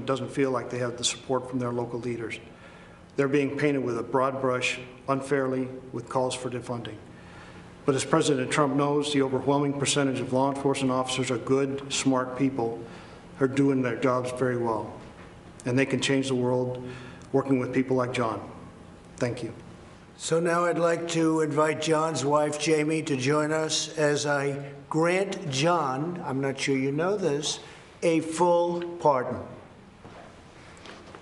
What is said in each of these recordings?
doesn't feel like they have the support from their local leaders. They're being painted with a broad brush, unfairly, with calls for defunding. But as President Trump knows, the overwhelming percentage of law enforcement officers are good, smart people who are doing their jobs very well. And they can change the world working with people like John. Thank you. So now I'd like to invite John's wife, Jamie, to join us as I grant John, I'm not sure you know this, a full pardon.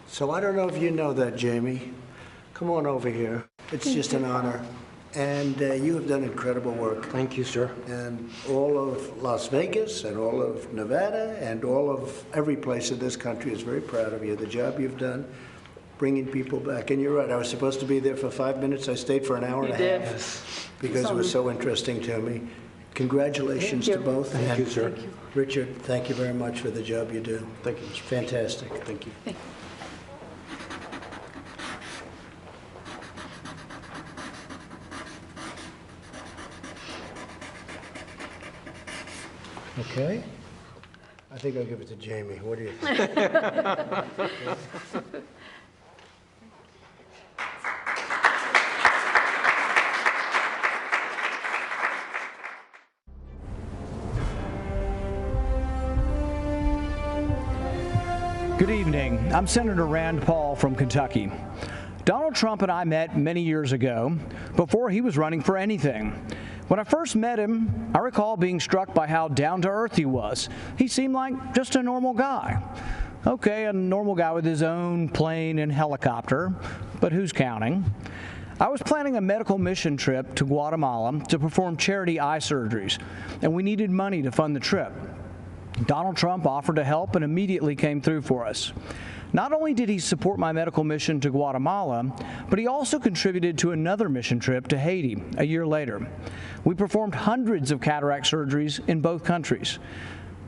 So I don't know if you know that, Jamie. Come on over here. It's just an honor. And you have done incredible work. Thank you, sir. And all of Las Vegas and all of Nevada and all of every place in this country is very proud of you, the job you've done, bringing people back. And you're right, I was supposed to be there for 5 minutes. I stayed for an hour and a half because it was so interesting to me. Congratulations to both. Thank you, sir. Richard, thank you very much for the job you do. Thank you. Fantastic. Thank you. Okay. I think I'll give it to Jamie. What do you think? Good evening. I'm Senator Rand Paul from Kentucky. Donald Trump and I met many years ago, before he was running for anything. When I first met him, I recall being struck by how down-to-earth he was. He seemed like just a normal guy. Okay, a normal guy with his own plane and helicopter, but who's counting? I was planning a medical mission trip to Guatemala to perform charity eye surgeries, and we needed money to fund the trip. Donald Trump offered to help and immediately came through for us. Not only did he support my medical mission to Guatemala, but he also contributed to another mission trip to Haiti a year later. We performed hundreds of cataract surgeries in both countries.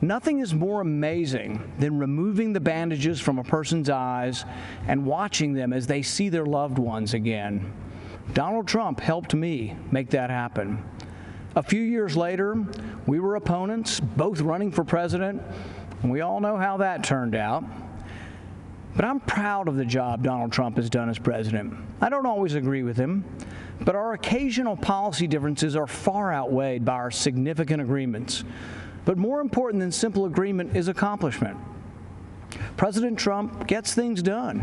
Nothing is more amazing than removing the bandages from a person's eyes and watching them as they see their loved ones again. Donald Trump helped me make that happen. A few years later, we were opponents, both running for president, and we all know how that turned out. But I'm proud of the job Donald Trump has done as president. I don't always agree with him, but our occasional policy differences are far outweighed by our significant agreements. But more important than simple agreement is accomplishment. President Trump gets things done.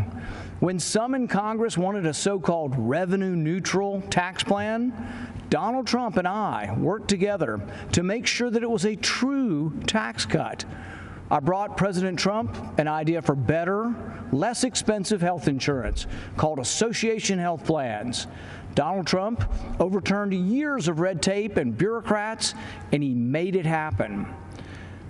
When some in Congress wanted a so-called revenue-neutral tax plan, Donald Trump and I worked together to make sure that it was a true tax cut. I brought President Trump an idea for better, less expensive health insurance called association health plans. Donald Trump overturned years of red tape and bureaucrats, and he made it happen.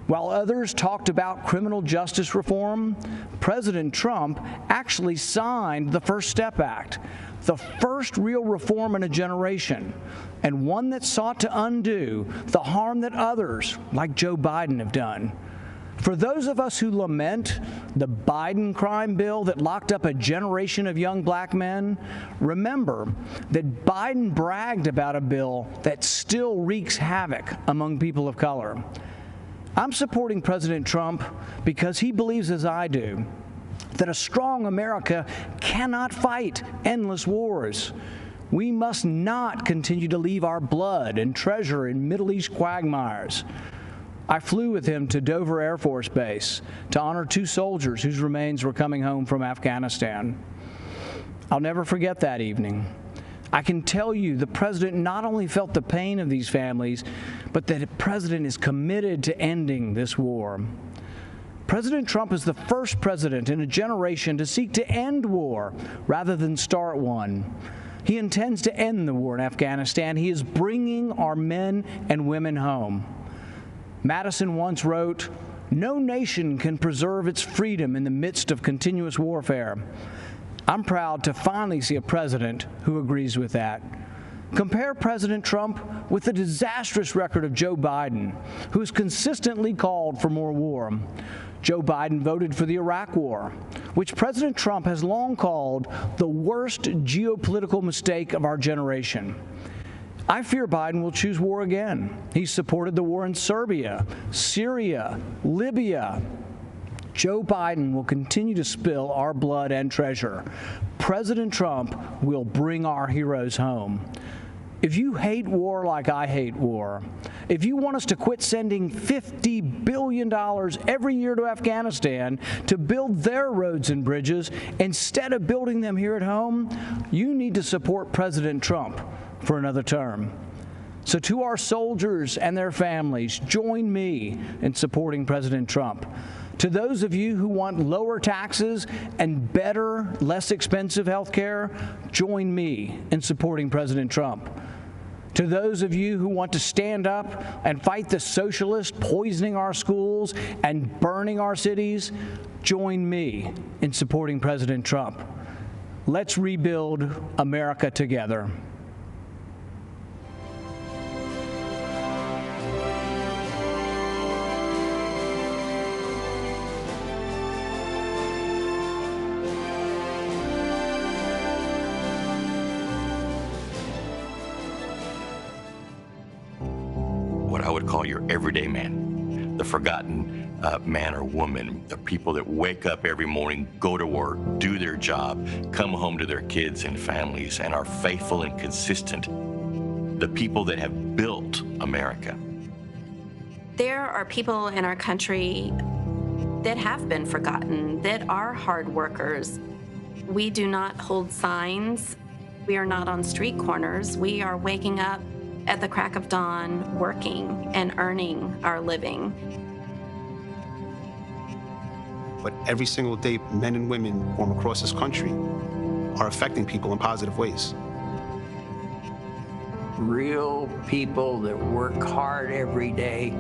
While others talked about criminal justice reform, President Trump actually signed the First Step Act, the first real reform in a generation, and one that sought to undo the harm that others, like Joe Biden, have done. For those of us who lament the Biden crime bill that locked up a generation of young black men, remember that Biden bragged about a bill that still wreaks havoc among people of color. I'm supporting President Trump because he believes, as I do, that a strong America cannot fight endless wars. We must not continue to leave our blood and treasure in Middle East quagmires. I flew with him to Dover Air Force Base to honor 2 soldiers whose remains were coming home from Afghanistan. I'll never forget that evening. I can tell you the president not only felt the pain of these families, but that the president is committed to ending this war. President Trump is the first president in a generation to seek to end war rather than start one. He intends to end the war in Afghanistan. He is bringing our men and women home. Madison once wrote, "No nation can preserve its freedom in the midst of continuous warfare." I'm proud to finally see a president who agrees with that. Compare President Trump with the disastrous record of Joe Biden, who has consistently called for more war. Joe Biden voted for the Iraq War, which President Trump has long called the worst geopolitical mistake of our generation. I fear Biden will choose war again. He supported the war in Serbia, Syria, Libya. Joe Biden will continue to spill our blood and treasure. President Trump will bring our heroes home. If you hate war like I hate war, if you want us to quit sending $50 billion every year to Afghanistan to build their roads and bridges instead of building them here at home, you need to support President Trump for another term. So to our soldiers and their families, join me in supporting President Trump. To those of you who want lower taxes and better, less expensive health care, join me in supporting President Trump. To those of you who want to stand up and fight the socialists poisoning our schools and burning our cities, join me in supporting President Trump. Let's rebuild America together. What I would call your everyday man, the forgotten man or woman, the people that wake up every morning, go to work, do their job, come home to their kids and families, and are faithful and consistent, the people that have built America. There are people in our country that have been forgotten, that are hard workers. We do not hold signs. We are not on street corners. We are waking up at the crack of dawn, working and earning our living. But every single day, men and women from across this country are affecting people in positive ways. Real people that work hard every day,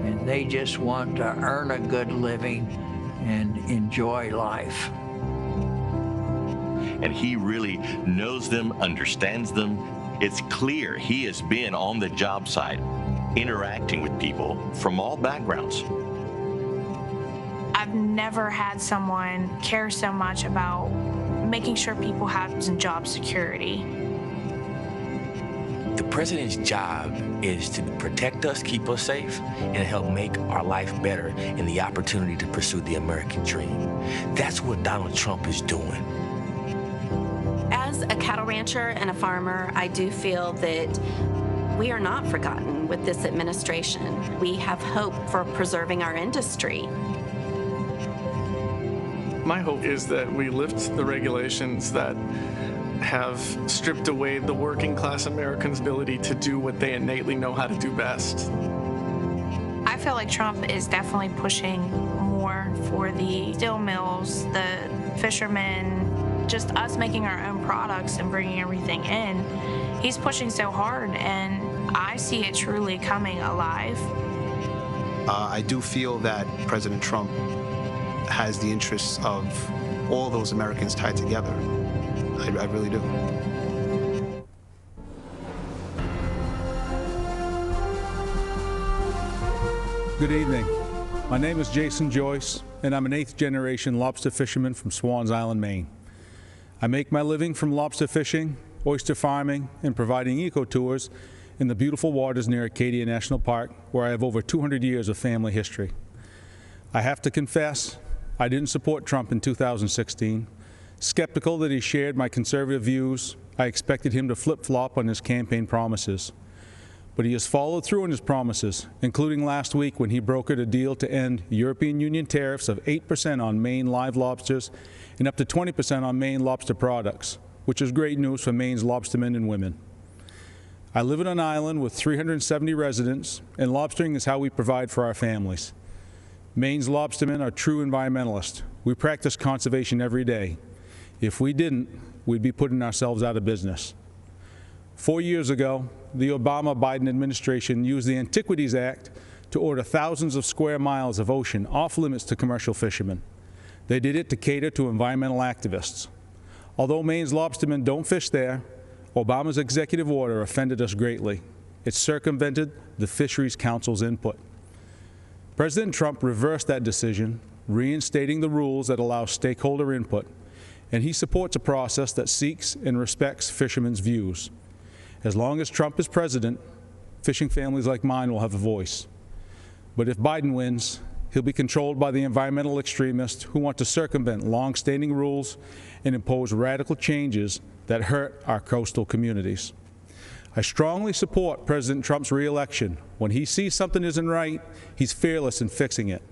and they just want to earn a good living and enjoy life. And he really knows them, understands them. It's clear he has been on the job site, interacting with people from all backgrounds. I've never had someone care so much about making sure people have some job security. The president's job is to protect us, keep us safe, and help make our life better and the opportunity to pursue the American dream. That's what Donald Trump is doing. As a cattle rancher and a farmer, I do feel that we are not forgotten with this administration. We have hope for preserving our industry. My hope is that we lift the regulations that have stripped away the working class Americans' ability to do what they innately know how to do best. I feel like Trump is definitely pushing more for the steel mills, the fishermen, just us making our own products and bringing everything in. He's pushing so hard, and I see it truly coming alive. I do feel that President Trump has the interests of all those Americans tied together. I really do. Good evening. My name is Jason Joyce, and I'm an 8th-generation lobster fisherman from Swans Island, Maine. I make my living from lobster fishing, oyster farming, and providing eco-tours in the beautiful waters near Acadia National Park, where I have over 200 years of family history. I have to confess, I didn't support Trump in 2016. Skeptical that he shared my conservative views, I expected him to flip-flop on his campaign promises. But he has followed through on his promises, including last week when he brokered a deal to end European Union tariffs of 8% on Maine live lobsters and up to 20% on Maine lobster products, which is great news for Maine's lobstermen and women. I live on an island with 370 residents, and lobstering is how we provide for our families. Maine's lobstermen are true environmentalists. We practice conservation every day. If we didn't, we'd be putting ourselves out of business. 4 years ago, the Obama-Biden administration used the Antiquities Act to order thousands of square miles of ocean off limits to commercial fishermen. They did it to cater to environmental activists. Although Maine's lobstermen don't fish there, Obama's executive order offended us greatly. It circumvented the Fisheries Council's input. President Trump reversed that decision, reinstating the rules that allow stakeholder input, and he supports a process that seeks and respects fishermen's views. As long as Trump is president, fishing families like mine will have a voice. But if Biden wins, He'll be controlled by the environmental extremists who want to circumvent long-standing rules and impose radical changes that hurt our coastal communities. I strongly support President Trump's re-election. When he sees something isn't right, he's fearless in fixing it.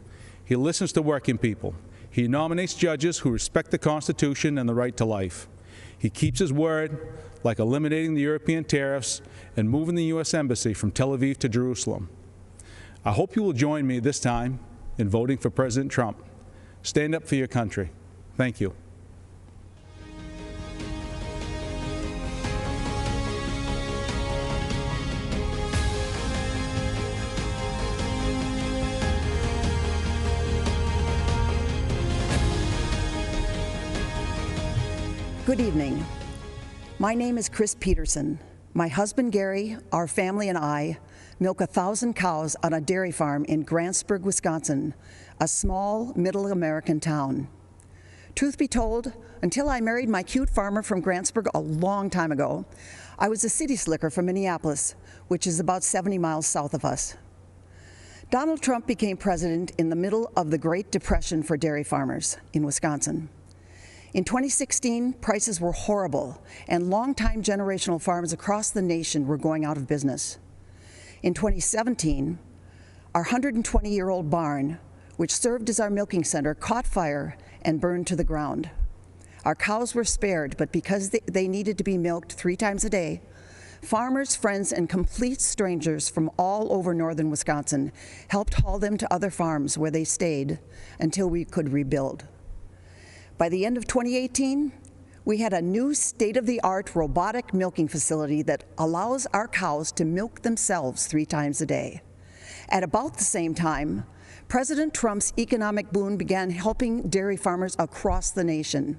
He listens to working people. He nominates judges who respect the Constitution and the right to life. He keeps his word, like eliminating the European tariffs and moving the U.S. Embassy from Tel Aviv to Jerusalem. I hope you will join me this time in voting for President Trump. Stand up for your country. Thank you. Good evening. My name is Chris Peterson. My husband Gary, our family, and I milk 1,000 cows on a dairy farm in Grantsburg, Wisconsin, a small middle American town. Truth be told, until I married my cute farmer from Grantsburg a long time ago, I was a city slicker from Minneapolis, which is about 70 miles south of us. Donald Trump became president in the middle of the Great Depression for dairy farmers in Wisconsin. In 2016, prices were horrible, and longtime generational farms across the nation were going out of business. In 2017, our 120-year-old barn, which served as our milking center, caught fire and burned to the ground. Our cows were spared, but because they needed to be milked 3 times a day, farmers, friends, and complete strangers from all over northern Wisconsin helped haul them to other farms where they stayed until we could rebuild. By the end of 2018, we had a new state-of-the-art robotic milking facility that allows our cows to milk themselves 3 times a day. At about the same time, President Trump's economic boom began helping dairy farmers across the nation.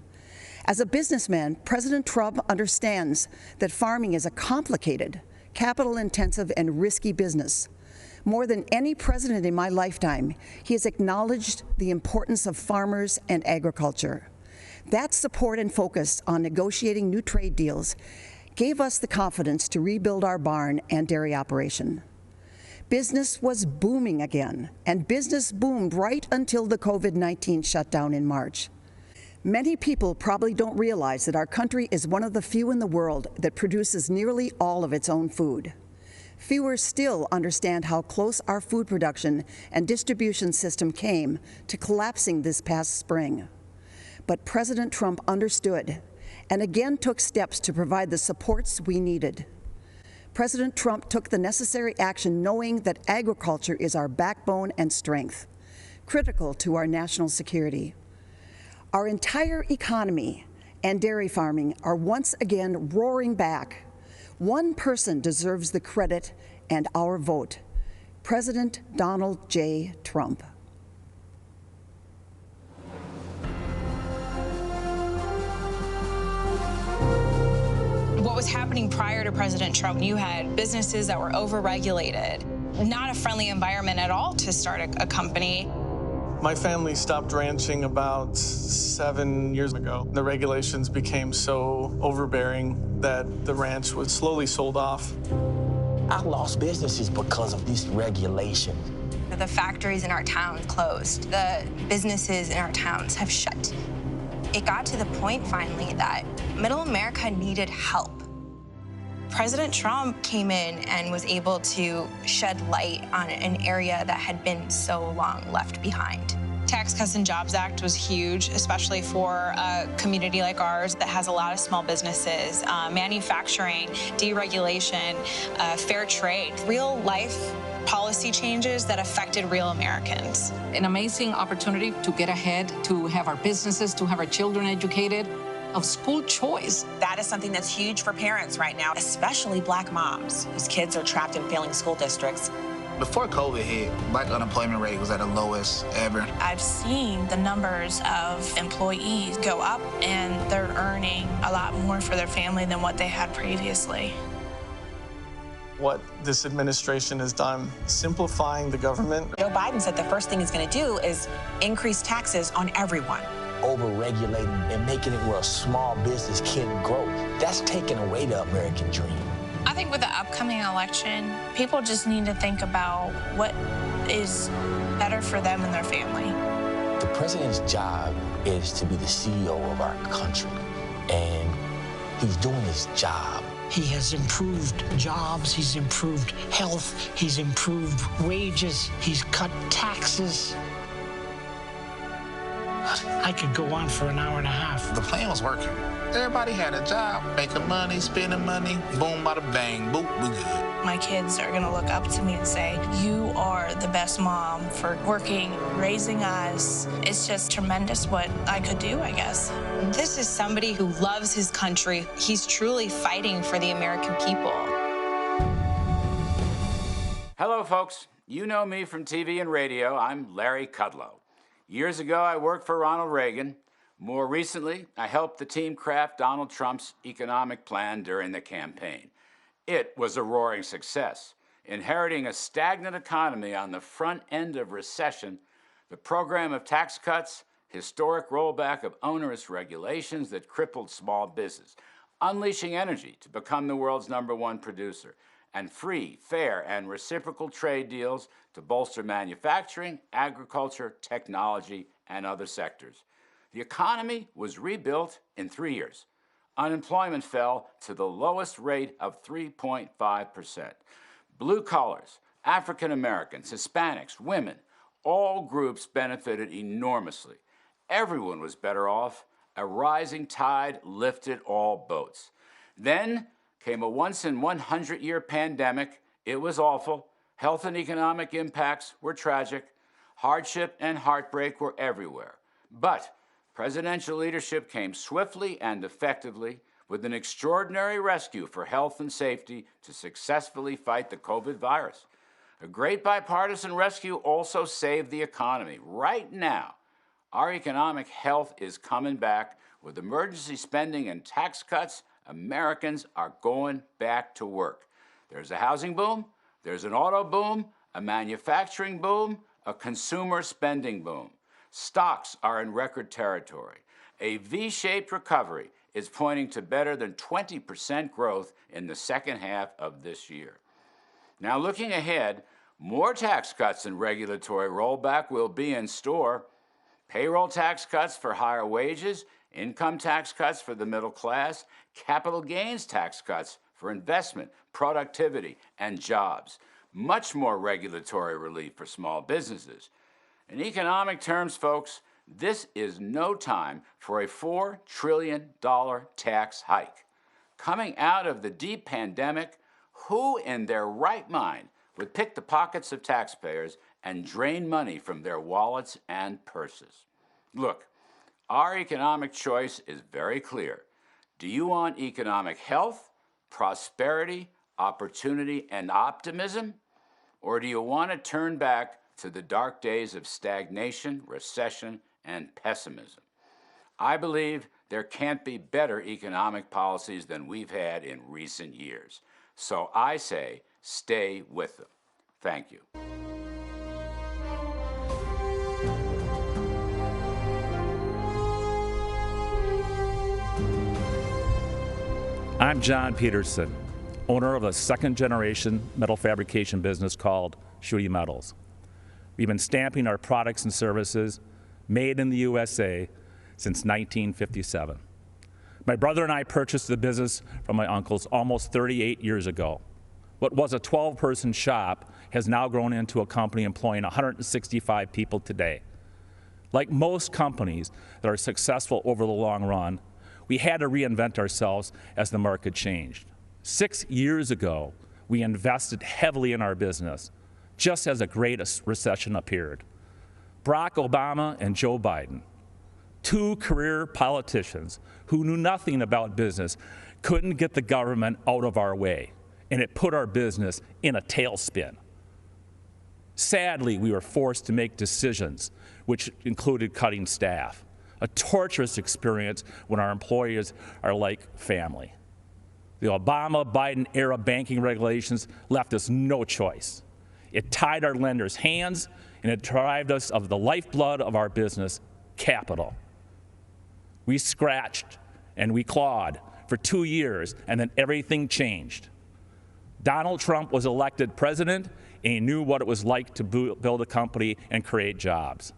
As a businessman, President Trump understands that farming is a complicated, capital-intensive, and risky business. More than any president in my lifetime, he has acknowledged the importance of farmers and agriculture. That support and focus on negotiating new trade deals gave us the confidence to rebuild our barn and dairy operation. Business was booming again, and business boomed right until the COVID-19 shutdown in March. Many people probably don't realize that our country is one of the few in the world that produces nearly all of its own food. Fewer still understand how close our food production and distribution system came to collapsing this past spring. But President Trump understood and again took steps to provide the supports we needed. President Trump took the necessary action knowing that agriculture is our backbone and strength, critical to our national security. Our entire economy and dairy farming are once again roaring back. One person deserves the credit and our vote, President Donald J. Trump. What was happening prior to President Trump, you had businesses that were overregulated, not a friendly environment at all to start a company. My family stopped ranching about 7 years ago. The regulations became so overbearing that the ranch was slowly sold off. I lost businesses because of this regulation. The factories in our town closed. The businesses in our towns have shut. It got to the point finally that middle America needed help. President Trump came in and was able to shed light on an area that had been so long left behind. Tax Cuts and Jobs Act was huge, especially for a community like ours that has a lot of small businesses, manufacturing, deregulation, fair trade, real life policy changes that affected real Americans. An amazing opportunity to get ahead, to have our businesses, to have our children educated, of school choice. That is something that's huge for parents right now, especially Black moms whose kids are trapped in failing school districts. Before COVID hit, Black unemployment rate was at the lowest ever. I've seen the numbers of employees go up, and they're earning a lot more for their family than what they had previously. What this administration has done, simplifying the government. Joe Biden said the first thing he's going to do is increase taxes on everyone. Over-regulating and making it where a small business can't grow. That's taking away the American dream. I think with the upcoming election, people just need to think about what is better for them and their family. The president's job is to be the CEO of our country, and he's doing his job. He has improved jobs, he's improved health, he's improved wages, he's cut taxes. I could go on for an hour and a half. The plan was working. Everybody had a job, making money, spending money, boom, bada bang, boop, we good. My kids are gonna look up to me and say, you are the best mom for working, raising us. It's just tremendous what I could do, I guess. This is somebody who loves his country. He's truly fighting for the American people. Hello, folks. You know me from TV and radio. I'm Larry Kudlow. Years ago, I worked for Ronald Reagan. More recently, I helped the team craft Donald Trump's economic plan during the campaign. It was a roaring success. Inheriting a stagnant economy on the front end of recession, the program of tax cuts, historic rollback of onerous regulations that crippled small business, unleashing energy to become the world's #1 producer, and free, fair, and reciprocal trade deals to bolster manufacturing, agriculture, technology, and other sectors. The economy was rebuilt in 3 years. Unemployment fell to the lowest rate of 3.5%. Blue collars, African Americans, Hispanics, women, all groups benefited enormously. Everyone was better off. A rising tide lifted all boats. Then came a once-in-100-year pandemic. It was awful. Health and economic impacts were tragic. Hardship and heartbreak were everywhere. But presidential leadership came swiftly and effectively with an extraordinary rescue for health and safety to successfully fight the COVID virus. A great bipartisan rescue also saved the economy. Right now, our economic health is coming back. With emergency spending and tax cuts, Americans are going back to work. There's a housing boom, there's an auto boom, a manufacturing boom, a consumer spending boom. Stocks are in record territory. A V-shaped recovery is pointing to better than 20% growth in the second half of this year. Now, looking ahead, more tax cuts and regulatory rollback will be in store. Payroll tax cuts for higher wages, income tax cuts for the middle class, capital gains tax cuts for investment, productivity, and jobs. Much more regulatory relief for small businesses. In economic terms, folks, this is no time for a $4 trillion tax hike. Coming out of the deep pandemic, who in their right mind would pick the pockets of taxpayers and drain money from their wallets and purses? Look, our economic choice is very clear. Do you want economic health, prosperity, opportunity, and optimism? Or do you want to turn back to the dark days of stagnation, recession, and pessimism? I believe there can't be better economic policies than we've had in recent years. So I say, stay with them. Thank you. I'm John Peterson, owner of a second-generation metal fabrication business called Shooty Metals. We've been stamping our products and services made in the USA since 1957. My brother and I purchased the business from my uncles almost 38 years ago. What was a 12-person shop has now grown into a company employing 165 people today. Like most companies that are successful over the long run, we had to reinvent ourselves as the market changed. 6 years ago, we invested heavily in our business, just as a great recession appeared. Barack Obama and Joe Biden, two career politicians who knew nothing about business, couldn't get the government out of our way, and it put our business in a tailspin. Sadly, we were forced to make decisions which included cutting staff, a torturous experience when our employees are like family. The Obama-Biden era banking regulations left us no choice. It tied our lenders' hands, and it deprived us of the lifeblood of our business, capital. We scratched and we clawed for 2 years, and then everything changed. Donald Trump was elected president, and he knew what it was like to build a company and create jobs.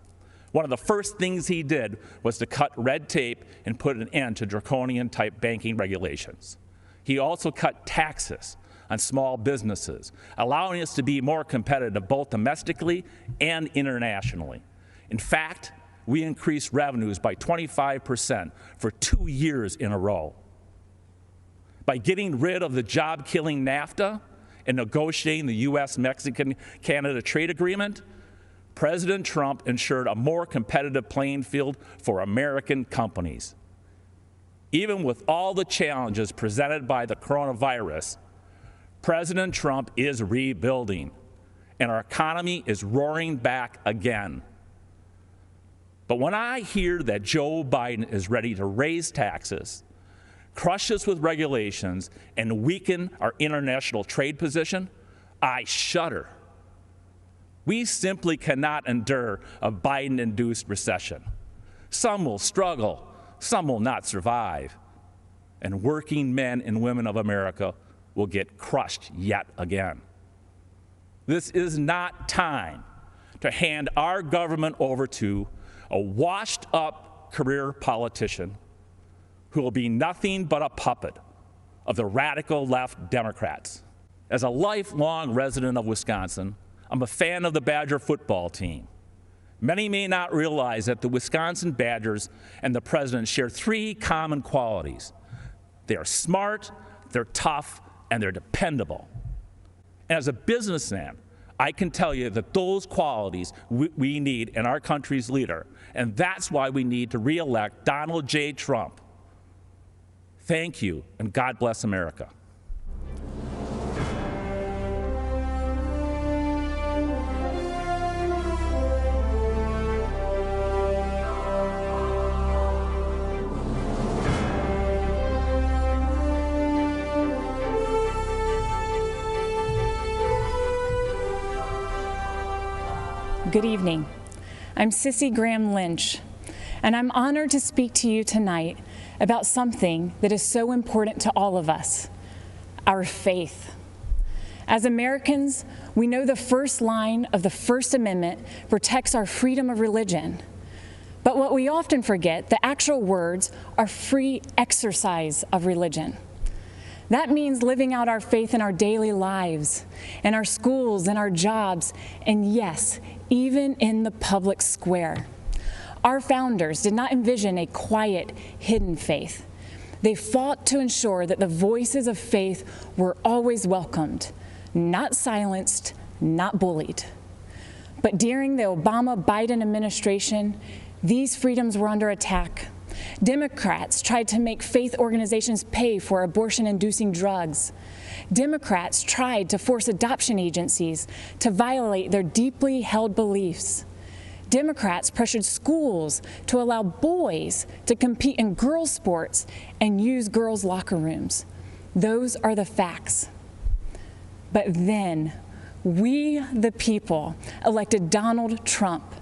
One of the first things he did was to cut red tape and put an end to draconian-type banking regulations. He also cut taxes on small businesses, allowing us to be more competitive both domestically and internationally. In fact, we increased revenues by 25% for 2 years in a row. By getting rid of the job-killing NAFTA and negotiating the U.S.-Mexican-Canada trade agreement, President Trump ensured a more competitive playing field for American companies. Even with all the challenges presented by the coronavirus, President Trump is rebuilding, and our economy is roaring back again. But when I hear that Joe Biden is ready to raise taxes, crush us with regulations, and weaken our international trade position, I shudder. We simply cannot endure a Biden-induced recession. Some will struggle, some will not survive, and working men and women of America will get crushed yet again. This is not time to hand our government over to a washed-up career politician who will be nothing but a puppet of the radical left Democrats. As a lifelong resident of Wisconsin, I'm a fan of the Badger football team. Many may not realize that the Wisconsin Badgers and the president share 3 common qualities. They are smart, they're tough, and they're dependable. And as a businessman, I can tell you that those qualities we need in our country's leader, and that's why we need to re-elect Donald J. Trump. Thank you, and God bless America. Good evening. I'm Sissy Graham Lynch, and I'm honored to speak to you tonight about something that is so important to all of us, our faith. As Americans, we know the first line of the First Amendment protects our freedom of religion. But what we often forget, the actual words are free exercise of religion. That means living out our faith in our daily lives, in our schools, in our jobs, and yes, even in the public square. Our founders did not envision a quiet, hidden faith. They fought to ensure that the voices of faith were always welcomed, not silenced, not bullied. But during the Obama-Biden administration, these freedoms were under attack. Democrats tried to make faith organizations pay for abortion-inducing drugs. Democrats tried to force adoption agencies to violate their deeply held beliefs. Democrats pressured schools to allow boys to compete in girls' sports and use girls' locker rooms. Those are the facts. But then, we, the people, elected Donald Trump.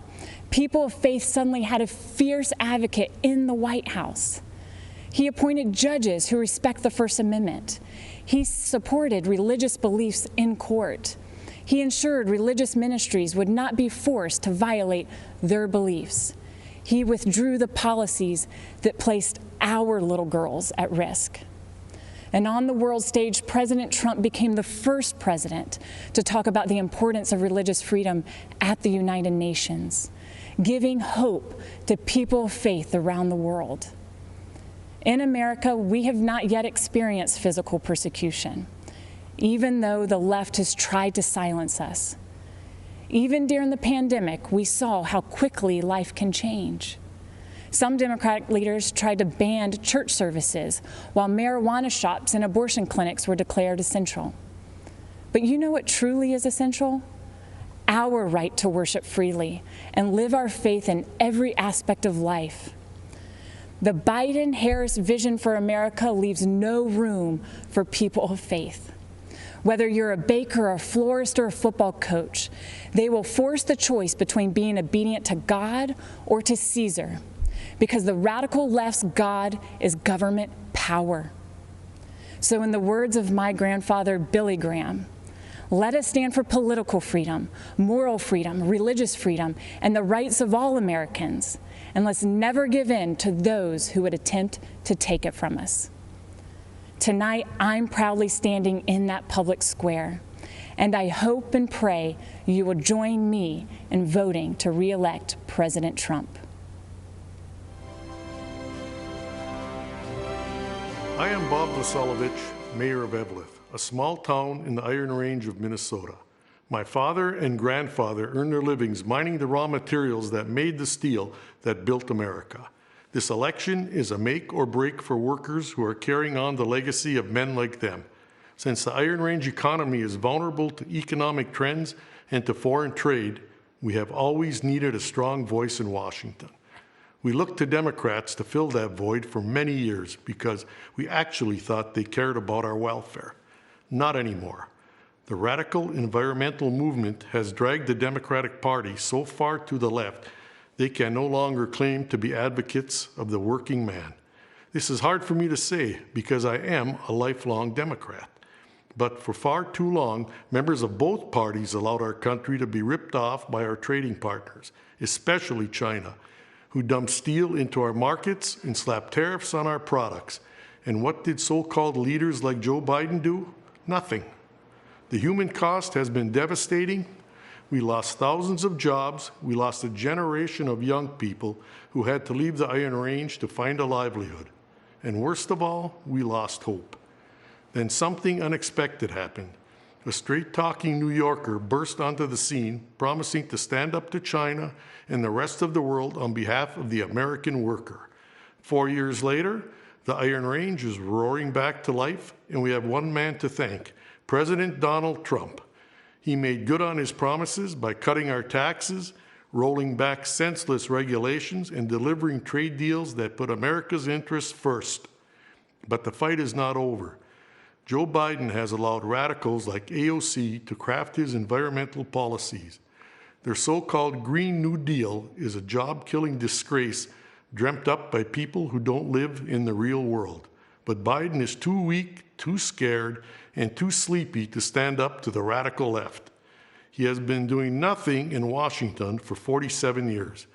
People of faith suddenly had a fierce advocate in the White House. He appointed judges who respect the First Amendment. He supported religious beliefs in court. He ensured religious ministries would not be forced to violate their beliefs. He withdrew the policies that placed our little girls at risk. And on the world stage, President Trump became the first president to talk about the importance of religious freedom at the United Nations, giving hope to people of faith around the world. In America, we have not yet experienced physical persecution, even though the left has tried to silence us. Even during the pandemic, we saw how quickly life can change. Some Democratic leaders tried to ban church services, while marijuana shops and abortion clinics were declared essential. But you know what truly is essential? Our right to worship freely and live our faith in every aspect of life. The Biden-Harris vision for America leaves no room for people of faith. Whether you're a baker, a florist, or a football coach, they will force the choice between being obedient to God or to Caesar, because the radical left's God is government power. So in the words of my grandfather, Billy Graham, Let us stand for political freedom, moral freedom, religious freedom, and the rights of all Americans. And let's never give in to those who would attempt to take it from us. Tonight, I'm proudly standing in that public square, and I hope and pray you will join me in voting to re-elect President Trump. I am Bob Vlasolovich, Mayor of Eveleth, a small town in the Iron Range of Minnesota. My father and grandfather earned their livings mining the raw materials that made the steel that built America. This election is a make or break for workers who are carrying on the legacy of men like them. Since the Iron Range economy is vulnerable to economic trends and to foreign trade, we have always needed a strong voice in Washington. We looked to Democrats to fill that void for many years because we actually thought they cared about our welfare. Not anymore. The radical environmental movement has dragged the Democratic Party so far to the left, they can no longer claim to be advocates of the working man. This is hard for me to say because I am a lifelong Democrat. But for far too long, members of both parties allowed our country to be ripped off by our trading partners, especially China, who dumped steel into our markets and slapped tariffs on our products. And what did so-called leaders like Joe Biden do? Nothing. The human cost has been devastating. We lost thousands of jobs. We lost a generation of young people who had to leave the Iron Range to find a livelihood. And worst of all, we lost hope. Then something unexpected happened. A straight-talking New Yorker burst onto the scene, promising to stand up to China and the rest of the world on behalf of the American worker. 4 years later, the Iron Range is roaring back to life, and we have one man to thank, President Donald Trump. He made good on his promises by cutting our taxes, rolling back senseless regulations, and delivering trade deals that put America's interests first. But the fight is not over. Joe Biden has allowed radicals like AOC to craft his environmental policies. Their so-called Green New Deal is a job-killing disgrace dreamt up by people who don't live in the real world. But Biden is too weak, too scared, and too sleepy to stand up to the radical left. He has been doing nothing in Washington for 47 years.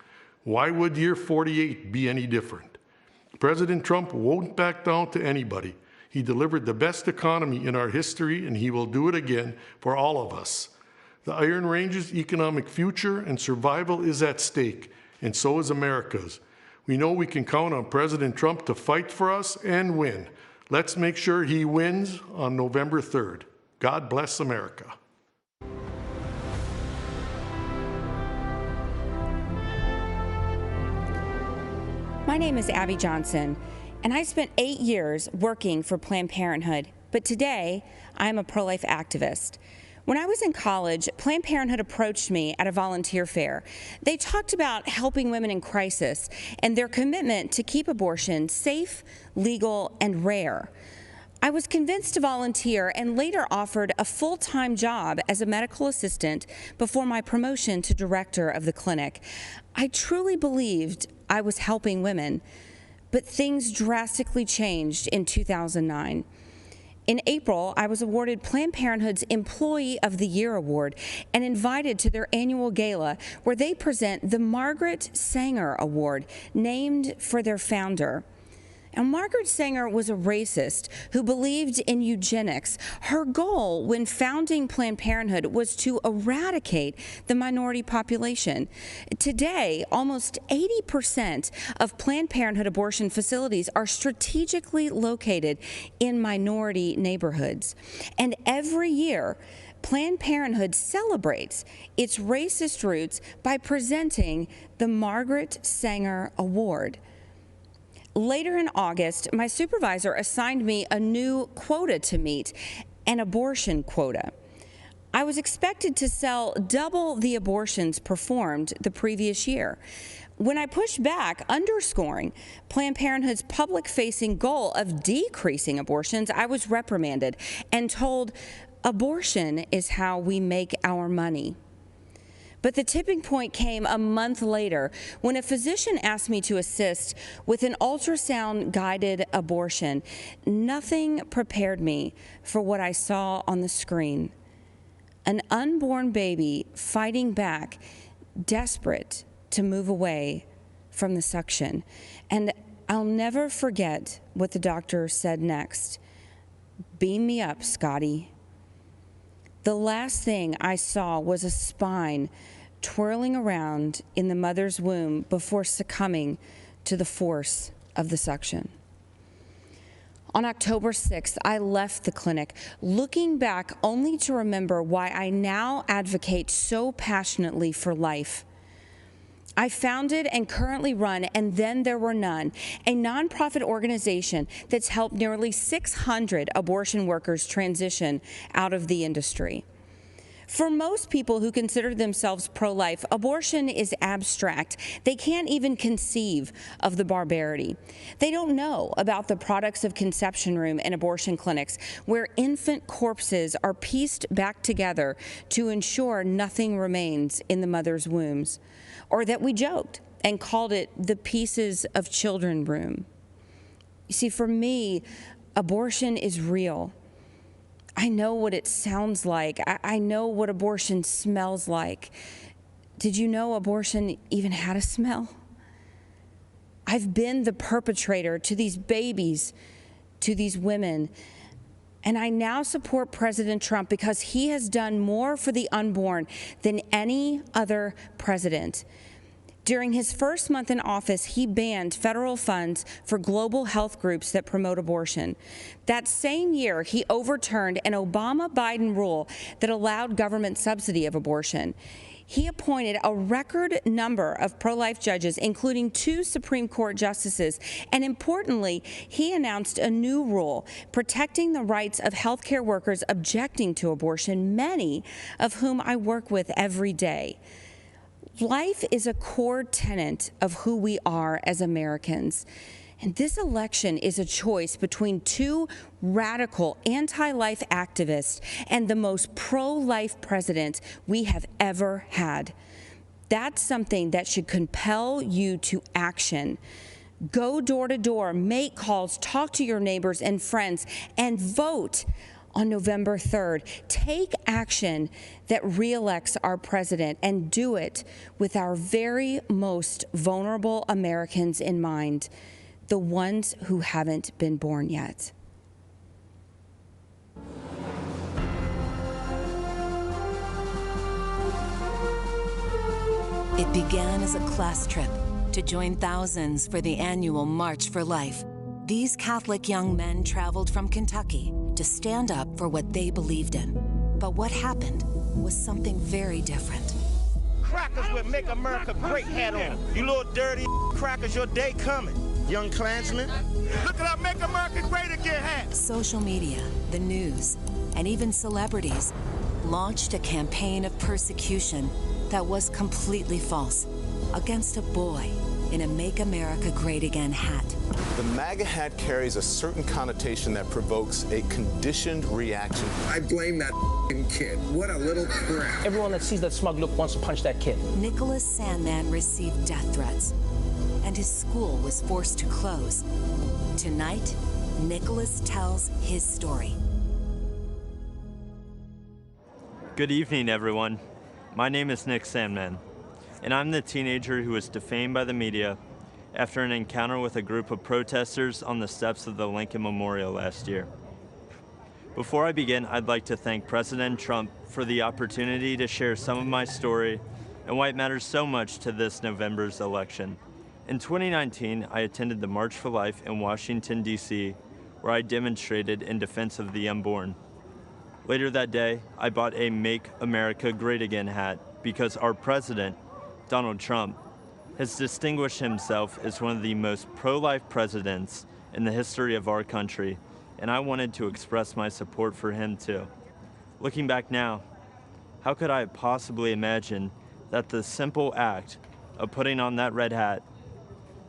Why would year 48 be any different? President Trump won't back down to anybody. He delivered the best economy in our history, and he will do it again for all of us. The Iron Range's economic future and survival is at stake, and so is America's. We know we can count on President Trump to fight for us and win. Let's make sure he wins on November 3rd. God bless America. My name is Abby Johnson, and I spent 8 years working for Planned Parenthood, but today I'm a pro-life activist. When I was in college, Planned Parenthood approached me at a volunteer fair. They talked about helping women in crisis and their commitment to keep abortion safe, legal, and rare. I was convinced to volunteer and later offered a full-time job as a medical assistant before my promotion to director of the clinic. I truly believed I was helping women, but things drastically changed in 2009. In April, I was awarded Planned Parenthood's Employee of the Year Award and invited to their annual gala where they present the Margaret Sanger Award, named for their founder. And Margaret Sanger was a racist who believed in eugenics. Her goal when founding Planned Parenthood was to eradicate the minority population. Today, almost 80% of Planned Parenthood abortion facilities are strategically located in minority neighborhoods. And every year, Planned Parenthood celebrates its racist roots by presenting the Margaret Sanger Award. Later in August, my supervisor assigned me a new quota to meet, an abortion quota. I was expected to sell double the abortions performed the previous year. When I pushed back, underscoring Planned Parenthood's public-facing goal of decreasing abortions, I was reprimanded and told, "Abortion is how we make our money." But the tipping point came a month later when a physician asked me to assist with an ultrasound-guided abortion. Nothing prepared me for what I saw on the screen. an unborn baby fighting back, desperate to move away from the suction. And I'll never forget what the doctor said next. "Beam me up, Scotty." The last thing I saw was a spine twirling around in the mother's womb before succumbing to the force of the suction. On October 6th, I left the clinic, looking back only to remember why I now advocate so passionately for life. I founded and currently run And Then There Were None, a nonprofit organization that's helped nearly 600 abortion workers transition out of the industry. For most people who consider themselves pro-life, abortion is abstract. They can't even conceive of the barbarity. They don't know about the products of conception room and abortion clinics, where infant corpses are pieced back together to ensure nothing remains in the mother's wombs, or that we joked and called it the pieces of children room. You see, for me, abortion is real. I know what it sounds like. I know what abortion smells like. Did you know abortion even had a smell? I've been the perpetrator to these babies, to these women, and I now support President Trump because he has done more for the unborn than any other president. During his first month in office, he banned federal funds for global health groups that promote abortion. That same year, he overturned an Obama-Biden rule that allowed government subsidy of abortion. He appointed a record number of pro-life judges, including 2 Supreme Court justices, and importantly, he announced a new rule protecting the rights of healthcare workers objecting to abortion, many of whom I work with every day. Life is a core tenet of who we are as Americans. And this election is a choice between 2 radical anti-life activists and the most pro-life president we have ever had. That's something that should compel you to action. Go door to door, make calls, talk to your neighbors and friends, and vote on November 3rd. Take action that reelects our president, and do it with our very most vulnerable Americans in mind, the ones who haven't been born yet. It began as a class trip to join thousands for the annual March for Life. These Catholic young men traveled from Kentucky to stand up for what they believed in. But what happened was something very different. Crackers with Make America Great hat on. You little dirty crackers, your day coming. Young Klansmen. Look at our Make America Great Again hat. Social media, the news, and even celebrities launched a campaign of persecution that was completely false against a boy in a Make America Great Again hat. The MAGA hat carries a certain connotation that provokes a conditioned reaction. I blame that kid. What a little crap. Everyone that sees that smug look wants to punch that kid. Nicholas Sandman received death threats, and his school was forced to close. Tonight, Nicholas tells his story. Good evening, everyone. My name is Nick Sandman, and I'm the teenager who was defamed by the media after an encounter with a group of protesters on the steps of the Lincoln Memorial last year. Before I begin, I'd like to thank President Trump for the opportunity to share some of my story and why it matters so much to this November's election. In 2019, I attended the March for Life in Washington, D.C., where I demonstrated in defense of the unborn. Later that day, I bought a Make America Great Again hat because our president, Donald Trump, has distinguished himself as one of the most pro-life presidents in the history of our country, and I wanted to express my support for him too. Looking back now, how could I have possibly imagined that the simple act of putting on that red hat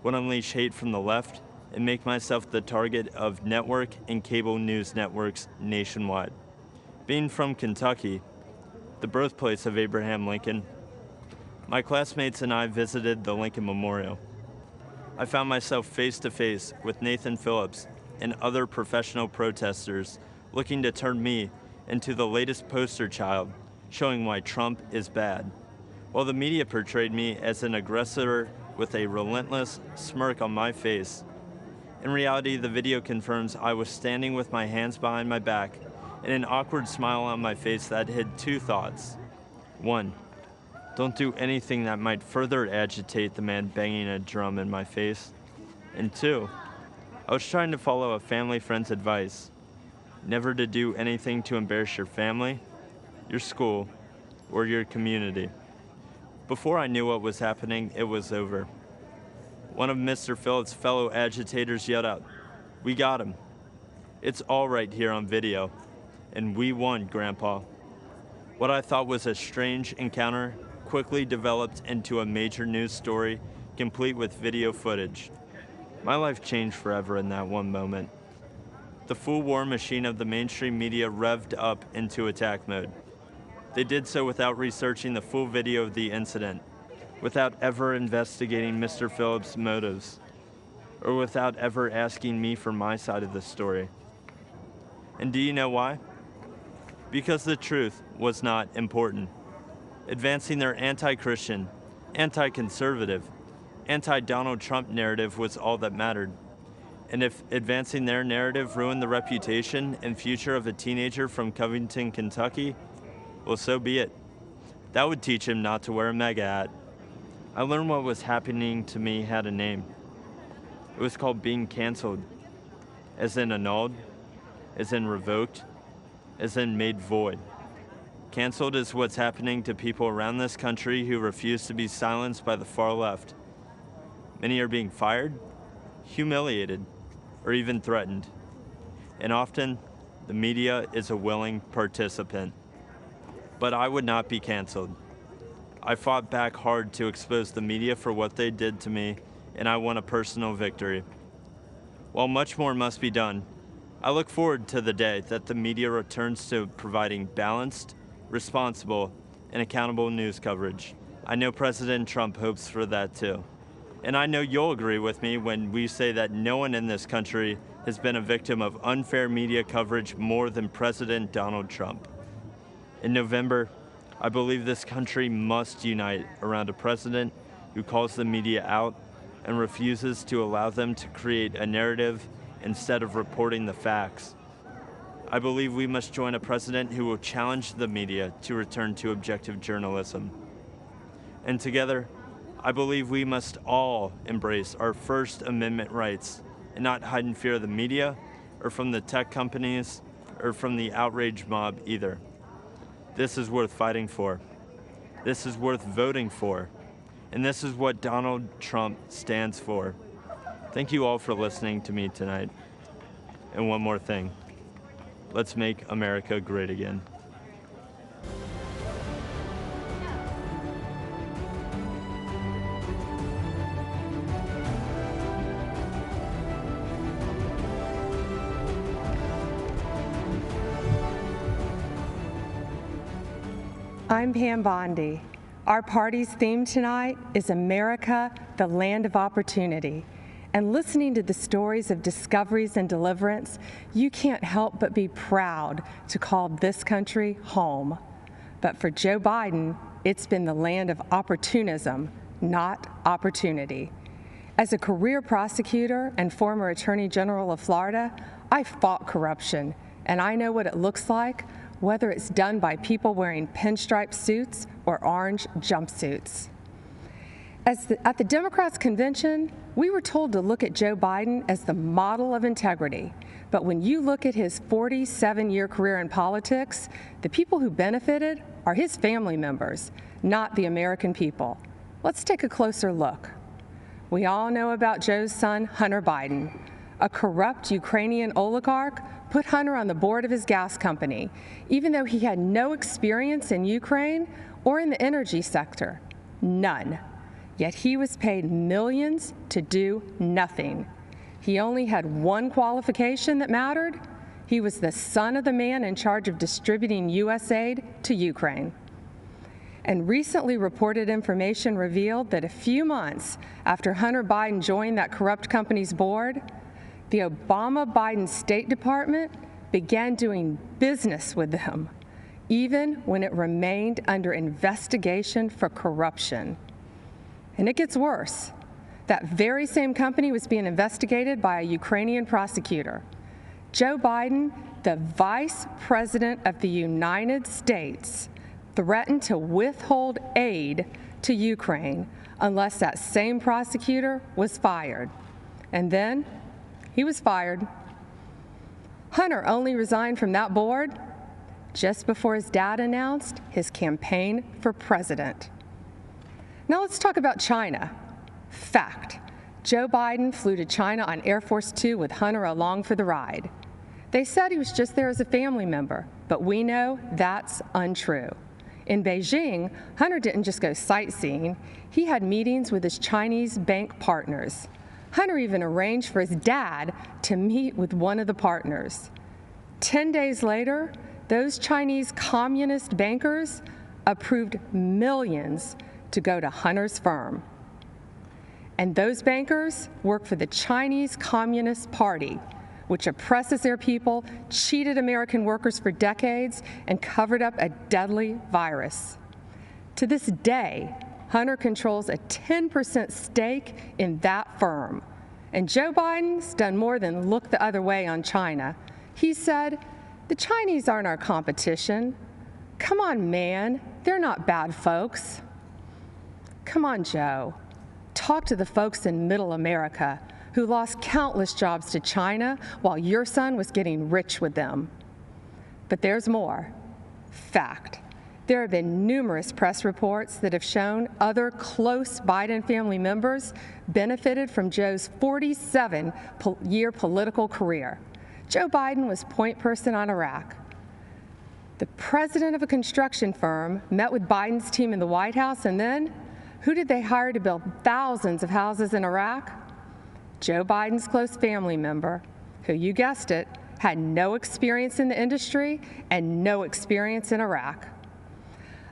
would unleash hate from the left and make myself the target of network and cable news networks nationwide? Being from Kentucky, the birthplace of Abraham Lincoln, my classmates and I visited the Lincoln Memorial. I found myself face to face with Nathan Phillips and other professional protesters looking to turn me into the latest poster child showing why Trump is bad, while the media portrayed me as an aggressor with a relentless smirk on my face. In reality, the video confirms I was standing with my hands behind my back and an awkward smile on my face that hid two thoughts. One, don't do anything that might further agitate the man banging a drum in my face. And two, I was trying to follow a family friend's advice, never to do anything to embarrass your family, your school, or your community. Before I knew what was happening, it was over. One of Mr. Phillips' fellow agitators yelled out, "We got him. It's all right here on video. And we won, Grandpa." What I thought was a strange encounter quickly developed into a major news story, complete with video footage. My life changed forever in that one moment. The full war machine of the mainstream media revved up into attack mode. They did so without researching the full video of the incident, without ever investigating Mr. Phillips' motives, or without ever asking me for my side of the story. And do you know why? Because the truth was not important. Advancing their anti-Christian, anti-conservative, anti-Donald Trump narrative was all that mattered. And if advancing their narrative ruined the reputation and future of a teenager from Covington, Kentucky, well, so be it. That would teach him not to wear a MAGA hat. I learned what was happening to me had a name. It was called being canceled, as in annulled, as in revoked, as in made void. Canceled is what's happening to people around this country who refuse to be silenced by the far left. Many are being fired, humiliated, or even threatened. And often, the media is a willing participant. But I would not be canceled. I fought back hard to expose the media for what they did to me, and I won a personal victory. While much more must be done, I look forward to the day that the media returns to providing balanced, responsible, and accountable news coverage. I know President Trump hopes for that too. And I know you'll agree with me when we say that no one in this country has been a victim of unfair media coverage more than President Donald Trump. In November, I believe this country must unite around a president who calls the media out and refuses to allow them to create a narrative instead of reporting the facts. I believe we must join a president who will challenge the media to return to objective journalism. And together, I believe we must all embrace our First Amendment rights and not hide in fear of the media or from the tech companies or from the outrage mob either. This is worth fighting for. This is worth voting for. And this is what Donald Trump stands for. Thank you all for listening to me tonight. And one more thing. Let's make America great again. I'm Pam Bondi. Our party's theme tonight is America, the Land of Opportunity. And listening to the stories of discoveries and deliverance, you can't help but be proud to call this country home. But for Joe Biden, it's been the land of opportunism, not opportunity. As a career prosecutor and former Attorney General of Florida, I fought corruption, and I know what it looks like, whether it's done by people wearing pinstripe suits or orange jumpsuits. At the Democrats' convention, we were told to look at Joe Biden as the model of integrity. But when you look at his 47-year career in politics, the people who benefited are his family members, not the American people. Let's take a closer look. We all know about Joe's son, Hunter Biden. A corrupt Ukrainian oligarch put Hunter on the board of his gas company, even though he had no experience in Ukraine or in the energy sector. None. Yet he was paid millions to do nothing. He only had one qualification that mattered. He was the son of the man in charge of distributing U.S. aid to Ukraine. And recently reported information revealed that a few months after Hunter Biden joined that corrupt company's board, the Obama-Biden State Department began doing business with them. even when it remained under investigation for corruption. And it gets worse. That very same company was being investigated by a Ukrainian prosecutor. Joe Biden, the Vice President of the United States, threatened to withhold aid to Ukraine unless that same prosecutor was fired. And then he was fired. Hunter only resigned from that board just before his dad announced his campaign for president. Now let's talk about China. Fact: Joe Biden flew to China on Air Force Two with Hunter along for the ride. They said he was just there as a family member, but we know that's untrue. In Beijing, Hunter didn't just go sightseeing. He had meetings with his Chinese bank partners. Hunter even arranged for his dad to meet with one of the partners. 10 days later, those Chinese communist bankers approved millions to go to Hunter's firm. And those bankers work for the Chinese Communist Party, which oppresses their people, cheated American workers for decades, and covered up a deadly virus. To this day, Hunter controls a 10% stake in that firm. And Joe Biden's done more than look the other way on China. He said, "The Chinese aren't our competition. Come on, man, they're not bad folks." Come on, Joe. Talk to the folks in Middle America who lost countless jobs to China while your son was getting rich with them. But there's more. Fact: there have been numerous press reports that have shown other close Biden family members benefited from Joe's 47-year political career. Joe Biden was point person on Iraq. The president of a construction firm met with Biden's team in the White House, and then who did they hire to build thousands of houses in Iraq? Joe Biden's close family member, who, you guessed it, had no experience in the industry and no experience in Iraq.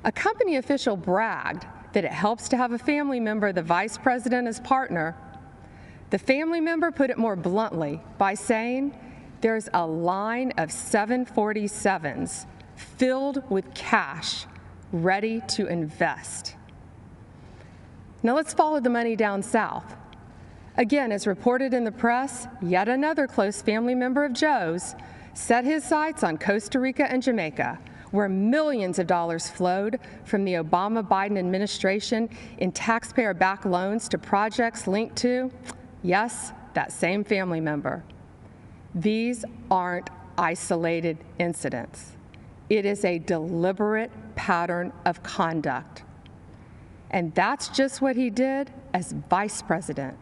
A company official bragged that it helps to have a family member of the vice president as partner. The family member put it more bluntly by saying, "There's a line of 747s filled with cash ready to invest." Now let's follow the money down south. Again, as reported in the press, yet another close family member of Joe's set his sights on Costa Rica and Jamaica, where millions of dollars flowed from the Obama-Biden administration in taxpayer-backed loans to projects linked to, yes, that same family member. These aren't isolated incidents. It is a deliberate pattern of conduct. And that's just what he did as vice president.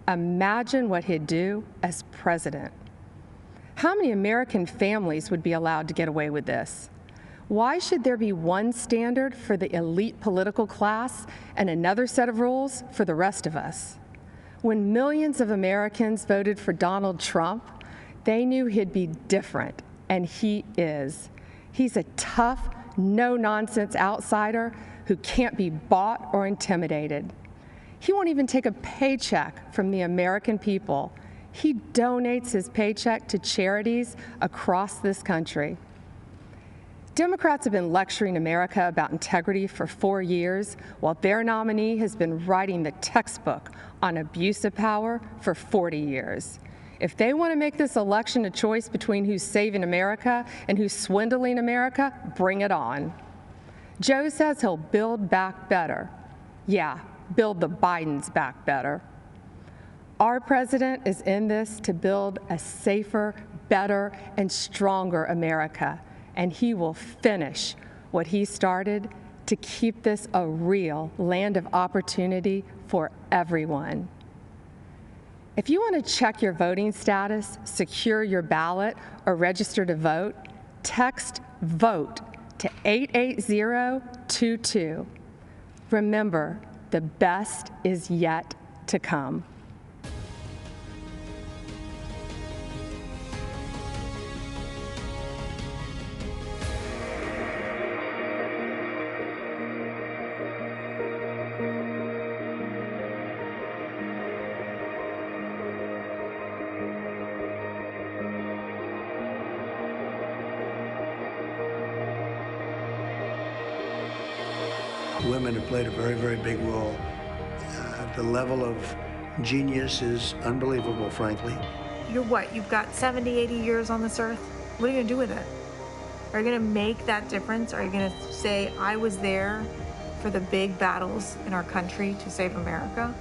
Imagine what he'd do as president. How many American families would be allowed to get away with this? Why should there be one standard for the elite political class and another set of rules for the rest of us? When millions of Americans voted for Donald Trump, they knew he'd be different, and he is. He's a tough, no-nonsense outsider who can't be bought or intimidated. He won't even take a paycheck from the American people. He donates his paycheck to charities across this country. Democrats have been lecturing America about integrity for 4 years, while their nominee has been writing the textbook on abuse of power for 40 years. If they want to make this election a choice between who's saving America and who's swindling America, bring it on. Joe says he'll build back better. Yeah, build the Bidens back better. Our president is in this to build a safer, better, and stronger America, and he will finish what he started to keep this a real land of opportunity for everyone. If you want to check your voting status, secure your ballot, or register to vote, text VOTE to 88022. Remember, the best is yet to come. women have played a very, very big role. The level of genius is unbelievable, frankly. You're what? You've got 70, 80 years on this earth? What are you gonna do with it? Are you gonna make that difference? Are you gonna say, I was there for the big battles in our country to save America?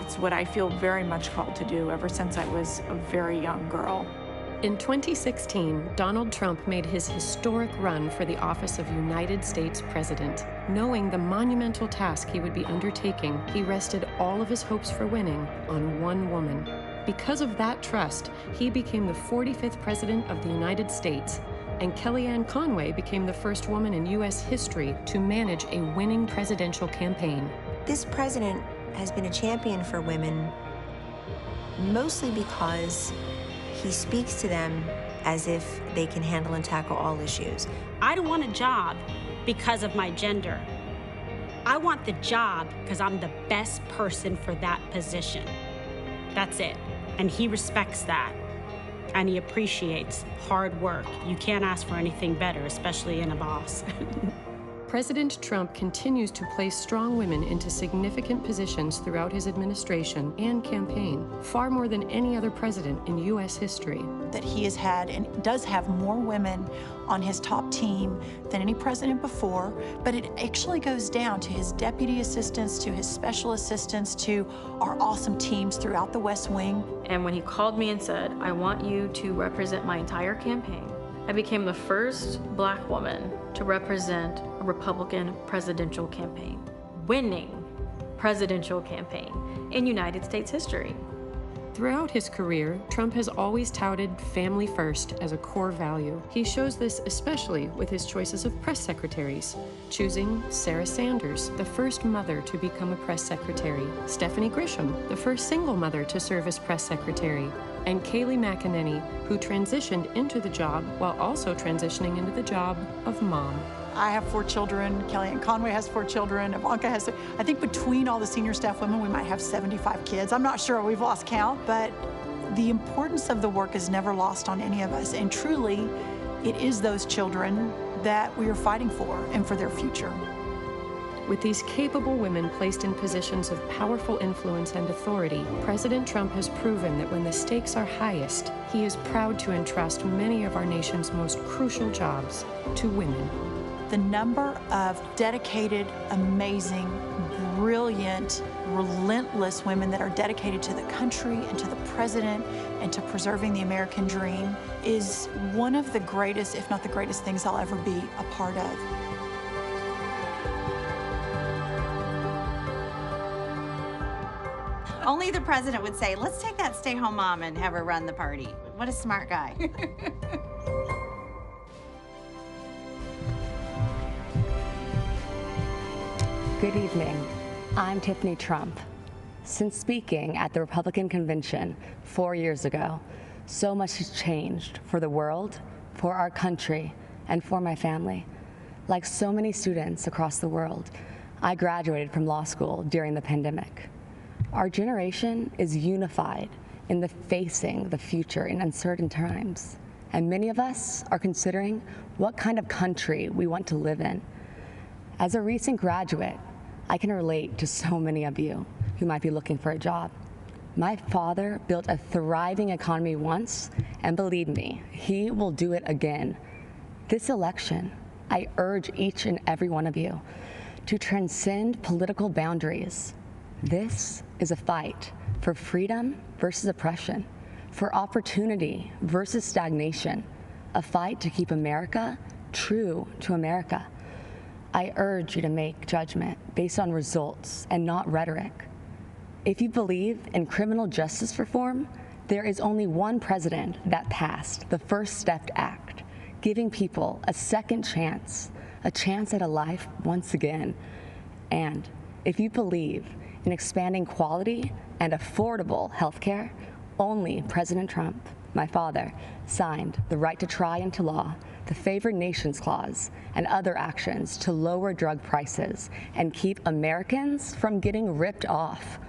It's what I feel very much called to do ever since I was a very young girl. In 2016, Donald Trump made his historic run for the office of United States President. Knowing the monumental task he would be undertaking, he rested all of his hopes for winning on one woman. Because of that trust, he became the 45th President of the United States, and Kellyanne Conway became the first woman in U.S. history to manage a winning presidential campaign. This president has been a champion for women mostly because he speaks to them as if they can handle and tackle all issues. I don't want a job because of my gender. I want the job because I'm the best person for that position. That's it. And he respects that. And he appreciates hard work. You can't ask for anything better, especially in a boss. President Trump continues to place strong women into significant positions throughout his administration and campaign, far more than any other president in U.S. history. That he has had and does have more women on his top team than any president before, but it actually goes down to his deputy assistants, to his special assistants, to our awesome teams throughout the West Wing. And when he called me and said, I want you to represent my entire campaign, I became the first Black woman to represent a Republican presidential campaign, winning presidential campaign in United States history. Throughout his career, Trump has always touted family first as a core value. He shows this especially with his choices of press secretaries, choosing Sarah Sanders, the first mother to become a press secretary, Stephanie Grisham, the first single mother to serve as press secretary, and Kayleigh McEnany, who transitioned into the job while also transitioning into the job of mom. I have 4 children, Kellyanne Conway has 4 children, Ivanka has, I think between all the senior staff women, we might have 75 kids. I'm not sure, we've lost count, but the importance of the work is never lost on any of us. And truly, it is those children that we are fighting for and for their future. With these capable women placed in positions of powerful influence and authority, President Trump has proven that when the stakes are highest, he is proud to entrust many of our nation's most crucial jobs to women. The number of dedicated, amazing, brilliant, relentless women that are dedicated to the country and to the president and to preserving the American dream is one of the greatest, if not the greatest things I'll ever be a part of. Only the president would say, let's take that stay-home mom and have her run the party. What a smart guy. Good evening. I'm Tiffany Trump. Since speaking at the Republican convention 4 years ago, so much has changed for the world, for our country, and for my family. Like so many students across the world, I graduated from law school during the pandemic. Our generation is unified in the facing the future in uncertain times, and many of us are considering what kind of country we want to live in. As a recent graduate, I can relate to so many of you who might be looking for a job. My father built a thriving economy once, and believe me, he will do it again. This election, I urge each and every one of you to transcend political boundaries. This is a fight for freedom versus oppression, for opportunity versus stagnation, a fight to keep America true to America. I urge you to make judgment based on results and not rhetoric. If you believe in criminal justice reform, there is only one president that passed the First Step Act, giving people a second chance, a chance at a life once again. And if you believe in expanding quality and affordable health care, only President Trump, my father, signed the right to try into law the Favored Nations Clause and other actions to lower drug prices and keep Americans from getting ripped off.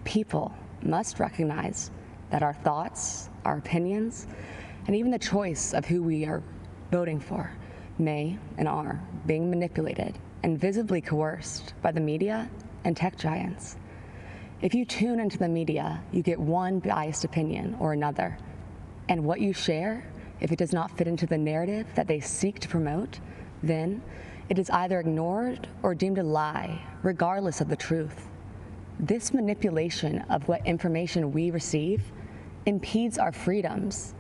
People must recognize that our thoughts, our opinions, and even the choice of who we are voting for may and are being manipulated and visibly coerced by the media and tech giants. If you tune into the media, you get one biased opinion or another. And what you share, if it does not fit into the narrative that they seek to promote, then it is either ignored or deemed a lie, regardless of the truth. This manipulation of what information we receive impedes our freedoms.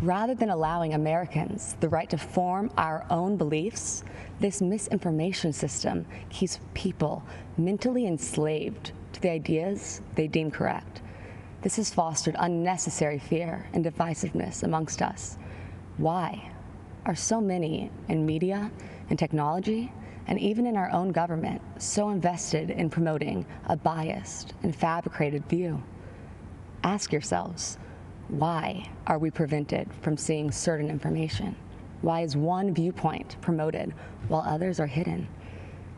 Rather than allowing Americans the right to form our own beliefs, this misinformation system keeps people mentally enslaved to the ideas they deem correct. This has fostered unnecessary fear and divisiveness amongst us. Why are so many in media and technology, and even in our own government, so invested in promoting a biased and fabricated view? Ask yourselves, why are we prevented from seeing certain information? Why is one viewpoint promoted while others are hidden?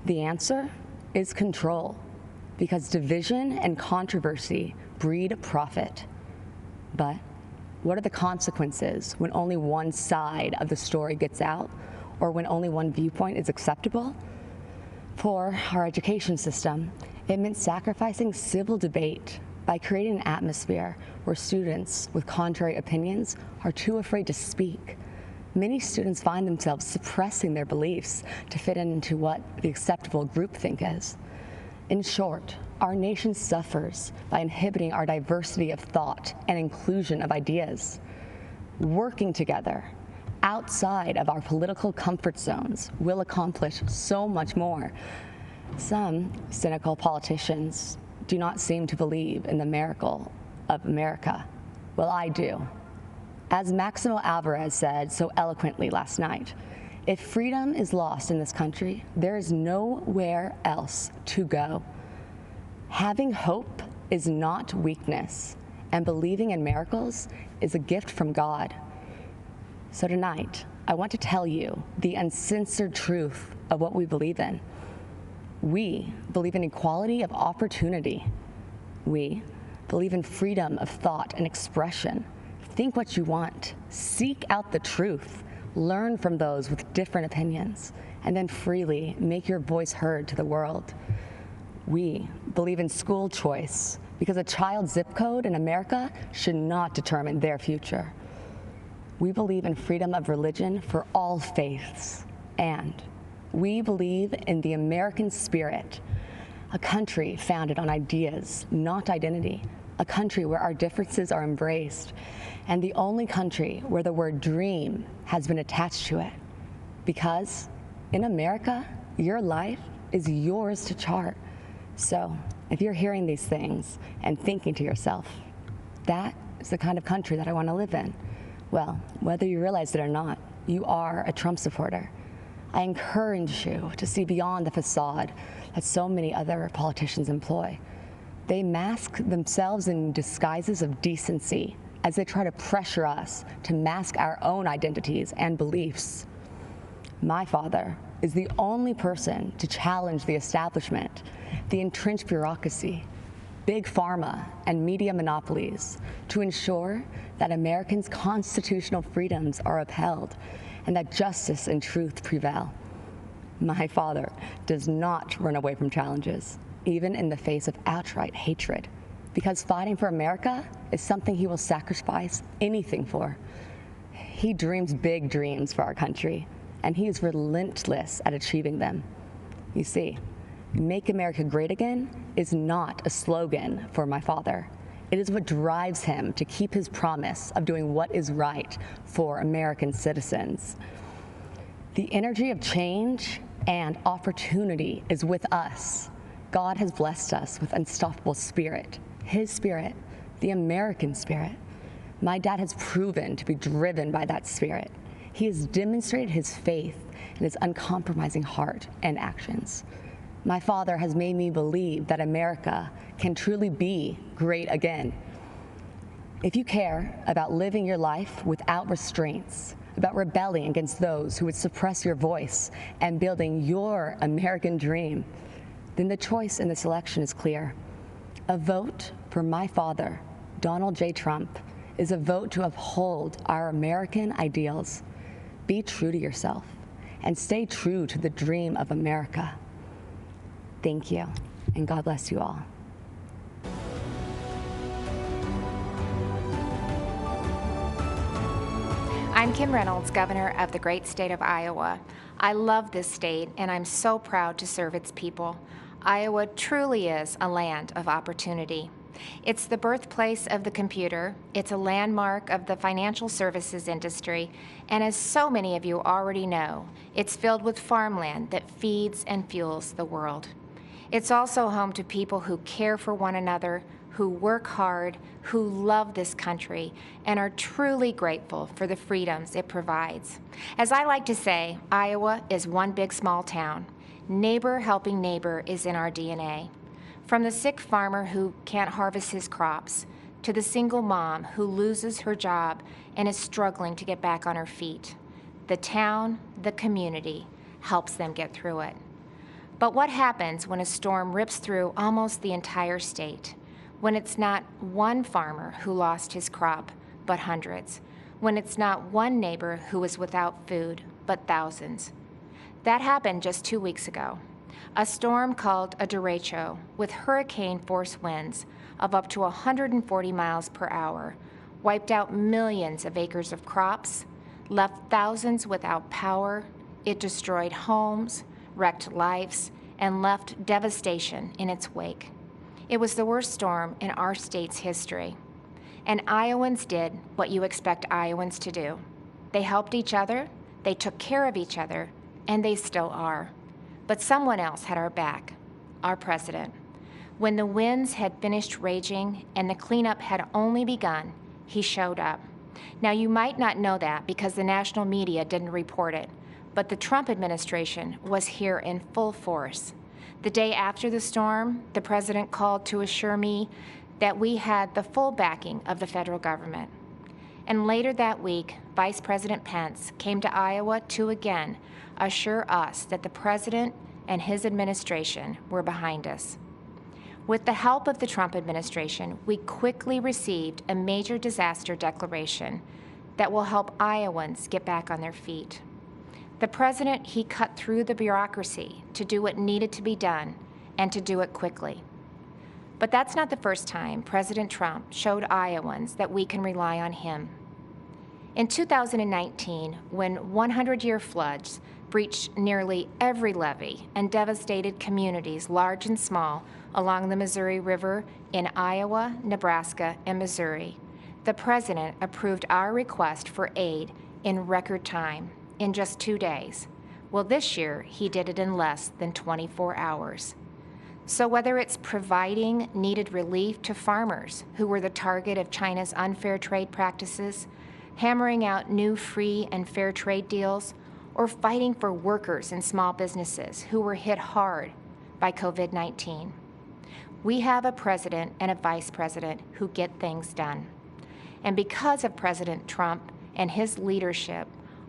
The answer is control, because division and controversy breed profit. But what are the consequences when only one side of the story gets out, or when only one viewpoint is acceptable? For our education system, it meant sacrificing civil debate by creating an atmosphere where students with contrary opinions are too afraid to speak. Many students find themselves suppressing their beliefs to fit into what the acceptable groupthink is. In short, our nation suffers by inhibiting our diversity of thought and inclusion of ideas. Working together, outside of our political comfort zones, will accomplish so much more. Some cynical politicians do not seem to believe in the miracle of America. Well, I do. As Maximo Alvarez said so eloquently last night, if freedom is lost in this country, there is nowhere else to go. Having hope is not weakness, and believing in miracles is a gift from God. So tonight, I want to tell you the uncensored truth of what we believe in. We believe in equality of opportunity. We believe in freedom of thought and expression. Think what you want. Seek out the truth. Learn from those with different opinions, and then freely make your voice heard to the world. We believe in school choice because a child's zip code in America should not determine their future. We believe in freedom of religion for all faiths, and we believe in the American spirit, a country founded on ideas, not identity, a country where our differences are embraced, and the only country where the word dream has been attached to it. Because in America, your life is yours to chart. So if you're hearing these things and thinking to yourself, that is the kind of country that I want to live in, well, whether you realize it or not, you are a Trump supporter. I encourage you to see beyond the facade that so many other politicians employ. They mask themselves in disguises of decency as they try to pressure us to mask our own identities and beliefs. My father is the only person to challenge the establishment, the entrenched bureaucracy, big pharma, and media monopolies to ensure that Americans' constitutional freedoms are upheld and that justice and truth prevail. My father does not run away from challenges, even in the face of outright hatred, because fighting for America is something he will sacrifice anything for. He dreams big dreams for our country, and he is relentless at achieving them. You see, Make America Great Again is not a slogan for my father. It is what drives him to keep his promise of doing what is right for American citizens. The energy of change and opportunity is with us. God has blessed us with unstoppable spirit, his spirit, the American spirit. My dad has proven to be driven by that spirit. He has demonstrated his faith and his uncompromising heart and actions. My father has made me believe that America can truly be great again. If you care about living your life without restraints, about rebelling against those who would suppress your voice and building your American dream, then the choice in this election is clear. A vote for my father, Donald J. Trump, is a vote to uphold our American ideals. Be true to yourself. and stay true to the dream of America. Thank you, and God bless you all. I'm Kim Reynolds, Governor of the great state of Iowa. I love this state, and I'm so proud to serve its people. Iowa truly is a land of opportunity. It's the birthplace of the computer, it's a landmark of the financial services industry, and as so many of you already know, it's filled with farmland that feeds and fuels the world. It's also home to people who care for one another, who work hard, who love this country, and are truly grateful for the freedoms it provides. As I like to say, Iowa is one big small town. Neighbor helping neighbor is in our DNA. From the sick farmer who can't harvest his crops, to the single mom who loses her job and is struggling to get back on her feet, the town, the community, helps them get through it. But what happens when a storm rips through almost the entire state? When it's not one farmer who lost his crop, but hundreds? When it's not one neighbor who is without food, but thousands? That happened just 2 weeks ago. A storm called a derecho with hurricane-force winds of up to 140 miles per hour wiped out millions of acres of crops, left thousands without power. It destroyed homes, wrecked lives, and left devastation in its wake. It was the worst storm in our state's history. And Iowans did what you expect Iowans to do. They helped each other, they took care of each other, and they still are. But someone else had our back, our president. When the winds had finished raging and the cleanup had only begun, he showed up. Now, you might not know that because the national media didn't report it, but the Trump administration was here in full force. The day after the storm, the president called to assure me that we had the full backing of the federal government. And later that week, Vice President Pence came to Iowa to again assure us that the president and his administration were behind us. With the help of the Trump administration, we quickly received a major disaster declaration that will help Iowans get back on their feet. The president, he cut through the bureaucracy to do what needed to be done and to do it quickly. But that's not the first time President Trump showed Iowans that we can rely on him. In 2019, when 100-year floods breached nearly every levee and devastated communities large and small along the Missouri River in Iowa, Nebraska, and Missouri, the president approved our request for aid in record time, in just 2 days. Well, this year, he did it in less than 24 hours. So whether it's providing needed relief to farmers who were the target of China's unfair trade practices, hammering out new free and fair trade deals, or fighting for workers and small businesses who were hit hard by COVID-19. We have a president and a vice president who get things done. And because of President Trump and his leadership,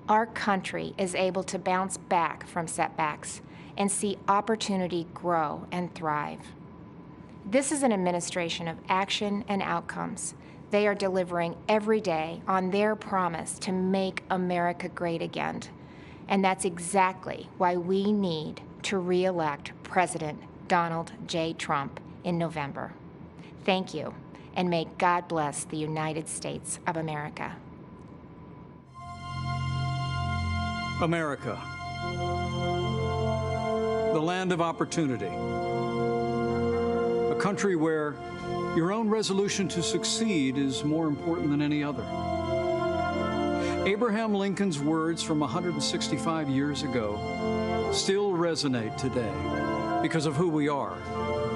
our country is able to bounce back from setbacks and see opportunity grow and thrive. This is an administration of action and outcomes. They are delivering every day on their promise to make America great again. And that's exactly why we need to re-elect President Donald J. Trump in November. Thank you, and may God bless the United States of America. America, the land of opportunity, a country where your own resolution to succeed is more important than any other. Abraham Lincoln's words from 165 years ago still resonate today because of who we are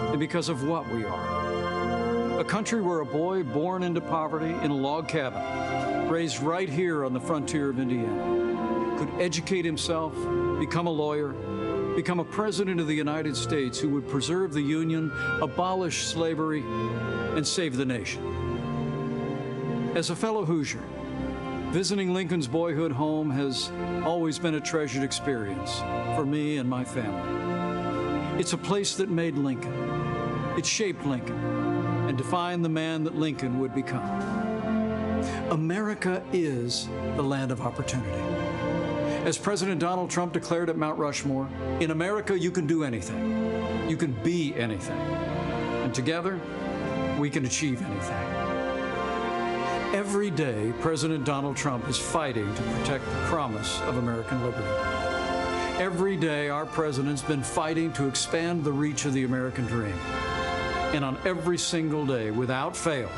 and because of what we are. A country where a boy born into poverty in a log cabin, raised right here on the frontier of Indiana, could educate himself, become a lawyer, become a president of the United States who would preserve the Union, abolish slavery, and save the nation. As a fellow Hoosier, visiting Lincoln's boyhood home has always been a treasured experience for me and my family. It's a place that made Lincoln. It shaped Lincoln and defined the man that Lincoln would become. America is the land of opportunity. As President Donald Trump declared at Mount Rushmore, in America, you can do anything. You can be anything. And together, we can achieve anything. Every day, President Donald Trump is fighting to protect the promise of American liberty. Every day, our president's been fighting to expand the reach of the American dream. And on every single day, without fail,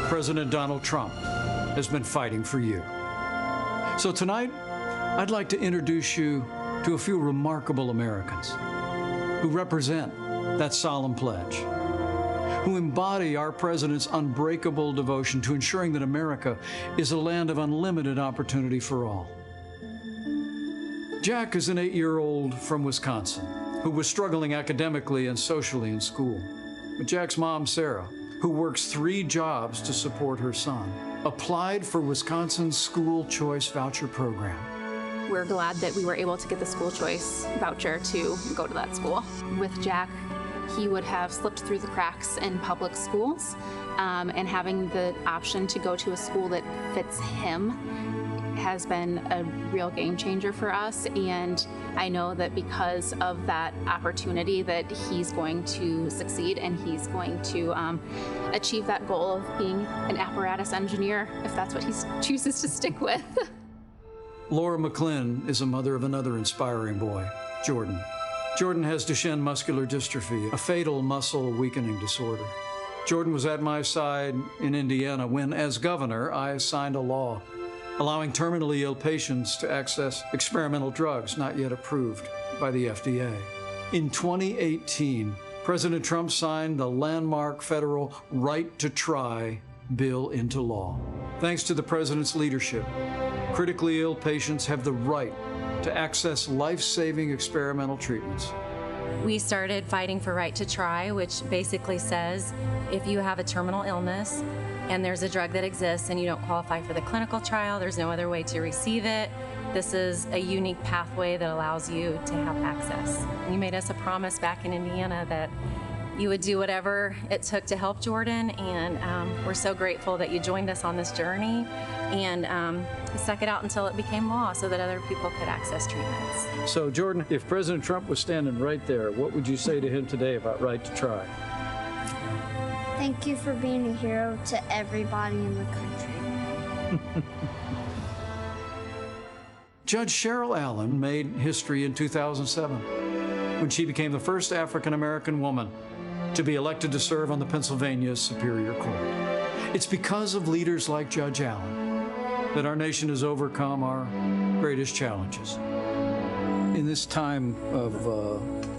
President Donald Trump has been fighting for you. So tonight, I'd like to introduce you to a few remarkable Americans who represent that solemn pledge, who embody our president's unbreakable devotion to ensuring that America is a land of unlimited opportunity for all. Jack is an 8-year-old from Wisconsin who was struggling academically and socially in school. But Jack's mom, Sarah, who works 3 jobs to support her son, applied for Wisconsin's school choice voucher program. We're glad that we were able to get the school choice voucher to go to that school. With Jack, he would have slipped through the cracks in public schools, and having the option to go to a school that fits him has been a real game changer for us. And I know that because of that opportunity that he's going to succeed and he's going to achieve that goal of being an apparatus engineer, if that's what he chooses to stick with. Laura McClin is a mother of another inspiring boy, Jordan. Jordan has Duchenne muscular dystrophy, a fatal muscle weakening disorder. Jordan was at my side in Indiana when, as governor, I signed a law allowing terminally ill patients to access experimental drugs not yet approved by the FDA. In 2018, President Trump signed the landmark federal Right to Try bill into law. Thanks to the president's leadership, critically ill patients have the right to access life-saving experimental treatments. We started fighting for Right to Try, which basically says if you have a terminal illness and there's a drug that exists and you don't qualify for the clinical trial, there's no other way to receive it. This is a unique pathway that allows you to have access. You made us a promise back in Indiana that you would do whatever it took to help Jordan, and we're so grateful that you joined us on this journey and stuck it out until it became law so that other people could access treatments. So Jordan, if President Trump was standing right there, what would you say to him today about Right to Try? Thank you for being a hero to everybody in the country. Judge Cheryl Allen made history in 2007 when she became the first African-American woman to be elected to serve on the Pennsylvania Superior Court. It's because of leaders like Judge Allen that our nation has overcome our greatest challenges. In this time of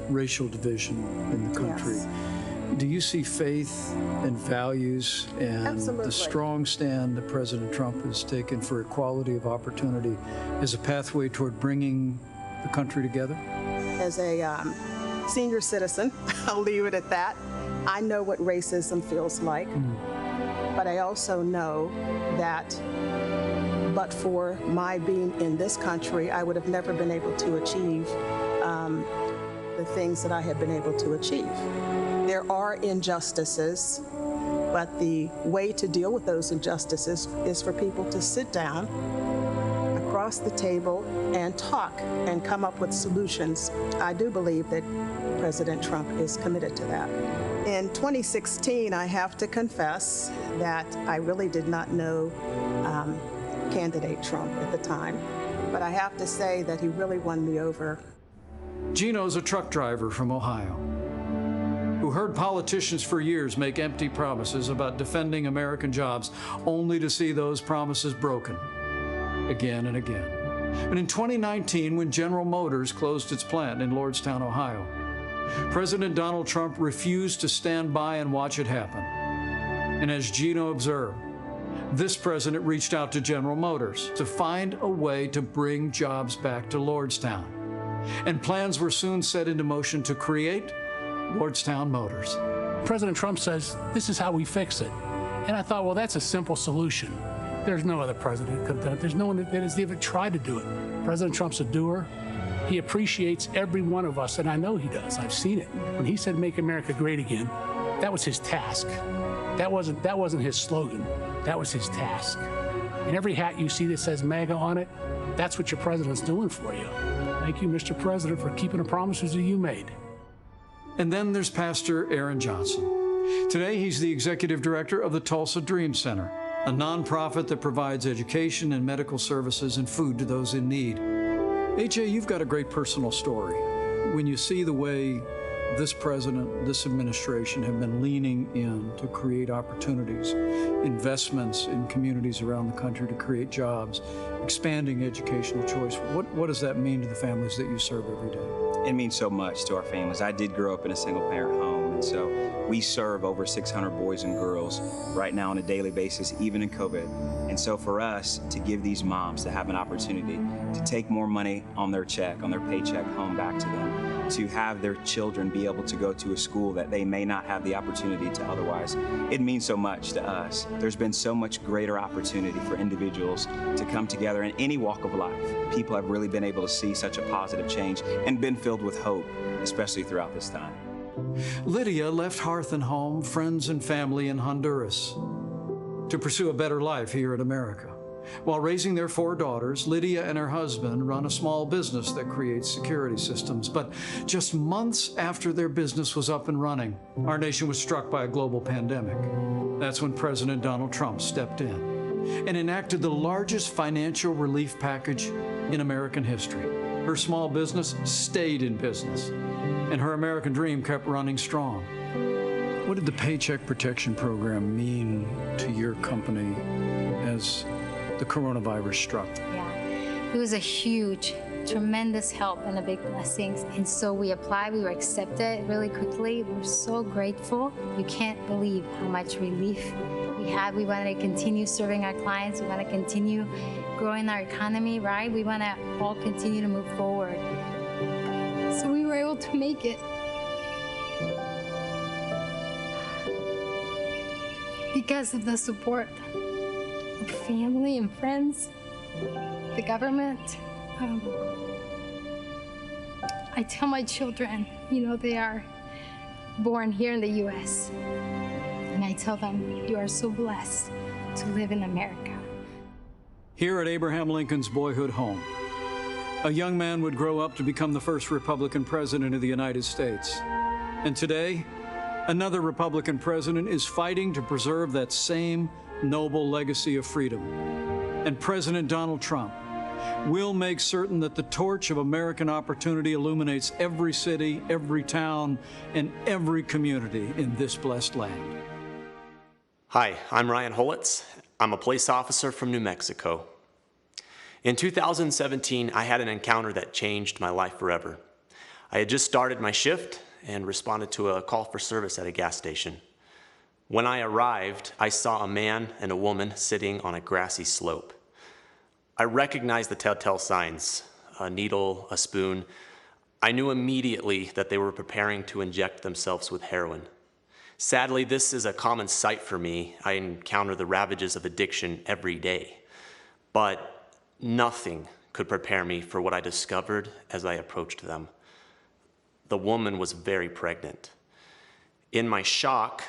racial division in the country, yes, do you see faith and values and Absolutely. The strong stand that President Trump has taken for equality of opportunity as a pathway toward bringing the country together? As a senior citizen, I'll leave it at that. I know what racism feels like, but I also know that but for my being in this country, I would have never been able to achieve the things that I have been able to achieve. There are injustices, but the way to deal with those injustices is for people to sit down across the table and talk and come up with solutions. I do believe that President Trump is committed to that. In 2016, I have to confess that I really did not know candidate Trump at the time, but I have to say that he really won me over. Gino's a truck driver from Ohio who heard politicians for years make empty promises about defending American jobs, only to see those promises broken again and again. And in 2019, when General Motors closed its plant in Lordstown, Ohio, President Donald Trump refused to stand by and watch it happen. And as Gino observed, this president reached out to General Motors to find a way to bring jobs back to Lordstown. And plans were soon set into motion to create Lordstown Motors. President Trump says, this is how we fix it. And I thought, well, that's a simple solution. There's no other president who could have done it. There's no one that has even tried to do it. President Trump's a doer. He appreciates every one of us, and I know he does. I've seen it. When he said, make America great again, that was his task. That wasn't his slogan. That was his task. And every hat you see that says MAGA on it, That's what your president's doing for you. Thank you, Mr. President, for keeping the promises that you made. And then there's Pastor Aaron Johnson. Today, he's the executive director of the Tulsa Dream Center, a nonprofit that provides education and medical services and food to those in need. AJ, you've got a great personal story. When you see the way this president, this administration have been leaning in to create opportunities, investments in communities around the country to create jobs, expanding educational choice, what does that mean to the families that you serve every day? It means so much to our families. I did grow up in a single-parent home, and so we serve over 600 boys and girls right now on a daily basis, even in COVID. And so for us to give these moms to have an opportunity to take more money on their check, on their paycheck home back to them, to have their children be able to go to a school that they may not have the opportunity to otherwise, it means so much to us. There's been so much greater opportunity for individuals to come together in any walk of life. People have really been able to see such a positive change and been filled with hope, especially throughout this time. Lydia left hearth and home, friends and family in Honduras to pursue a better life here in America. While raising their 4 daughters, Lydia and her husband run a small business that creates security systems. But just months after their business was up and running, our nation was struck by a global pandemic. That's when President Donald Trump stepped in and enacted the largest financial relief package in American history. Her small business stayed in business, and her American dream kept running strong. What did the Paycheck Protection Program mean to your company as the coronavirus struck? Yeah, it was a huge, tremendous help and a big blessing. And so we applied, we were accepted really quickly. We're so grateful. You can't believe how much relief we had. We want to continue serving our clients. We want to continue growing our economy, right? We want to all continue to move forward. So we were able to make it. Because of the support of family and friends, the government. I tell my children, they are born here in the U.S. And I tell them, you are so blessed to live in America. Here at Abraham Lincoln's boyhood home, a young man would grow up to become the first Republican president of the United States. And today, another Republican president is fighting to preserve that same noble legacy of freedom. And President Donald Trump will make certain that the torch of American opportunity illuminates every city, every town, and every community in this blessed land. Hi, I'm Ryan Holitz. I'm a police officer from New Mexico. In 2017, I had an encounter that changed my life forever. I had just started my shift and responded to a call for service at a gas station. When I arrived, I saw a man and a woman sitting on a grassy slope. I recognized the telltale signs, a needle, a spoon. I knew immediately that they were preparing to inject themselves with heroin. Sadly, this is a common sight for me. I encounter the ravages of addiction every day. But nothing could prepare me for what I discovered as I approached them. The woman was very pregnant. In my shock,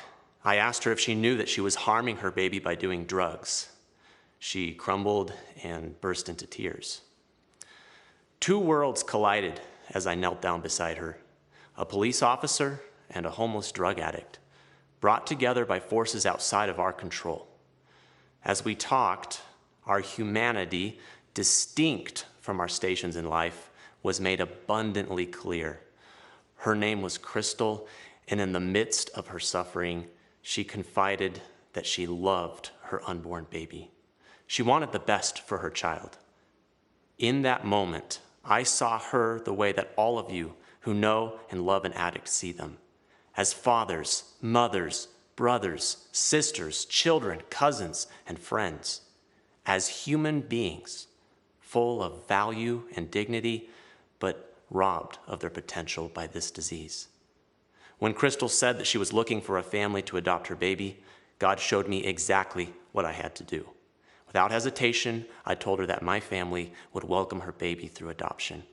I asked her if she knew that she was harming her baby by doing drugs. She crumbled and burst into tears. 2 worlds collided as I knelt down beside her. A police officer and a homeless drug addict, brought together by forces outside of our control. As we talked, our humanity, distinct from our stations in life, was made abundantly clear. Her name was Crystal, and in the midst of her suffering, she confided that she loved her unborn baby. She wanted the best for her child. In that moment, I saw her the way that all of you who know and love an addict see them, as fathers, mothers, brothers, sisters, children, cousins, and friends, as human beings, full of value and dignity, but robbed of their potential by this disease. When Crystal said that she was looking for a family to adopt her baby, God showed me exactly what I had to do. Without hesitation, I told her that my family would welcome her baby through adoption.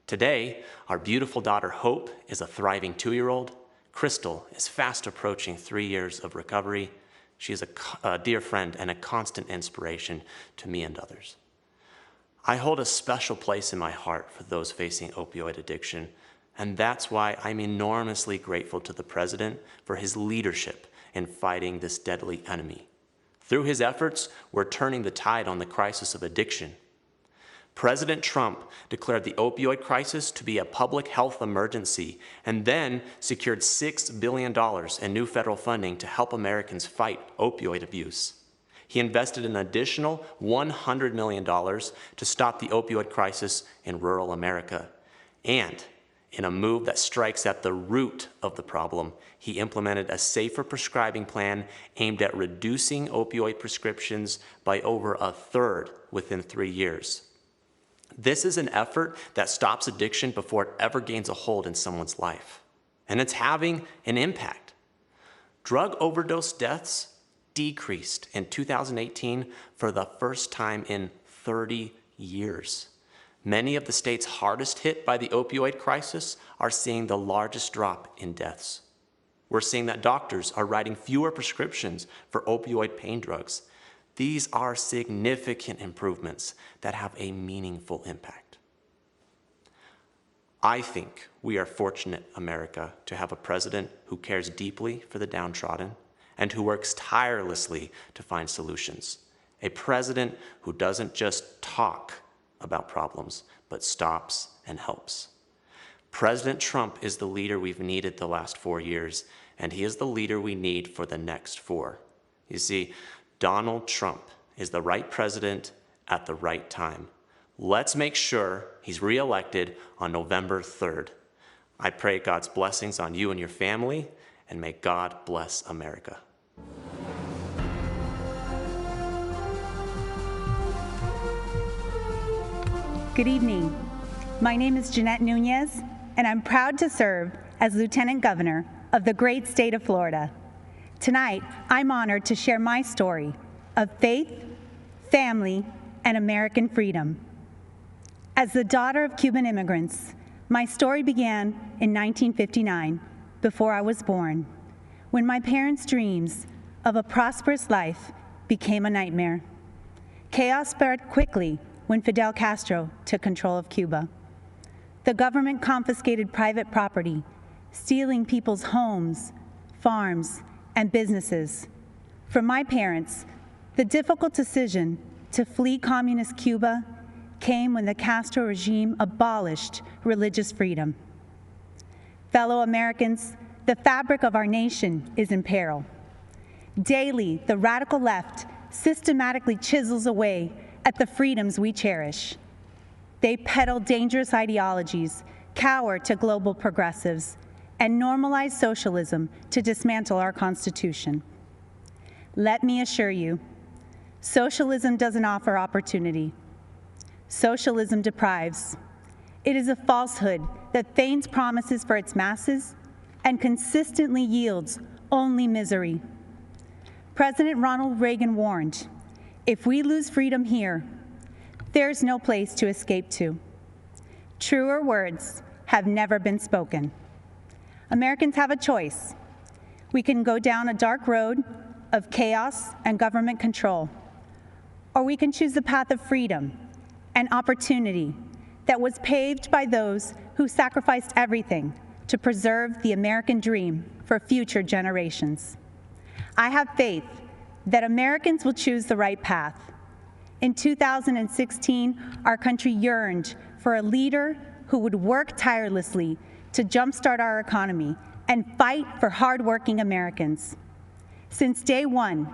Today, our beautiful daughter Hope is a thriving 2-year-old. Crystal is fast approaching 3 years of recovery. She is a dear friend and a constant inspiration to me and others. I hold a special place in my heart for those facing opioid addiction, and that's why I'm enormously grateful to the President for his leadership in fighting this deadly enemy. Through his efforts, we're turning the tide on the crisis of addiction. President Trump declared the opioid crisis to be a public health emergency and then secured $6 billion in new federal funding to help Americans fight opioid abuse. He invested an additional $100 million to stop the opioid crisis in rural America. And in a move that strikes at the root of the problem, he implemented a safer prescribing plan aimed at reducing opioid prescriptions by over a third within 3 years. This is an effort that stops addiction before it ever gains a hold in someone's life. And it's having an impact. Drug overdose deaths decreased in 2018 for the first time in 30 years. Many of the states hardest hit by the opioid crisis are seeing the largest drop in deaths. We're seeing that doctors are writing fewer prescriptions for opioid pain drugs. These are significant improvements that have a meaningful impact. I think we are fortunate, America, to have a president who cares deeply for the downtrodden and who works tirelessly to find solutions. A president who doesn't just talk about problems, but stops and helps. President Trump is the leader we've needed the last 4 years, and he is the leader we need for the next 4. You see, Donald Trump is the right president at the right time. Let's make sure he's reelected on November 3rd. I pray God's blessings on you and your family, and may God bless America. Good evening. My name is Jeannette Nunez, and I'm proud to serve as Lieutenant Governor of the great state of Florida. Tonight, I'm honored to share my story of faith, family, and American freedom. As the daughter of Cuban immigrants, my story began in 1959, before I was born, when my parents' dreams of a prosperous life became a nightmare. Chaos spread quickly when Fidel Castro took control of Cuba. The government confiscated private property, stealing people's homes, farms, and businesses. For my parents, the difficult decision to flee communist Cuba came when the Castro regime abolished religious freedom. Fellow Americans, the fabric of our nation is in peril. Daily, the radical left systematically chisels away at the freedoms we cherish. They peddle dangerous ideologies, cower to global progressives, and normalize socialism to dismantle our Constitution. Let me assure you, socialism doesn't offer opportunity. Socialism deprives. It is a falsehood that feigns promises for its masses and consistently yields only misery. President Ronald Reagan warned, if we lose freedom here, there's no place to escape to. Truer words have never been spoken. Americans have a choice. We can go down a dark road of chaos and government control, or we can choose the path of freedom and opportunity that was paved by those who sacrificed everything to preserve the American dream for future generations. I have faith that Americans will choose the right path. In 2016, our country yearned for a leader who would work tirelessly to jumpstart our economy and fight for hardworking Americans. Since day one,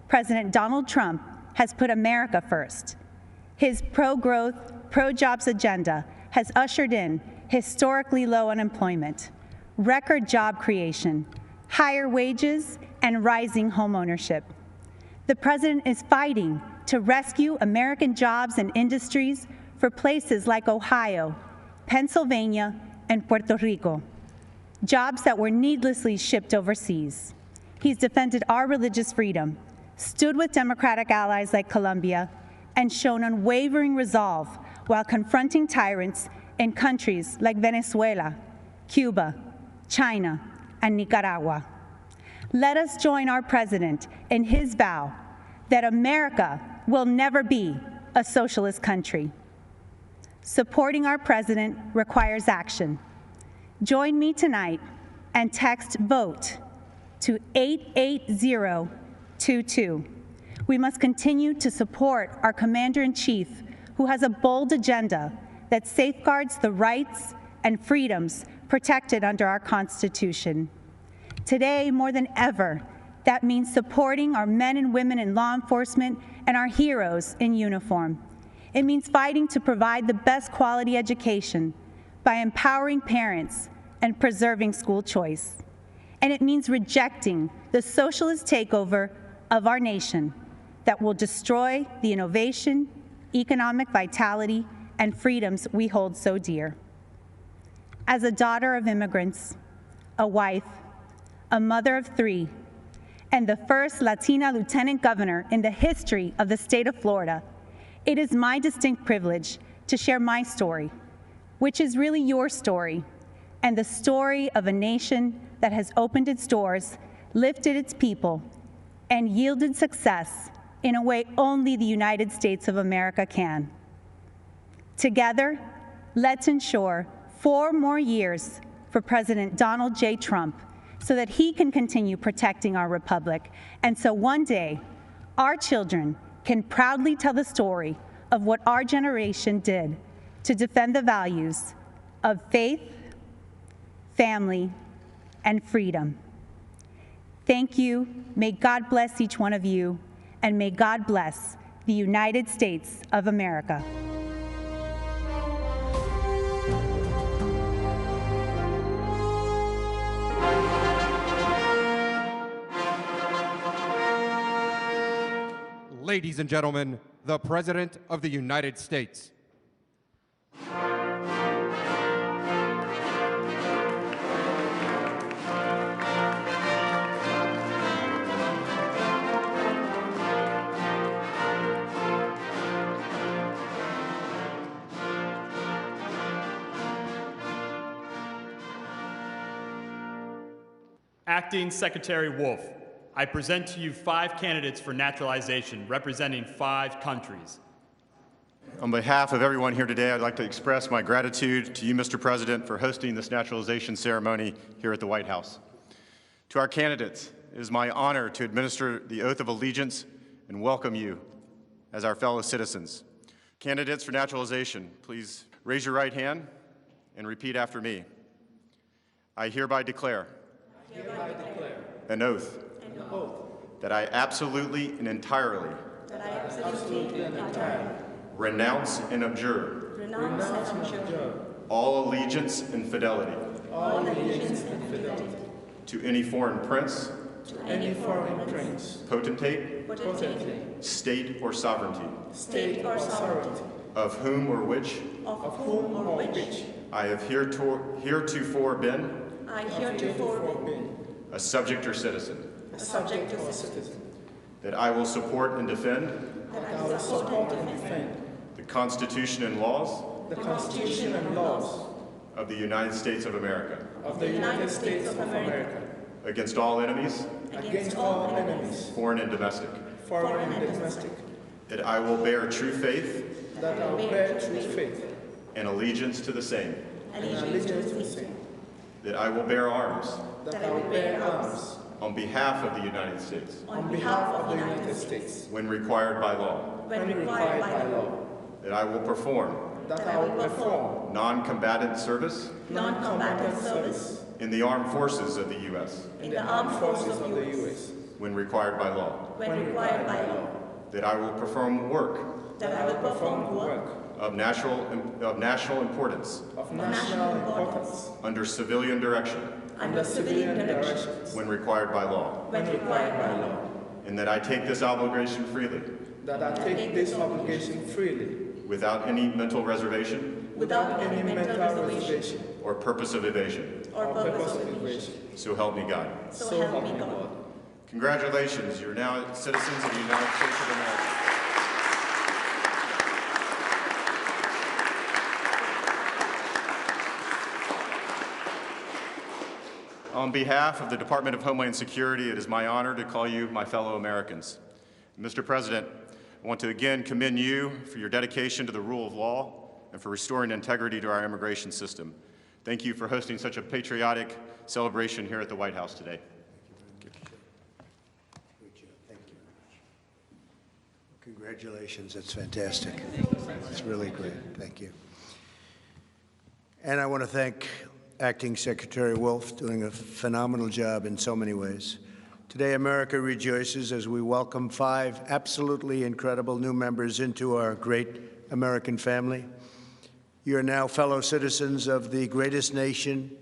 President Donald Trump has put America first. His pro-growth, pro-jobs agenda has ushered in historically low unemployment, record job creation, higher wages, and rising homeownership. The president is fighting to rescue American jobs and industries for places like Ohio, Pennsylvania, and Puerto Rico, jobs that were needlessly shipped overseas. He's defended our religious freedom, stood with democratic allies like Colombia, and shown unwavering resolve while confronting tyrants in countries like Venezuela, Cuba, China, and Nicaragua. Let us join our president in his vow that America will never be a socialist country. Supporting our president requires action. Join me tonight and text VOTE to 88022. We must continue to support our Commander-in-Chief, who has a bold agenda that safeguards the rights and freedoms protected under our Constitution. Today, more than ever, that means supporting our men and women in law enforcement and our heroes in uniform. It means fighting to provide the best quality education by empowering parents and preserving school choice. And it means rejecting the socialist takeover of our nation that will destroy the innovation, economic vitality, and freedoms we hold so dear. As a daughter of immigrants, a wife, a mother of 3, and the first Latina lieutenant governor in the history of the state of Florida, it is my distinct privilege to share my story, which is really your story, and the story of a nation that has opened its doors, lifted its people, and yielded success in a way only the United States of America can. Together, let's ensure 4 more years for President Donald J. Trump so that he can continue protecting our republic, and so one day, our children can proudly tell the story of what our generation did to defend the values of faith, family, and freedom. Thank you. May God bless each one of you, and may God bless the United States of America. Ladies and gentlemen, the President of the United States. Acting Secretary Wolf, I present to you 5 candidates for naturalization representing 5 countries. On behalf of everyone here today, I'd like to express my gratitude to you, Mr. President, for hosting this naturalization ceremony here at the White House. To our candidates, it is my honor to administer the oath of allegiance and welcome you as our fellow citizens. Candidates for naturalization, please raise your right hand and repeat after me. I hereby declare an oath that I absolutely and entirely renounce and abjure all allegiance and fidelity to any foreign prince, potentate, state or sovereignty, of whom or which I have heretofore been a subject or citizen. That I will support and defend the Constitution and laws of the United States of America. Against all enemies, foreign and domestic. That I will bear true faith and allegiance to the same. That I will bear arms on behalf of the United States. When required by law. That I will perform. Non-combatant service. In the armed forces of the U.S. When required by law. That I will perform work. Of national importance. Under civilian direction. When required by law. And that I take this obligation freely. Without any mental reservation. Or purpose of evasion. So help me God. Congratulations, you're now citizens of the United States of America. On behalf of the Department of Homeland Security, it is my honor to call you my fellow Americans. Mr. President, I want to again commend you for your dedication to the rule of law and for restoring integrity to our immigration system. Thank you for hosting such a patriotic celebration here at the White House today. Congratulations, that's fantastic. It's really great, thank you. And I want to thank Acting Secretary Wolf, doing a phenomenal job in so many ways. Today, America rejoices as we welcome 5 absolutely incredible new members into our great American family. You are now fellow citizens of the greatest nation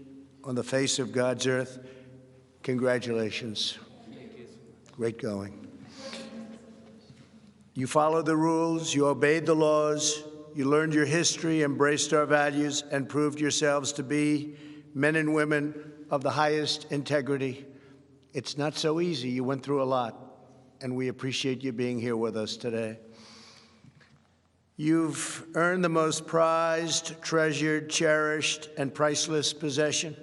on the face of God's earth. Congratulations. Great going. You followed the rules, you obeyed the laws, you learned your history, embraced our values, and proved yourselves to be men and women of the highest integrity. It's not so easy. You went through a lot, and we appreciate you being here with us today. You've earned the most prized, treasured, cherished, and priceless possession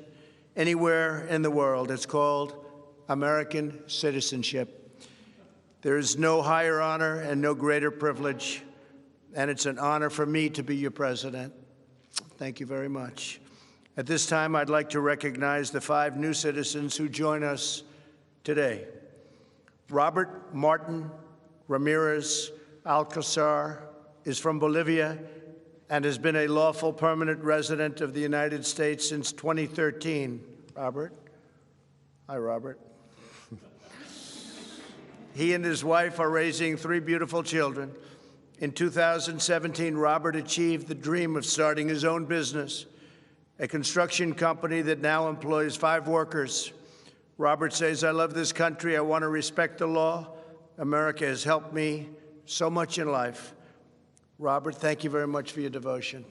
anywhere in the world. It's called American citizenship. There is no higher honor and no greater privilege, and it's an honor for me to be your president. Thank you very much. At this time, I'd like to recognize the 5 new citizens who join us today. Robert Martin Ramirez Alcazar is from Bolivia and has been a lawful permanent resident of the United States since 2013. Robert? Hi, Robert. He and his wife are raising 3 beautiful children. In 2017, Robert achieved the dream of starting his own business, a construction company that now employs 5 workers. Robert says, "I love this country. I want to respect the law. America has helped me so much in life." Robert, thank you very much for your devotion.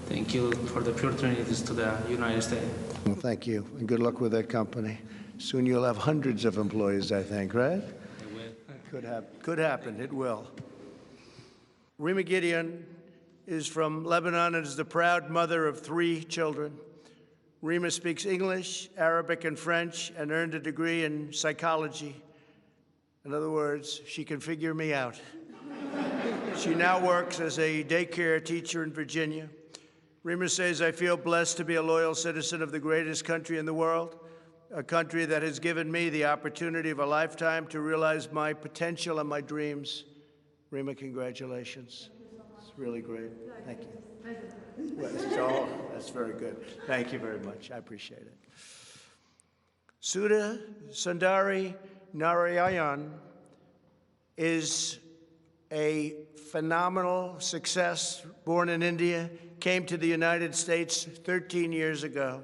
Thank you for the opportunities to the United States. Well, thank you, and good luck with that company. Soon you'll have hundreds of employees, I think, right? Could happen. It will. Rima Gideon is from Lebanon and is the proud mother of 3 children. Rima speaks English, Arabic, and French, and earned a degree in psychology. In other words, she can figure me out. She now works as a daycare teacher in Virginia. Rima says, "I feel blessed to be a loyal citizen of the greatest country in the world, a country that has given me the opportunity of a lifetime to realize my potential and my dreams." Rima, congratulations. It's really great. Thank you. Well, that's very good. Thank you very much. I appreciate it. Sudha Sundari Narayan is a phenomenal success, born in India, came to the United States 13 years ago.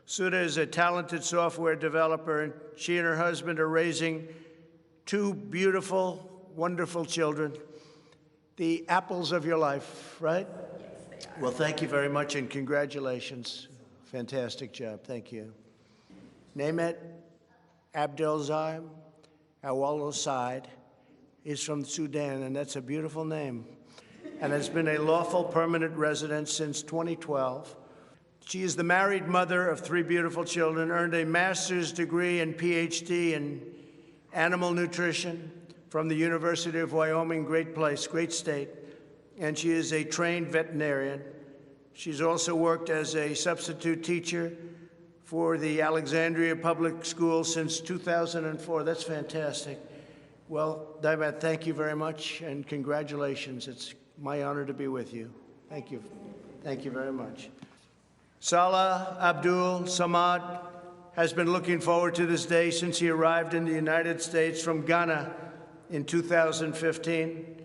Sudha is a talented software developer, and she and her husband are raising 2 beautiful, wonderful children, the apples of your life, right? Yes, they are. Well, thank you very much, and congratulations. Fantastic job. Thank you. Nehmet Abdelzim Awal-Said is from Sudan, and that's a beautiful name, and has been a lawful permanent resident since 2012. She is the married mother of 3 beautiful children, earned a master's degree and PhD in animal nutrition from the University of Wyoming, great place, great state, and she is a trained veterinarian. She's also worked as a substitute teacher for the Alexandria Public School since 2004. That's fantastic. Well, Dibat, thank you very much, and congratulations. It's my honor to be with you. Thank you. Thank you very much. Salah Abdul Samad has been looking forward to this day since he arrived in the United States from Ghana in 2015.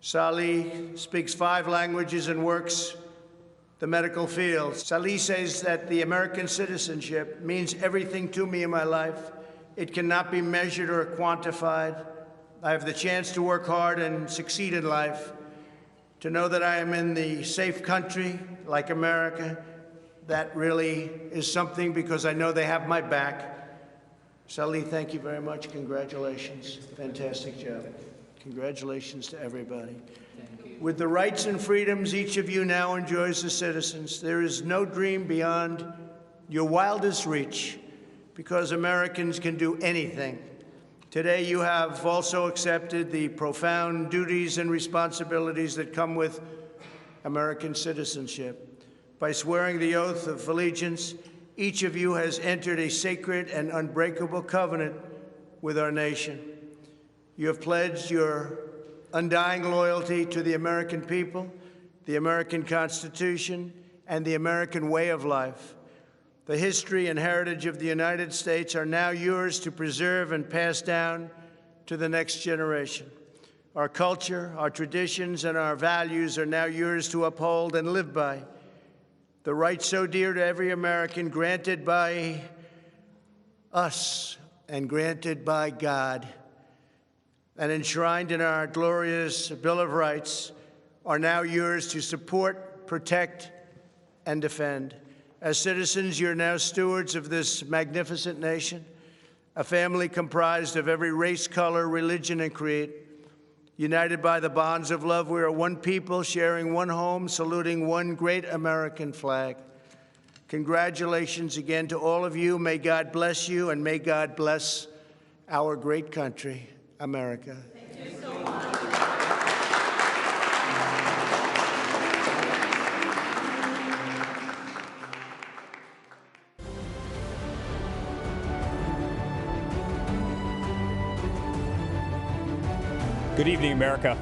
Salih speaks 5 languages and works the medical field. Salih says that the American citizenship means everything to me in my life. It cannot be measured or quantified. I have the chance to work hard and succeed in life, to know that I am in the safe country like America. That really is something, because I know they have my back. Salih, thank you very much. Congratulations. Fantastic job. Congratulations to everybody. With the rights and freedoms each of you now enjoys as citizens, there is no dream beyond your wildest reach, because Americans can do anything. Today, you have also accepted the profound duties and responsibilities that come with American citizenship. By swearing the oath of allegiance, each of you has entered a sacred and unbreakable covenant with our nation. You have pledged your undying loyalty to the American people, the American Constitution, and the American way of life. The history and heritage of the United States are now yours to preserve and pass down to the next generation. Our culture, our traditions, and our values are now yours to uphold and live by. The rights so dear to every American, granted by us and granted by God, and enshrined in our glorious Bill of Rights, are now yours to support, protect, and defend. As citizens, you're now stewards of this magnificent nation, a family comprised of every race, color, religion, and creed. United by the bonds of love, we are one people, sharing one home, saluting one great American flag. Congratulations again to all of you. May God bless you, and may God bless our great country, America. Thank you so much. Good evening, America.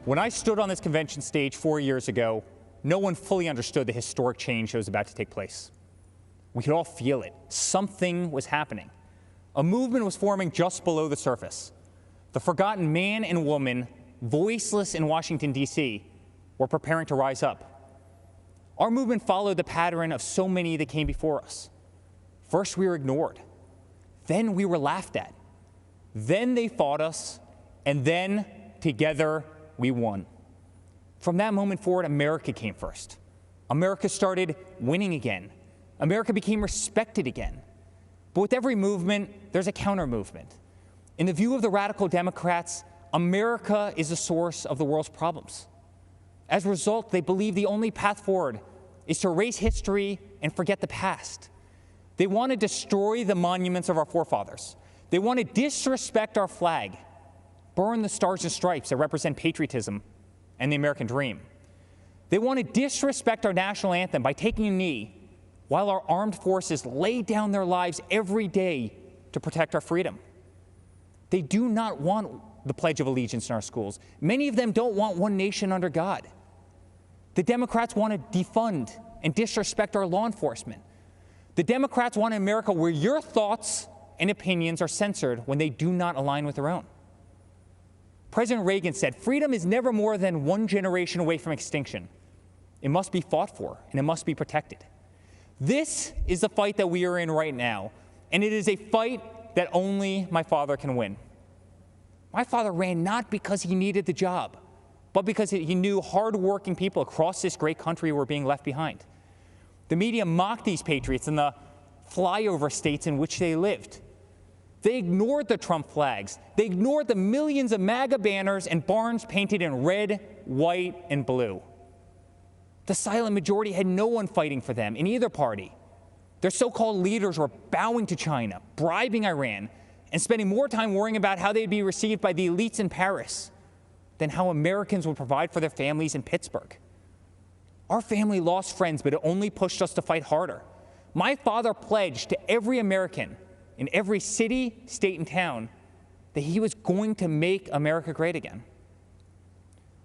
When I stood on this convention stage 4 years ago, no one fully understood the historic change that was about to take place. We could all feel it. Something was happening. A movement was forming just below the surface. The forgotten man and woman, voiceless in Washington, D.C., were preparing to rise up. Our movement followed the pattern of so many that came before us. First, we were ignored. Then we were laughed at. Then they fought us. And then, together, we won. From that moment forward, America came first. America started winning again. America became respected again. But with every movement, there's a counter-movement. In the view of the radical Democrats, America is the source of the world's problems. As a result, they believe the only path forward is to erase history and forget the past. They want to destroy the monuments of our forefathers. They want to disrespect our flag, burn the stars and stripes that represent patriotism and the American dream. They want to disrespect our national anthem by taking a knee while our armed forces lay down their lives every day to protect our freedom. They do not want the Pledge of Allegiance in our schools. Many of them don't want one nation under God. The Democrats want to defund and disrespect our law enforcement. The Democrats want an America where your thoughts and opinions are censored when they do not align with their own. President Reagan said, "Freedom is never more than one generation away from extinction. It must be fought for, and it must be protected." This is the fight that we are in right now, and it is a fight that only my father can win. My father ran not because he needed the job, but because he knew hard-working people across this great country were being left behind. The media mocked these patriots in the flyover states in which they lived. They ignored the Trump flags. They ignored the millions of MAGA banners and barns painted in red, white, and blue. The silent majority had no one fighting for them in either party. Their so-called leaders were bowing to China, bribing Iran, and spending more time worrying about how they'd be received by the elites in Paris than how Americans would provide for their families in Pittsburgh. Our family lost friends, but it only pushed us to fight harder. My father pledged to every American in every city, state, and town that he was going to make America great again.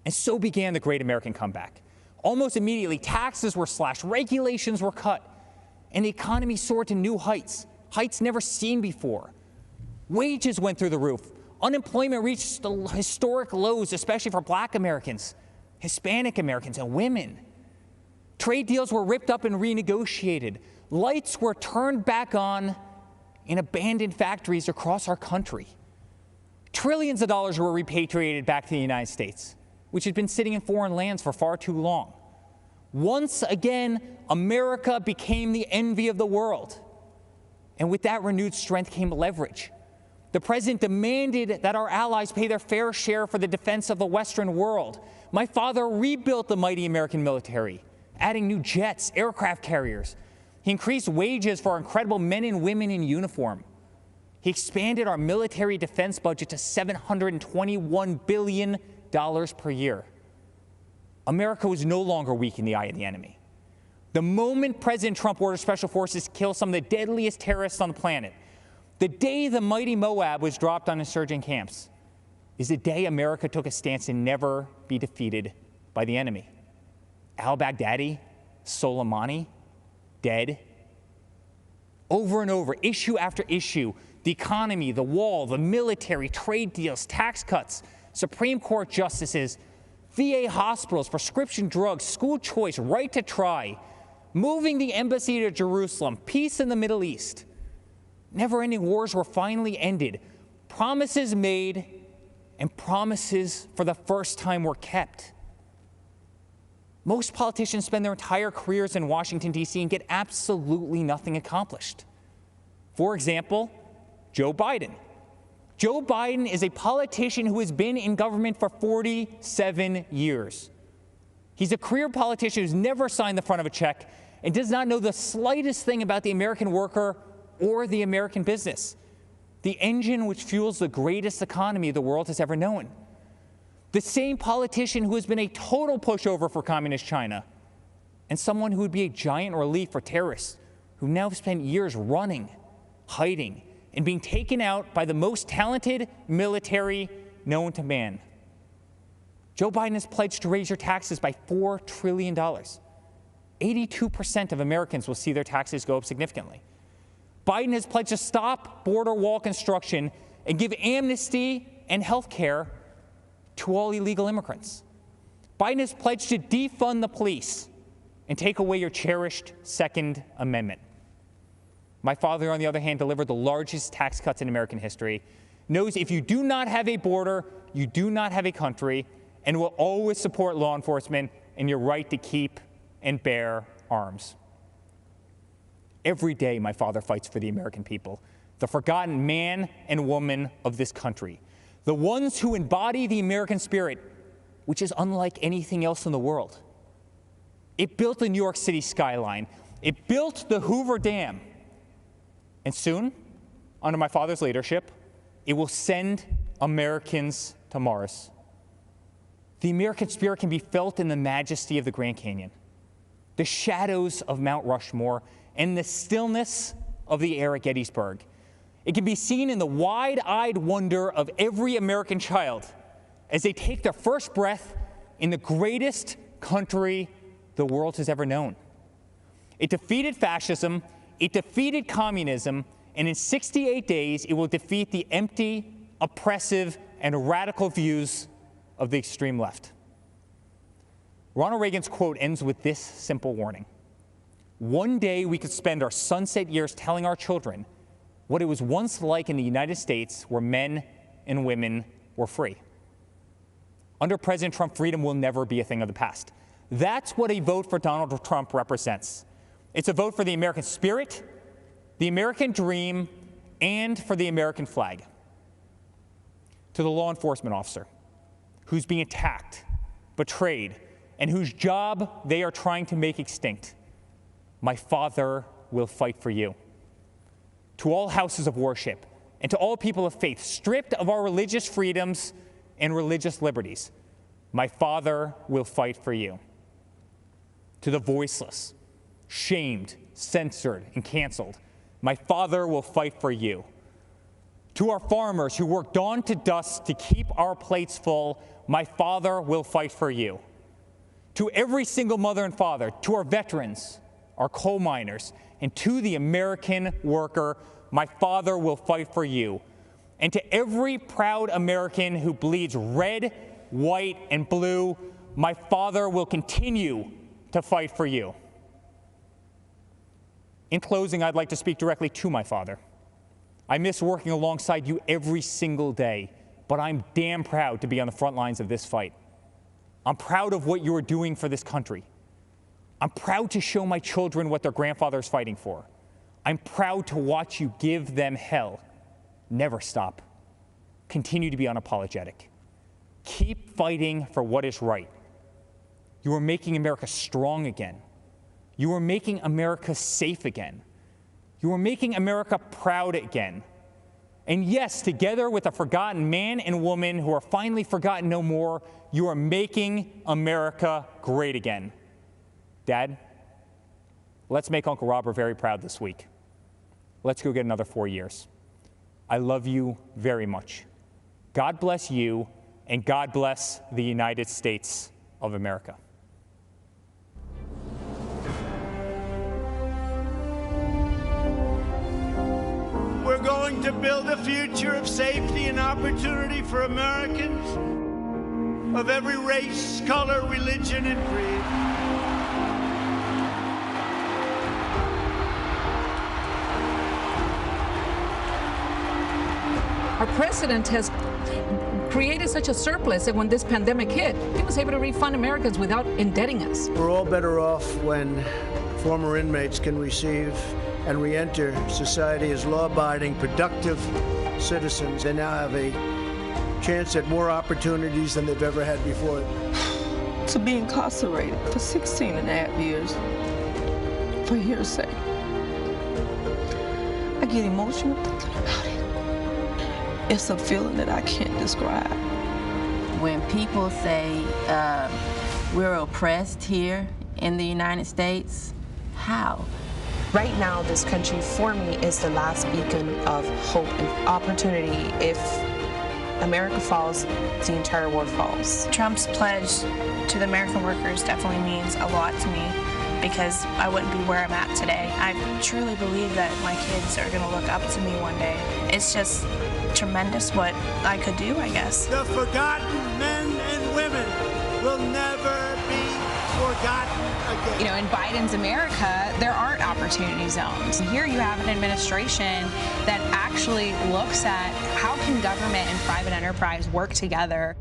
And so began the Great American Comeback. Almost immediately, taxes were slashed, regulations were cut, and the economy soared to new heights, heights never seen before. Wages went through the roof. Unemployment reached historic lows, especially for Black Americans, Hispanic Americans, and women. Trade deals were ripped up and renegotiated. Lights were turned back on in abandoned factories across our country. Trillions of dollars were repatriated back to the United States, which had been sitting in foreign lands for far too long. Once again, America became the envy of the world. And with that renewed strength came leverage. The president demanded that our allies pay their fair share for the defense of the Western world. My father rebuilt the mighty American military, adding new jets, aircraft carriers. He increased wages for our incredible men and women in uniform. He expanded our military defense budget to $721 billion per year. America was no longer weak in the eye of the enemy. The moment President Trump ordered special forces to kill some of the deadliest terrorists on the planet, the day the mighty Moab was dropped on insurgent camps, is the day America took a stance to never be defeated by the enemy. Al-Baghdadi, Soleimani, dead. Over and over, issue after issue, the economy, the wall, the military, trade deals, tax cuts, Supreme Court justices, VA hospitals, prescription drugs, school choice, right to try, moving the embassy to Jerusalem, peace in the Middle East. Never-ending wars were finally ended. Promises made and promises for the first time were kept. Most politicians spend their entire careers in Washington, D.C. and get absolutely nothing accomplished. For example, Joe Biden. Joe Biden is a politician who has been in government for 47 years. He's a career politician who's never signed the front of a check and does not know the slightest thing about the American worker or the American business, the engine which fuels the greatest economy the world has ever known. The same politician who has been a total pushover for communist China, and someone who would be a giant relief for terrorists who now have spent years running, hiding, and being taken out by the most talented military known to man. Joe Biden has pledged to raise your taxes by $4 trillion. 82% of Americans will see their taxes go up significantly. Biden has pledged to stop border wall construction and give amnesty and health care to all illegal immigrants. Biden has pledged to defund the police and take away your cherished Second Amendment. My father, on the other hand, delivered the largest tax cuts in American history, knows if you do not have a border, you do not have a country, and will always support law enforcement and your right to keep and bear arms. Every day, my father fights for the American people, the forgotten man and woman of this country, the ones who embody the American spirit, which is unlike anything else in the world. It built the New York City skyline. It built the Hoover Dam. And soon, under my father's leadership, it will send Americans to Mars. The American spirit can be felt in the majesty of the Grand Canyon, the shadows of Mount Rushmore, and the stillness of the air at Gettysburg. It can be seen in the wide-eyed wonder of every American child as they take their first breath in the greatest country the world has ever known. It defeated fascism, it defeated communism, and in 68 days, it will defeat the empty, oppressive, and radical views of the extreme left. Ronald Reagan's quote ends with this simple warning. One day we could spend our sunset years telling our children what it was once like in the United States where men and women were free. Under President Trump, freedom will never be a thing of the past. That's what a vote for Donald Trump represents. It's a vote for the American spirit, the American dream, and for the American flag. To the law enforcement officer who's being attacked, betrayed, and whose job they are trying to make extinct, my father will fight for you. To all houses of worship and to all people of faith stripped of our religious freedoms and religious liberties, my father will fight for you. To the voiceless, shamed, censored, and canceled, my father will fight for you. To our farmers who work dawn to dusk to keep our plates full, my father will fight for you. To every single mother and father, to our veterans, our coal miners, and to the American worker, my father will fight for you. And to every proud American who bleeds red, white, and blue, my father will continue to fight for you. In closing, I'd like to speak directly to my father. I miss working alongside you every single day, but I'm damn proud to be on the front lines of this fight. I'm proud of what you're doing for this country. I'm proud to show my children what their grandfather is fighting for. I'm proud to watch you give them hell. Never stop. Continue to be unapologetic. Keep fighting for what is right. You are making America strong again. You are making America safe again. You are making America proud again. And yes, together with a forgotten man and woman who are finally forgotten no more, you are making America great again. Dad, let's make Uncle Robert very proud this week. Let's go get another 4 years. I love you very much. God bless you, and God bless the United States of America. We're going to build a future of safety and opportunity for Americans of every race, color, religion, and creed. Our president has created such a surplus that when this pandemic hit, he was able to refund Americans without indebting us. We're all better off when former inmates can receive and re-enter society as law-abiding, productive citizens. They now have a chance at more opportunities than they've ever had before. To be incarcerated for 16 and a half years for hearsay. I get emotional thinking about it. It's a feeling that I can't describe. When people say we're oppressed here in the United States, how? Right now, this country, for me, is the last beacon of hope and opportunity. If America falls, the entire world falls. Trump's pledge to the American workers definitely means a lot to me because I wouldn't be where I'm at today. I truly believe that my kids are going to look up to me one day. It's just tremendous what I could do, I guess. The forgotten men and women will never be forgotten again. You know, in Biden's America, there aren't opportunity zones. Here you have an administration that actually looks at how can government and private enterprise work together.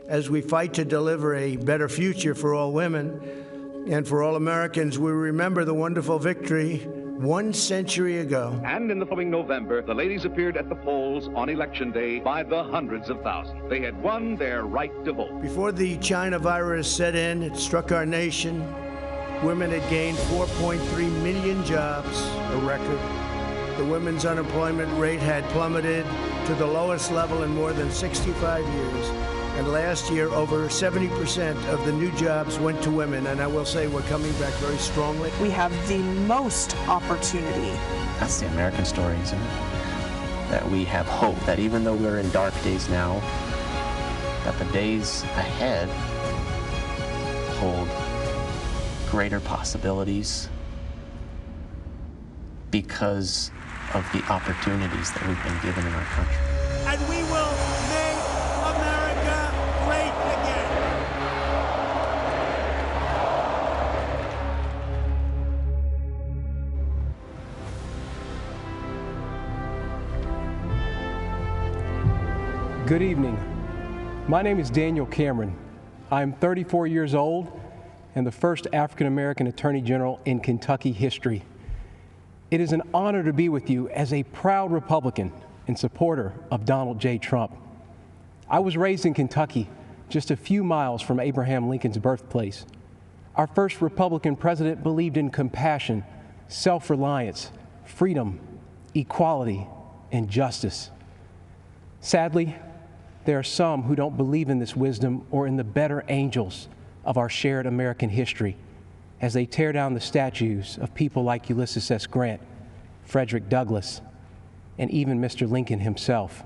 As we fight to deliver a better future for all women and for all Americans, we remember the wonderful victory 1 century ago. And in the following November, the ladies appeared at the polls on Election Day by the hundreds of thousands. They had won their right to vote. Before the China virus set in, it struck our nation. Women had gained 4.3 million jobs, a record. The women's unemployment rate had plummeted to the lowest level in more than 65 years. And last year, over 70% of the new jobs went to women. And I will say we're coming back very strongly. We have the most opportunity. That's the American story, isn't it? That we have hope, that even though we're in dark days now, that the days ahead hold greater possibilities because of the opportunities that we've been given in our country. And we will make America great again. Good evening. My name is Daniel Cameron. I'm 34 years old and the first African-American Attorney General in Kentucky history. It is an honor to be with you as a proud Republican and supporter of Donald J. Trump. I was raised in Kentucky, just a few miles from Abraham Lincoln's birthplace. Our first Republican president believed in compassion, self-reliance, freedom, equality, and justice. Sadly, there are some who don't believe in this wisdom or in the better angels of our shared American history as they tear down the statues of people like Ulysses S. Grant, Frederick Douglass, and even Mr. Lincoln himself.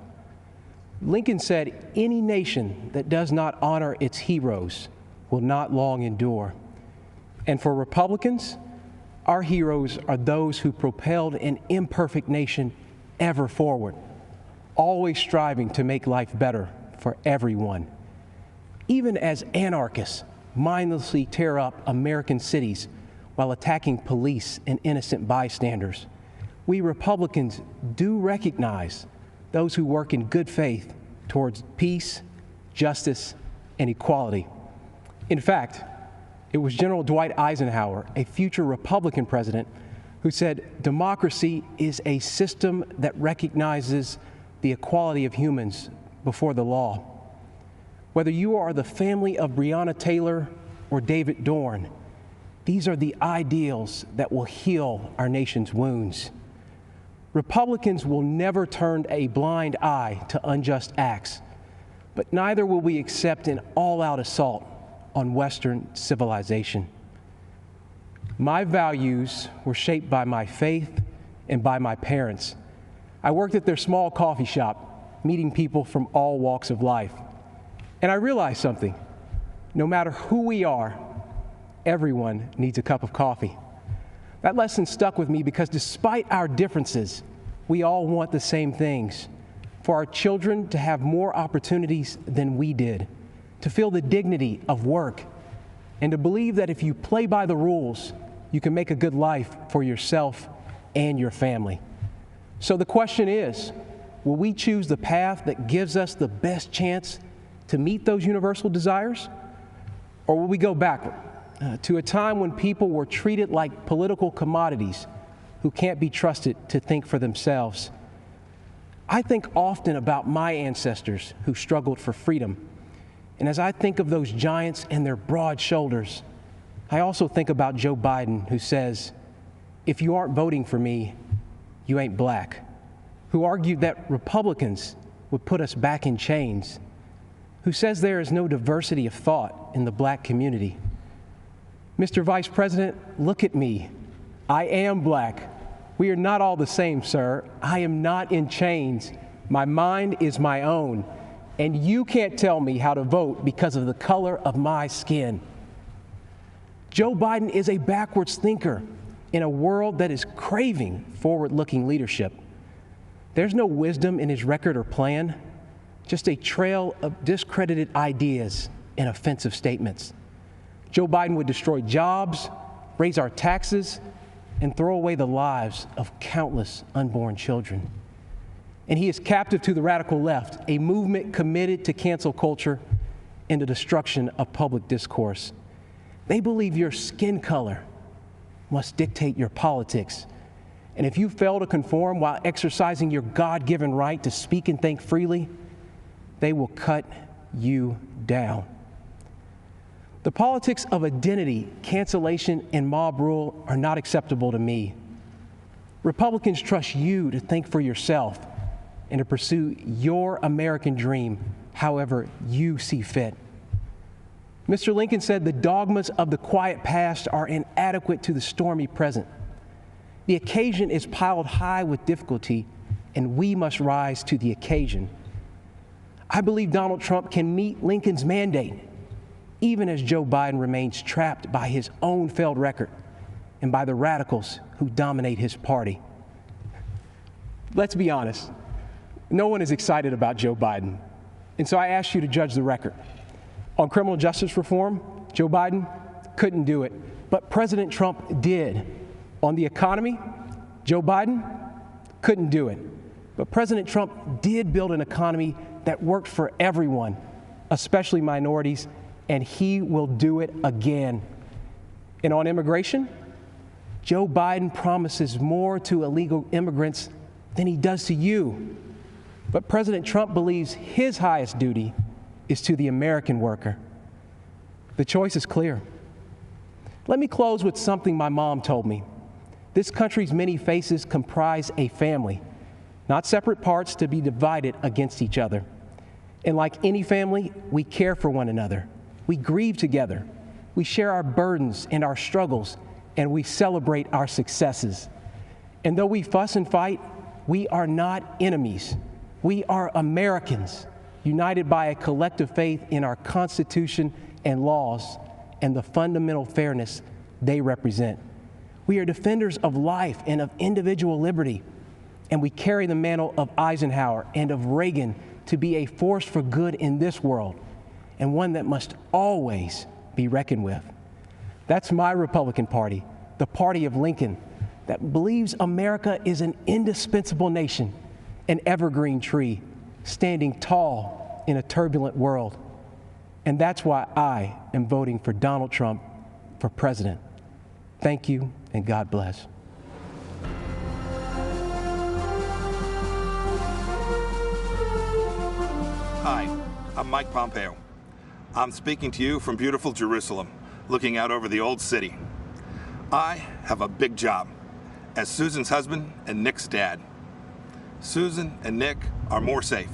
Lincoln said, "Any nation that does not honor its heroes will not long endure." And for Republicans, our heroes are those who propelled an imperfect nation ever forward, always striving to make life better for everyone. Even as anarchists mindlessly tear up American cities while attacking police and innocent bystanders, we Republicans do recognize those who work in good faith towards peace, justice, and equality. In fact, it was General Dwight Eisenhower, a future Republican president, who said, "Democracy is a system that recognizes the equality of humans before the law." Whether you are the family of Breonna Taylor or David Dorn, these are the ideals that will heal our nation's wounds. Republicans will never turn a blind eye to unjust acts, but neither will we accept an all-out assault on Western civilization. My values were shaped by my faith and by my parents. I worked at their small coffee shop, meeting people from all walks of life. And I realized something. No matter who we are, everyone needs a cup of coffee. That lesson stuck with me because despite our differences, we all want the same things. For our children to have more opportunities than we did, to feel the dignity of work, and to believe that if you play by the rules, you can make a good life for yourself and your family. So the question is, will we choose the path that gives us the best chance to meet those universal desires? Or will we go backward to a time when people were treated like political commodities who can't be trusted to think for themselves? I think often about my ancestors who struggled for freedom. And as I think of those giants and their broad shoulders, I also think about Joe Biden, who says, if you aren't voting for me, you ain't black, who argued that Republicans would put us back in chains, who says there is no diversity of thought in the black community. Mr. Vice President, look at me. I am black. We are not all the same, sir. I am not in chains. My mind is my own, and you can't tell me how to vote because of the color of my skin. Joe Biden is a backwards thinker in a world that is craving forward-looking leadership. There's no wisdom in his record or plan, just a trail of discredited ideas and offensive statements. Joe Biden would destroy jobs, raise our taxes, and throw away the lives of countless unborn children. And he is captive to the radical left, a movement committed to cancel culture and the destruction of public discourse. They believe your skin color must dictate your politics. And if you fail to conform while exercising your God-given right to speak and think freely, they will cut you down. The politics of identity, cancellation, and mob rule are not acceptable to me. Republicans trust you to think for yourself and to pursue your American dream however you see fit. Mr. Lincoln said the dogmas of the quiet past are inadequate to the stormy present. The occasion is piled high with difficulty, and we must rise to the occasion. I believe Donald Trump can meet Lincoln's mandate, even as Joe Biden remains trapped by his own failed record and by the radicals who dominate his party. Let's be honest, no one is excited about Joe Biden, and so I ask you to judge the record. On criminal justice reform, Joe Biden couldn't do it, but President Trump did. On the economy, Joe Biden couldn't do it, but President Trump did build an economy that worked for everyone, especially minorities, and he will do it again. And on immigration, Joe Biden promises more to illegal immigrants than he does to you. But President Trump believes his highest duty is to the American worker. The choice is clear. Let me close with something my mom told me. This country's many faces comprise a family, not separate parts to be divided against each other. And like any family, we care for one another. We grieve together. We share our burdens and our struggles, and we celebrate our successes. And though we fuss and fight, we are not enemies. We are Americans, united by a collective faith in our Constitution and laws and the fundamental fairness they represent. We are defenders of life and of individual liberty, and we carry the mantle of Eisenhower and of Reagan to be a force for good in this world, and one that must always be reckoned with. That's my Republican Party, the party of Lincoln, that believes America is an indispensable nation, an evergreen tree, standing tall in a turbulent world. And that's why I am voting for Donald Trump for president. Thank you, and God bless. Hi, I'm Mike Pompeo. I'm speaking to you from beautiful Jerusalem, looking out over the old city. I have a big job as Susan's husband and Nick's dad. Susan and Nick are more safe,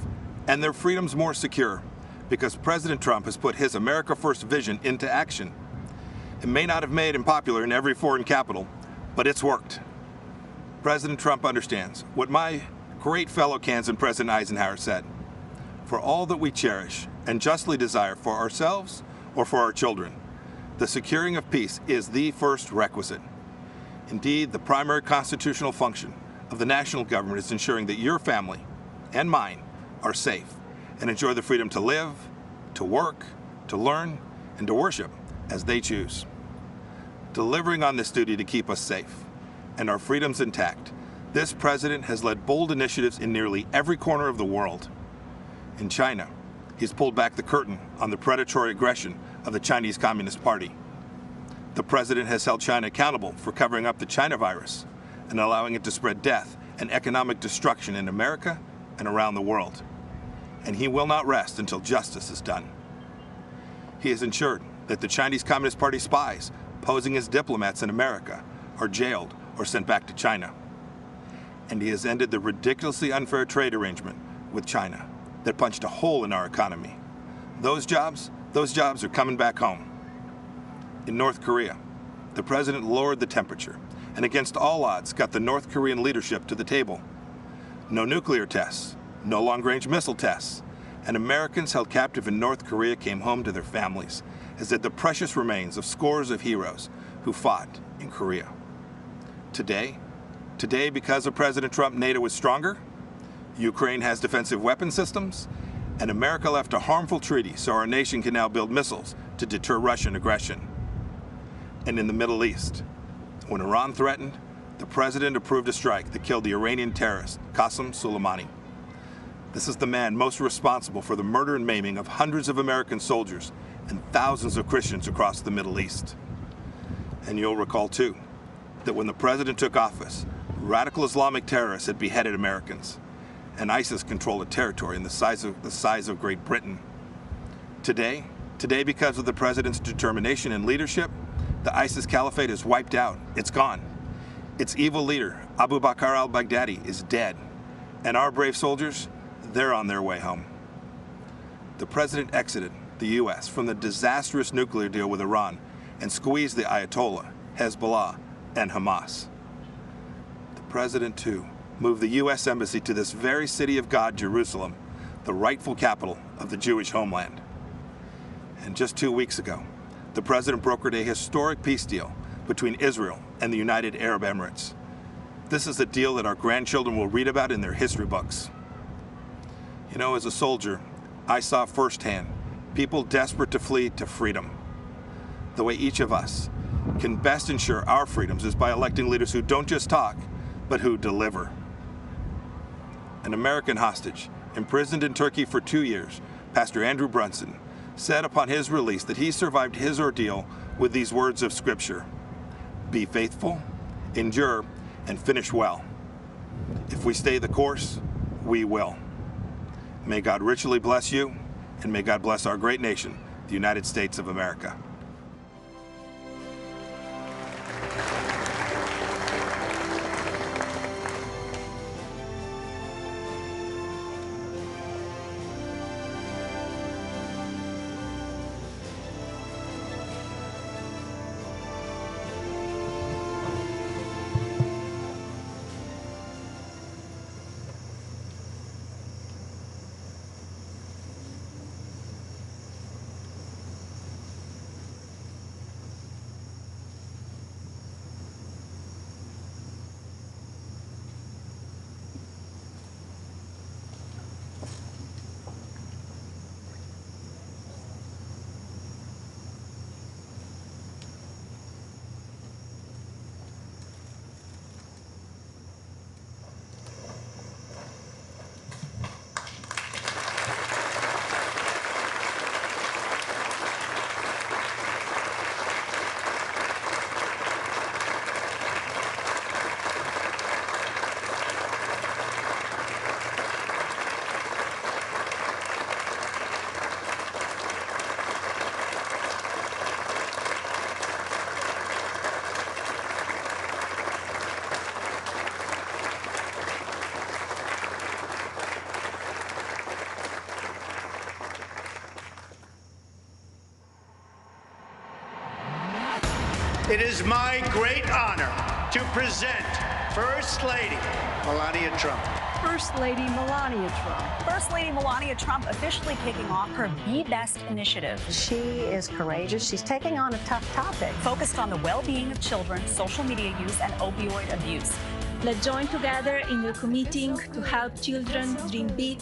and their freedom's more secure, because President Trump has put his America First vision into action. It may not have made him popular in every foreign capital, but it's worked. President Trump understands what my great fellow Kansan President Eisenhower said: for all that we cherish and justly desire for ourselves or for our children, the securing of peace is the first requisite. Indeed, the primary constitutional function of the national government is ensuring that your family and mine are safe and enjoy the freedom to live, to work, to learn, and to worship as they choose. Delivering on this duty to keep us safe and our freedoms intact, this president has led bold initiatives in nearly every corner of the world. In China, he's pulled back the curtain on the predatory aggression of the Chinese Communist Party. The president has held China accountable for covering up the China virus and allowing it to spread death and economic destruction in America and around the world. And he will not rest until justice is done. He has ensured that the Chinese Communist Party spies posing as diplomats in America are jailed or sent back to China. And he has ended the ridiculously unfair trade arrangement with China that punched a hole in our economy. Those jobs are coming back home. In North Korea, the president lowered the temperature and against all odds got the North Korean leadership to the table. No nuclear tests, no long-range missile tests, and Americans held captive in North Korea came home to their families, as did the precious remains of scores of heroes who fought in Korea. Today, because of President Trump, NATO is stronger, Ukraine has defensive weapon systems, and America left a harmful treaty so our nation can now build missiles to deter Russian aggression. And in the Middle East, when Iran threatened, the president approved a strike that killed the Iranian terrorist Qasem Soleimani. This is the man most responsible for the murder and maiming of hundreds of American soldiers and thousands of Christians across the Middle East. And you'll recall, too, that when the president took office, radical Islamic terrorists had beheaded Americans, and ISIS controlled a territory in the size of Great Britain. Today, because of the president's determination and leadership, the ISIS caliphate is wiped out. It's gone. Its evil leader, Abu Bakr al-Baghdadi, is dead. And our brave soldiers, they're on their way home. The president exited the U.S. from the disastrous nuclear deal with Iran and squeezed the Ayatollah, Hezbollah, and Hamas. The president, too, moved the U.S. Embassy to this very city of God, Jerusalem, the rightful capital of the Jewish homeland. And just 2 weeks ago, the president brokered a historic peace deal between Israel and the United Arab Emirates. This is a deal that our grandchildren will read about in their history books. You know, as a soldier, I saw firsthand people desperate to flee to freedom. The way each of us can best ensure our freedoms is by electing leaders who don't just talk, but who deliver. An American hostage, imprisoned in Turkey for 2 years, Pastor Andrew Brunson, said upon his release that he survived his ordeal with these words of Scripture: "Be faithful, endure, and finish well. If we stay the course, we will." May God richly bless you, and may God bless our great nation, the United States of America. It is my great honor to present First Lady Melania Trump. First Lady Melania Trump. First Lady Melania Trump officially kicking off her Be Best initiative. She is courageous. She's taking on a tough topic. Focused on the well-being of children, social media use, and opioid abuse. Let's join together in a committing to help children dream big,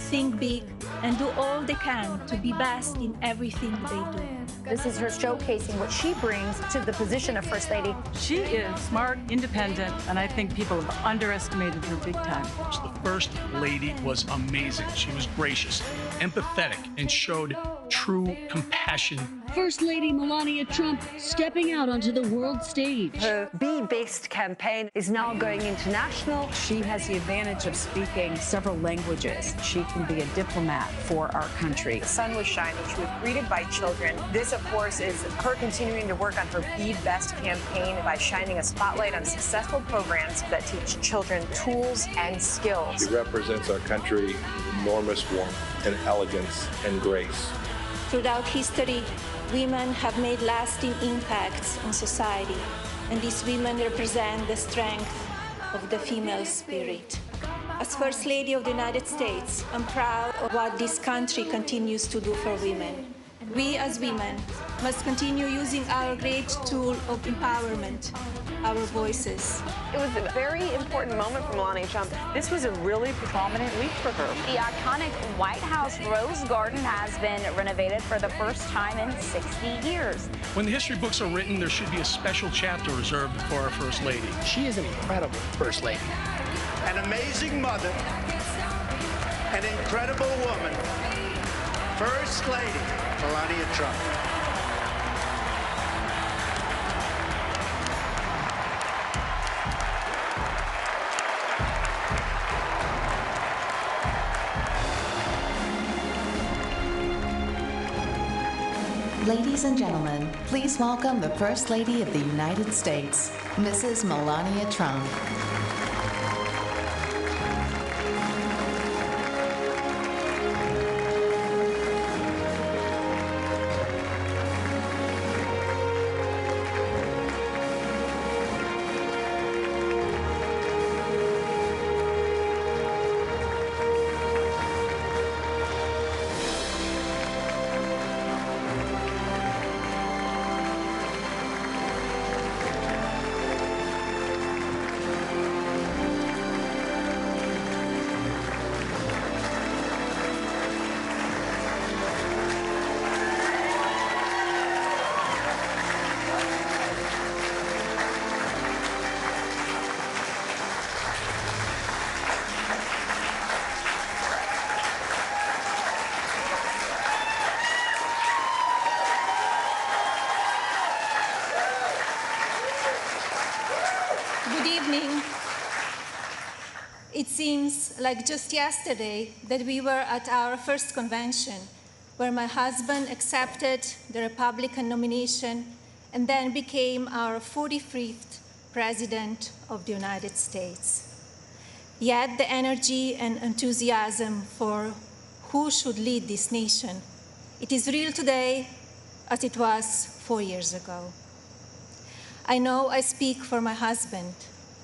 think big, and do all they can to be best in everything they do. This is her showcasing what she brings to the position of First Lady. She is smart, independent, and I think people have underestimated her big time. The First Lady was amazing. She was gracious, empathetic, and showed true compassion. First Lady Melania Trump stepping out onto the world stage. Her Be Best campaign is now going international. She has the advantage of speaking several languages. She can be a diplomat for our country. The sun was shining. She was greeted by children. This, of course, is her continuing to work on her Be Best campaign by shining a spotlight on successful programs that teach children tools and skills. She represents our country with enormous warmth and elegance and grace. Throughout history, women have made lasting impacts on society, and these women represent the strength of the female spirit. As First Lady of the United States, I'm proud of what this country continues to do for women. We as women must continue using our great tool of empowerment, our voices. It was a very important moment for Melania Trump. This was a really prominent week for her. The iconic White House Rose Garden has been renovated for the first time in 60 years. When the history books are written, there should be a special chapter reserved for our First Lady. She is an incredible First Lady. An amazing mother, an incredible woman, First Lady Melania Trump. Ladies and gentlemen, please welcome the First Lady of the United States, Mrs. Melania Trump. It seems like just yesterday that we were at our first convention, where my husband accepted the Republican nomination and then became our 45th President of the United States. Yet the energy and enthusiasm for who should lead this nation, it is real today as it was 4 years ago. I know I speak for my husband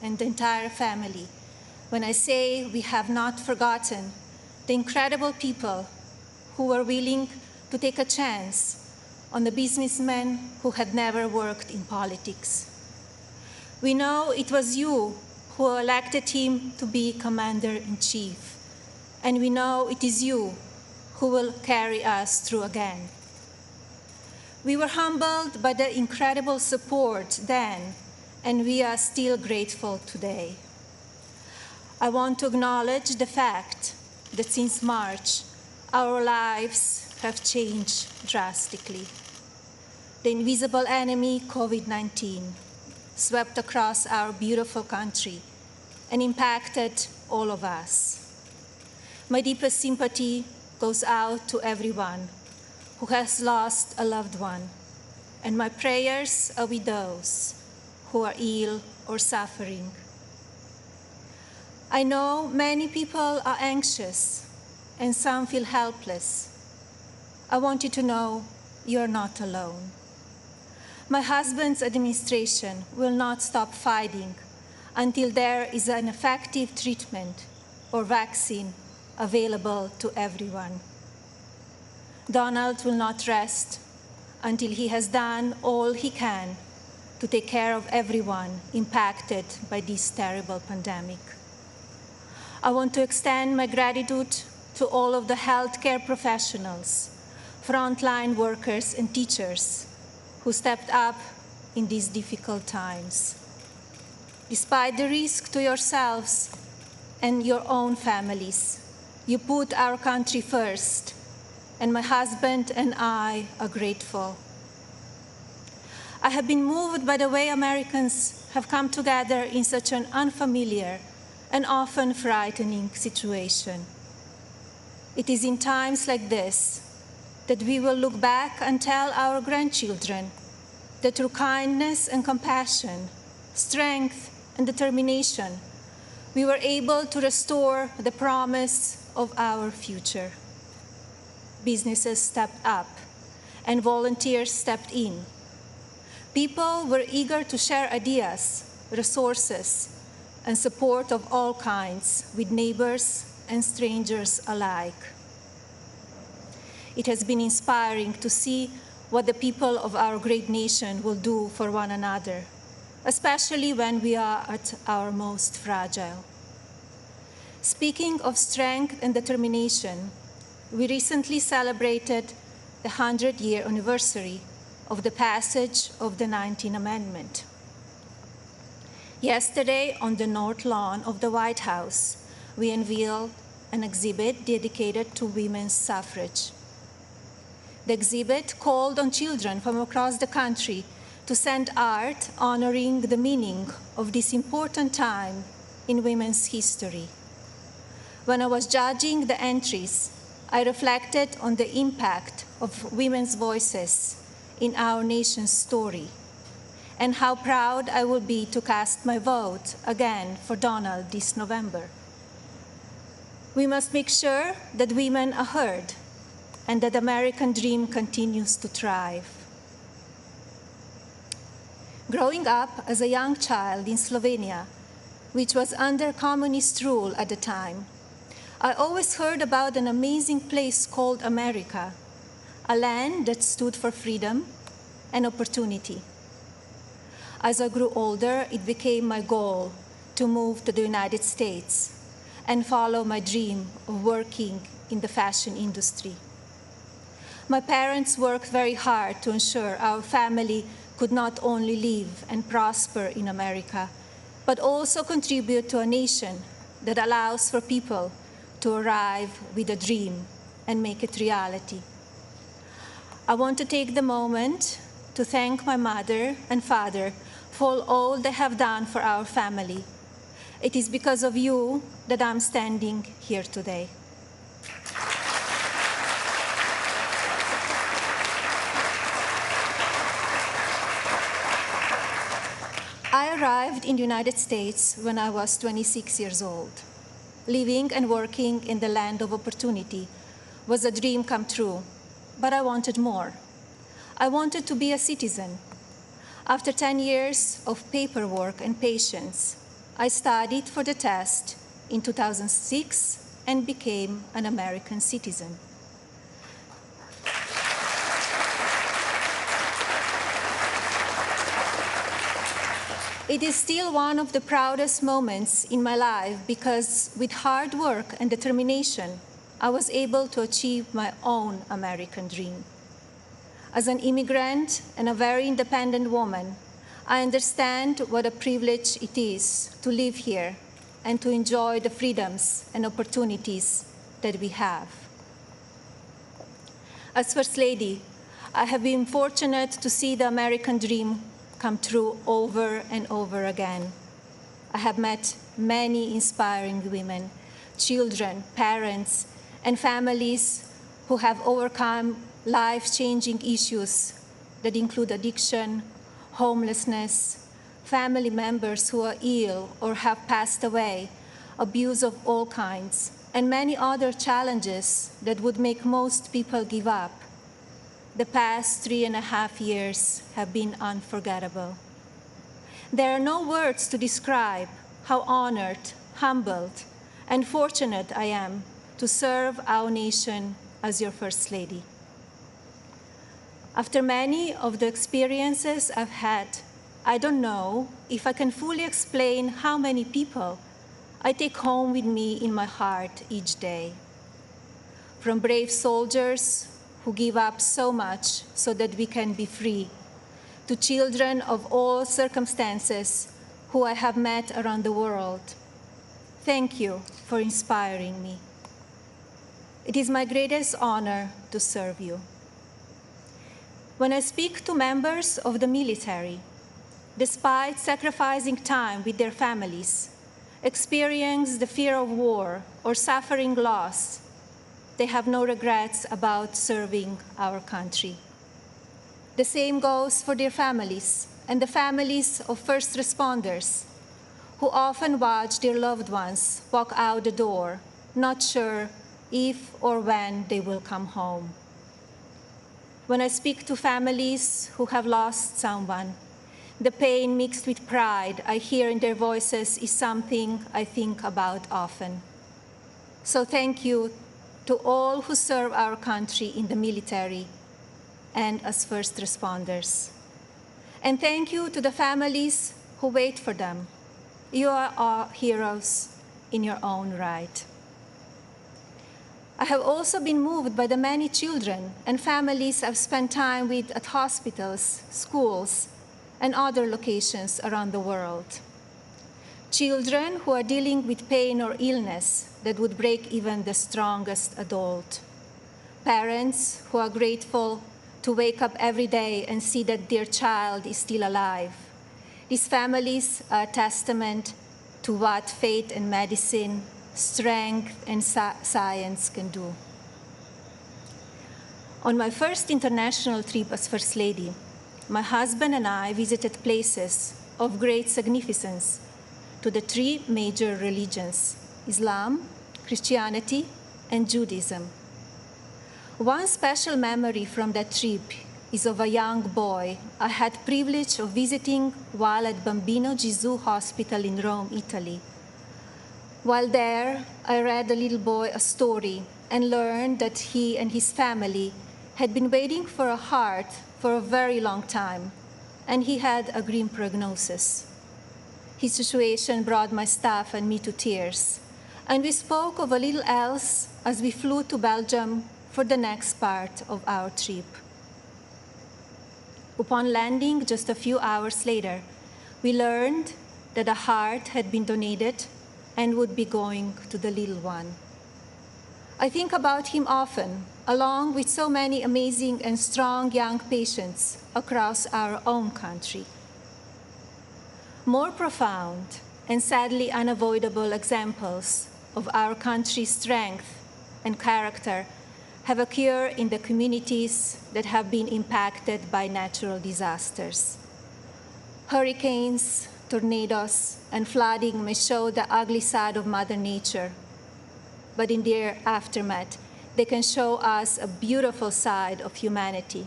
and the entire family when I say we have not forgotten the incredible people who were willing to take a chance on the businessmen who had never worked in politics. We know it was you who elected him to be Commander-in-Chief, and we know it is you who will carry us through again. We were humbled by the incredible support then, and we are still grateful today. I want to acknowledge the fact that since March, our lives have changed drastically. The invisible enemy, COVID-19, swept across our beautiful country and impacted all of us. My deepest sympathy goes out to everyone who has lost a loved one, and my prayers are with those who are ill or suffering. I know many people are anxious and some feel helpless. I want you to know you are not alone. My husband's administration will not stop fighting until there is an effective treatment or vaccine available to everyone. Donald will not rest until he has done all he can to take care of everyone impacted by this terrible pandemic. I want to extend my gratitude to all of the healthcare professionals, frontline workers, and teachers who stepped up in these difficult times. Despite the risk to yourselves and your own families, you put our country first, and my husband and I are grateful. I have been moved by the way Americans have come together in such an unfamiliar and often frightening situation. It is in times like this that we will look back and tell our grandchildren that through kindness and compassion, strength and determination, we were able to restore the promise of our future. Businesses stepped up and volunteers stepped in. People were eager to share ideas, resources, and support of all kinds with neighbors and strangers alike. It has been inspiring to see what the people of our great nation will do for one another, especially when we are at our most fragile. Speaking of strength and determination, we recently celebrated the 100-year anniversary of the passage of the 19th Amendment. Yesterday, on the North Lawn of the White House, we unveiled an exhibit dedicated to women's suffrage. The exhibit called on children from across the country to send art honoring the meaning of this important time in women's history. When I was judging the entries, I reflected on the impact of women's voices in our nation's story, and how proud I will be to cast my vote again for Donald this November. We must make sure that women are heard and that the American dream continues to thrive. Growing up as a young child in Slovenia, which was under communist rule at the time, I always heard about an amazing place called America, a land that stood for freedom and opportunity. As I grew older, it became my goal to move to the United States and follow my dream of working in the fashion industry. My parents worked very hard to ensure our family could not only live and prosper in America, but also contribute to a nation that allows for people to arrive with a dream and make it reality. I want to take the moment to thank my mother and father for all they have done for our family. It is because of you that I'm standing here today. I arrived in the United States when I was 26 years old. Living and working in the land of opportunity was a dream come true, but I wanted more. I wanted to be a citizen. After 10 years of paperwork and patience, I studied for the test in 2006 and became an American citizen. It is still one of the proudest moments in my life because with hard work and determination, I was able to achieve my own American dream. As an immigrant and a very independent woman, I understand what a privilege it is to live here and to enjoy the freedoms and opportunities that we have. As First Lady, I have been fortunate to see the American dream come true over and over again. I have met many inspiring women, children, parents, and families who have overcome life-changing issues that include addiction, homelessness, family members who are ill or have passed away, abuse of all kinds, and many other challenges that would make most people give up. the past 3.5 years have been unforgettable. There are no words to describe how honored, humbled, and fortunate I am to serve our nation as your First Lady. After many of the experiences I've had, I don't know if I can fully explain how many people I take home with me in my heart each day. From brave soldiers who give up so much so that we can be free, to children of all circumstances who I have met around the world. Thank you for inspiring me. It is my greatest honor to serve you. When I speak to members of the military, despite sacrificing time with their families, experience the fear of war or suffering loss, they have no regrets about serving our country. The same goes for their families and the families of first responders who often watch their loved ones walk out the door, not sure if or when they will come home. When I speak to families who have lost someone, the pain mixed with pride I hear in their voices is something I think about often. So thank you to all who serve our country in the military and as first responders. And thank you to the families who wait for them. You are all heroes in your own right. I have also been moved by the many children and families I've spent time with at hospitals, schools, and other locations around the world. Children who are dealing with pain or illness that would break even the strongest adult. Parents who are grateful to wake up every day and see that their child is still alive. These families are a testament to what faith and medicine, strength and science can do. On my first international trip as First Lady, my husband and I visited places of great significance to the three major religions: Islam, Christianity, and Judaism. One special memory from that trip is of a young boy I had privilege of visiting while at Bambino Gesù Hospital in Rome, Italy. While there, I read the little boy a story and learned that he and his family had been waiting for a heart for a very long time, and he had a grim prognosis. His situation brought my staff and me to tears, and we spoke of a little else as we flew to Belgium for the next part of our trip. Upon landing just a few hours later, we learned that a heart had been donated and would be going to the little one. I think about him often, along with so many amazing and strong young patients across our own country. More profound and sadly unavoidable examples of our country's strength and character have occurred in the communities that have been impacted by natural disasters. Hurricanes, tornadoes, and flooding may show the ugly side of Mother Nature, but in their aftermath, they can show us a beautiful side of humanity.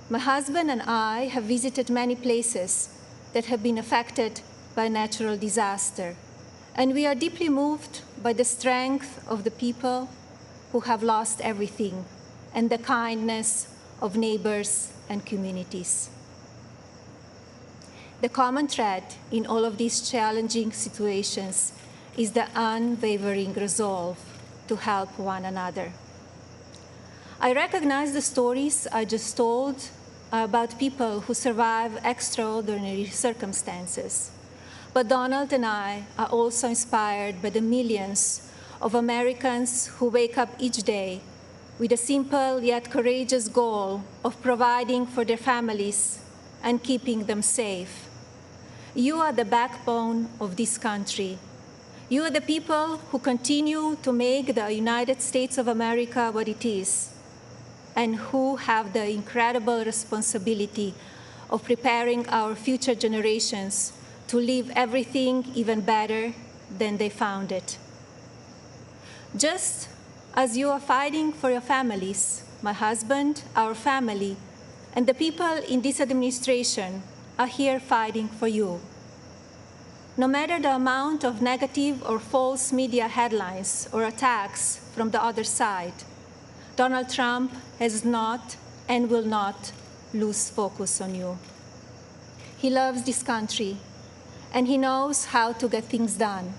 My husband and I have visited many places that have been affected by natural disaster, and we are deeply moved by the strength of the people who have lost everything and the kindness of neighbors and communities. The common thread in all of these challenging situations is the unwavering resolve to help one another. I recognize the stories I just told about people who survive extraordinary circumstances. But Donald and I are also inspired by the millions of Americans who wake up each day with a simple yet courageous goal of providing for their families and keeping them safe. You are the backbone of this country. You are the people who continue to make the United States of America what it is, and who have the incredible responsibility of preparing our future generations to leave everything even better than they found it. Just as you are fighting for your families my husband, our family, and the people in this administration are here fighting for you. No matter the amount of negative or false media headlines or attacks from the other side, Donald Trump has not and will not lose focus on you. He loves this country, and he knows how to get things done.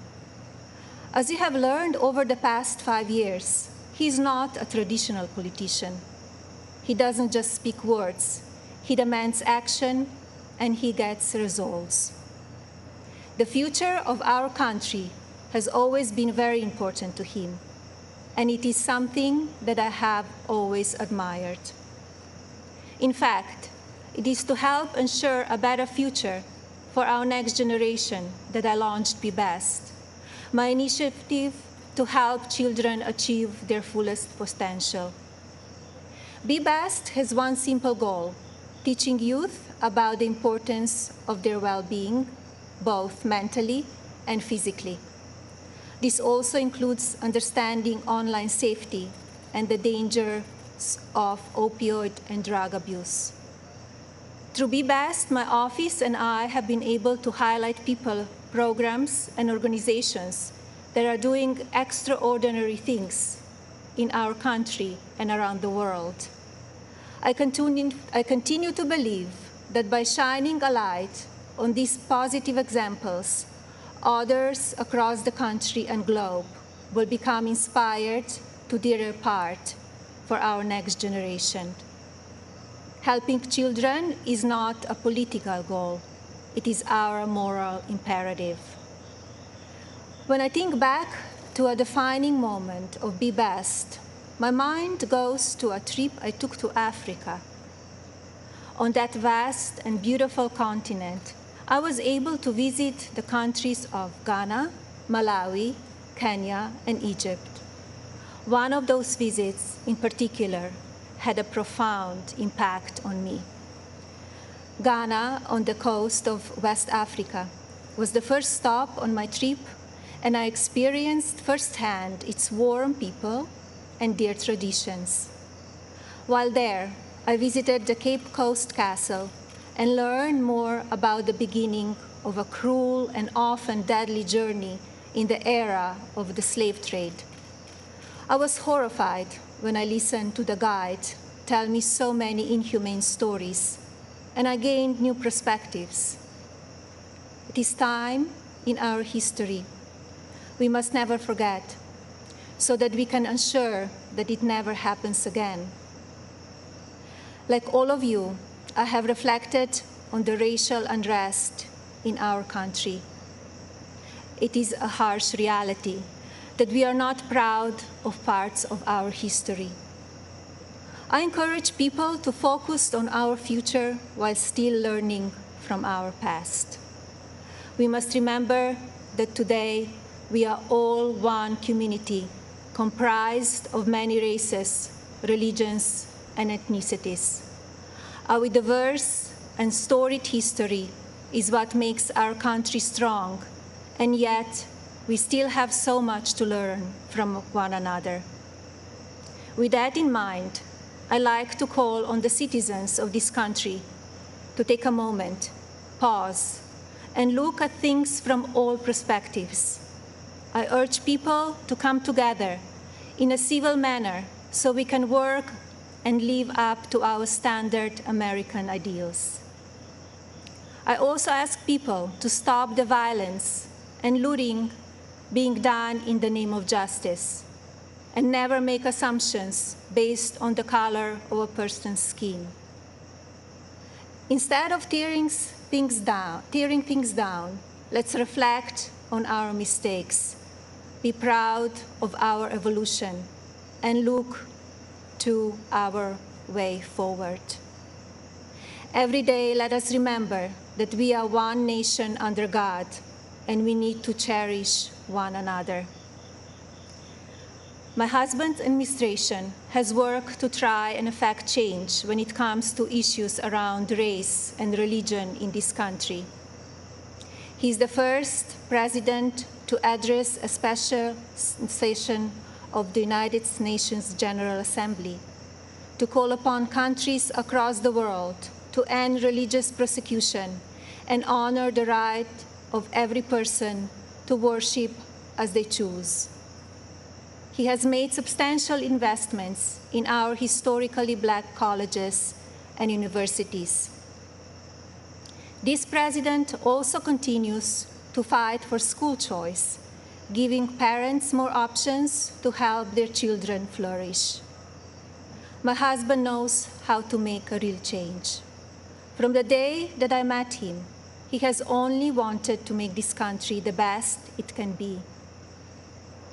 As you have learned over the past 5 years, he is not a traditional politician. He doesn't just speak words. He demands action, and he gets results. The future of our country has always been very important to him, and it is something that I have always admired. In fact, it is to help ensure a better future for our next generation that I launched Be Best, my initiative to help children achieve their fullest potential. Be Best has one simple goal: teaching youth about the importance of their well-being, both mentally and physically. This also includes understanding online safety and the dangers of opioid and drug abuse. Through Be Best, my office and I have been able to highlight people, programs, and organizations that are doing extraordinary things in our country and around the world. I continue to believe that by shining a light on these positive examples, others across the country and globe will become inspired to do their part for our next generation. Helping children is not a political goal. It is our moral imperative. When I think back to a defining moment of Be Best, my mind goes to a trip I took to Africa. On that vast and beautiful continent, I was able to visit the countries of Ghana, Malawi, Kenya, and Egypt. One of those visits, in particular, had a profound impact on me. Ghana, on the coast of West Africa, was the first stop on my trip, and I experienced firsthand its warm people and their traditions. While there, I visited the Cape Coast Castle and learned more about the beginning of a cruel and often deadly journey in the era of the slave trade. I was horrified when I listened to the guide tell me so many inhumane stories, and I gained new perspectives. It is time in our history we must never forget, so that we can ensure that it never happens again. Like all of you, I have reflected on the racial unrest in our country. It is a harsh reality that we are not proud of parts of our history. I encourage people to focus on our future while still learning from our past. We must remember that today we are all one community comprised of many races, religions, and ethnicities. Our diverse and storied history is what makes our country strong, and yet we still have so much to learn from one another. With that in mind, I like to call on the citizens of this country to take a moment, pause, and look at things from all perspectives. I urge people to come together in a civil manner so we can work and live up to our standard American ideals. I also ask people to stop the violence and looting being done in the name of justice, and never make assumptions based on the color of a person's skin. Instead of tearing things down, let's reflect on our mistakes, be proud of our evolution, and look to our way forward. Every day, let us remember that we are one nation under God, and we need to cherish one another. My husband's administration has worked to try and effect change when it comes to issues around race and religion in this country. He is the first president to address a special session of the United Nations General Assembly to call upon countries across the world to end religious persecution and honor the right of every person to worship as they choose. He has made substantial investments in our historically black colleges and universities. This president also continues to fight for school choice, giving parents more options to help their children flourish. My husband knows how to make a real change. From the day that I met him, he has only wanted to make this country the best it can be.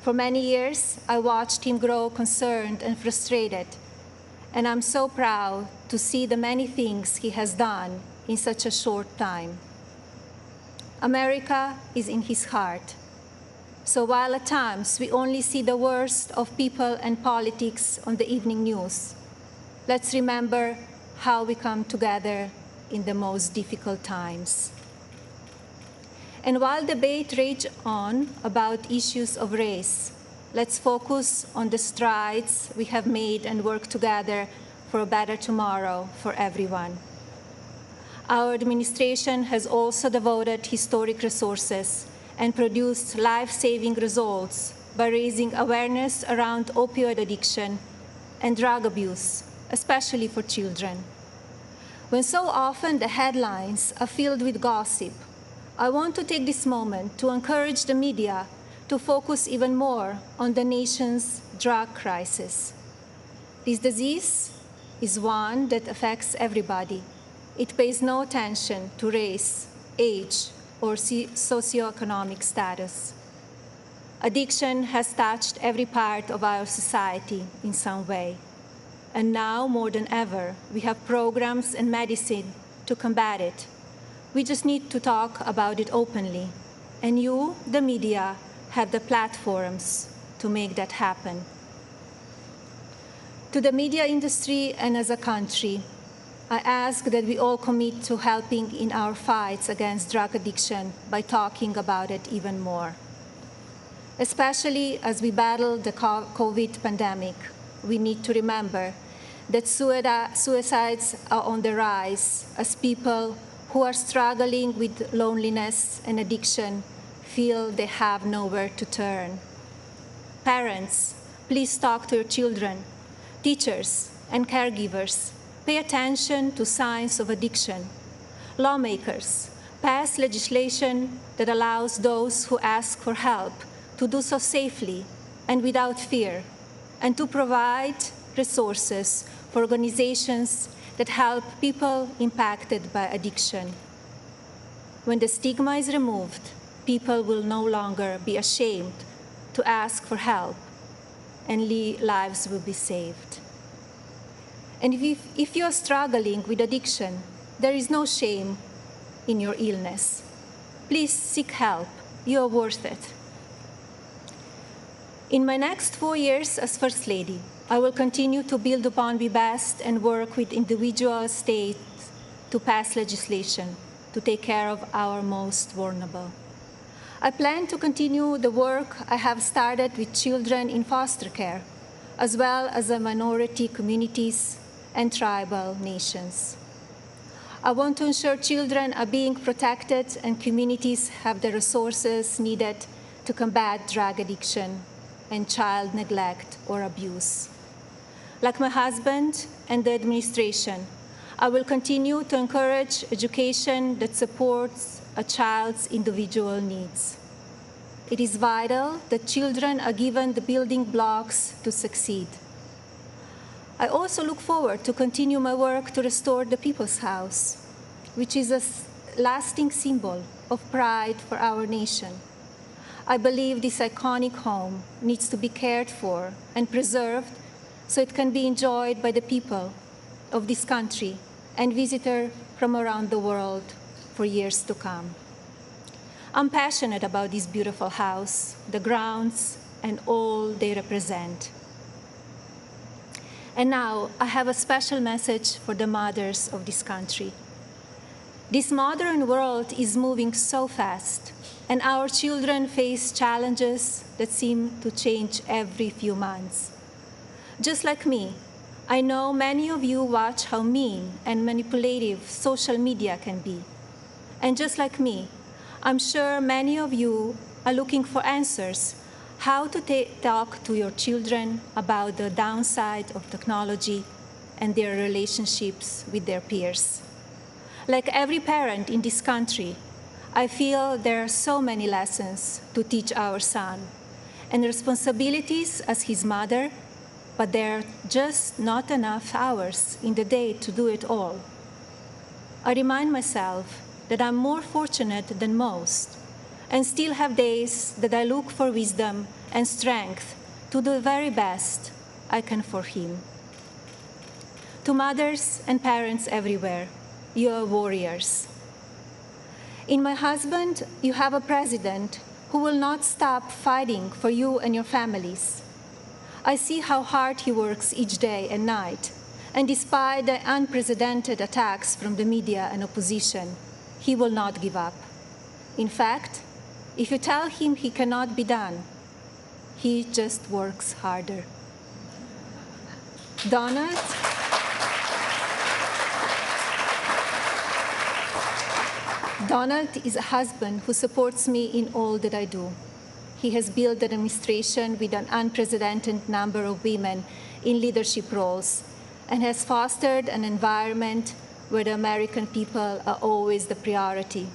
For many years, I watched him grow concerned and frustrated, and I'm so proud to see the many things he has done in such a short time. America is in his heart. So while at times we only see the worst of people and politics on the evening news, let's remember how we come together in the most difficult times. And while debate rages on about issues of race, let's focus on the strides we have made and work together for a better tomorrow for everyone. Our administration has also devoted historic resources and produced life-saving results by raising awareness around opioid addiction and drug abuse, especially for children. When so often the headlines are filled with gossip, I want to take this moment to encourage the media to focus even more on the nation's drug crisis. This disease is one that affects everybody. It pays no attention to race, age, or socioeconomic status. Addiction has touched every part of our society in some way. And now, more than ever, we have programs and medicine to combat it. We just need to talk about it openly. And you, the media, have the platforms to make that happen. To the media industry and as a country, I ask that we all commit to helping in our fights against drug addiction by talking about it even more. Especially as we battle the COVID pandemic, we need to remember that suicides are on the rise as people who are struggling with loneliness and addiction feel they have nowhere to turn. Parents, please talk to your children. Teachers and caregivers, pay attention to signs of addiction. Lawmakers, pass legislation that allows those who ask for help to do so safely and without fear, and to provide resources for organizations that help people impacted by addiction. When the stigma is removed, people will no longer be ashamed to ask for help, and lives will be saved. And if you are struggling with addiction, there is no shame in your illness. Please seek help. You are worth it. In my next 4 years as First Lady, I will continue to build upon Be Best and work with individual states to pass legislation to take care of our most vulnerable. I plan to continue the work I have started with children in foster care, as well as the minority communities and tribal nations. I want to ensure children are being protected and communities have the resources needed to combat drug addiction and child neglect or abuse. Like my husband and the administration, I will continue to encourage education that supports a child's individual needs. It is vital that children are given the building blocks to succeed. I also look forward to continue my work to restore the People's House, which is a lasting symbol of pride for our nation. I believe this iconic home needs to be cared for and preserved so it can be enjoyed by the people of this country and visitors from around the world for years to come. I'm passionate about this beautiful house, the grounds, and all they represent. And now, I have a special message for the mothers of this country. This modern world is moving so fast, and our children face challenges that seem to change every few months. Just like me, I know many of you watch how mean and manipulative social media can be. And just like me, I'm sure many of you are looking for answers how to talk to your children about the downside of technology and their relationships with their peers. Like every parent in this country, I feel there are so many lessons to teach our son and responsibilities as his mother, but there are just not enough hours in the day to do it all. I remind myself that I'm more fortunate than most and still have days that I look for wisdom and strength to do the very best I can for him. To mothers and parents everywhere, you are warriors. In my husband, you have a president who will not stop fighting for you and your families. I see how hard he works each day and night, and despite the unprecedented attacks from the media and opposition, he will not give up. In fact, if you tell him he cannot be done, he just works harder. Donald is a husband who supports me in all that I do. He has built an administration with an unprecedented number of women in leadership roles and has fostered an environment where the American people are always the priority.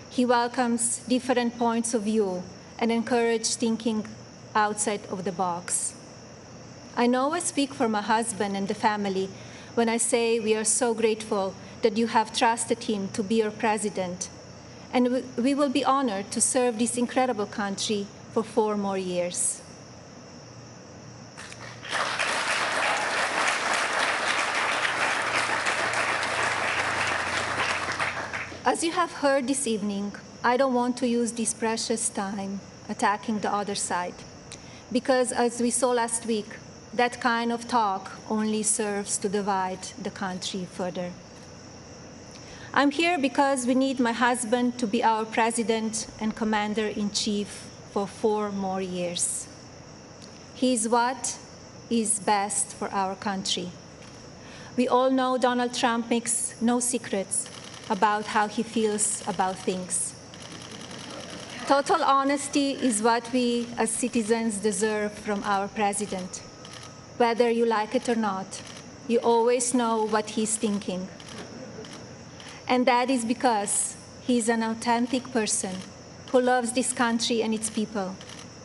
He welcomes different points of view and encourages thinking outside of the box. I know I speak for my husband and the family when I say we are so grateful that you have trusted him to be your president, and we will be honored to serve this incredible country for 4 more years. As you have heard this evening, I don't want to use this precious time attacking the other side, because as we saw last week, that kind of talk only serves to divide the country further. I'm here because we need my husband to be our president and commander-in-chief for 4 more years. He is what is best for our country. We all know Donald Trump makes no secrets about how he feels about things. Total honesty is what we as citizens deserve from our president. Whether you like it or not, you always know what he's thinking. And that is because he's an authentic person who loves this country and its people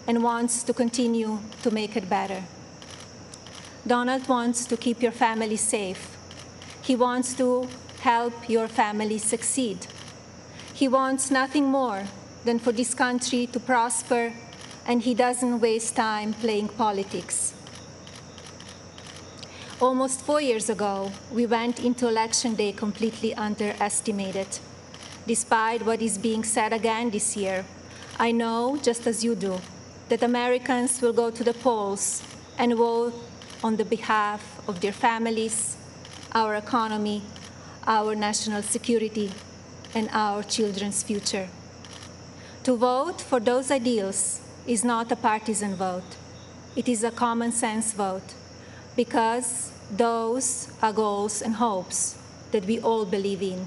and wants to continue to make it better. Donald wants to keep your family safe. He wants to help your family succeed. He wants nothing more than for this country to prosper, and he doesn't waste time playing politics. Almost 4 years ago, we went into Election Day completely underestimated. Despite what is being said again this year, I know, just as you do, that Americans will go to the polls and vote on the behalf of their families, our economy, our national security, and our children's future. To vote for those ideals is not a partisan vote. It is a common sense vote, because those are goals and hopes that we all believe in.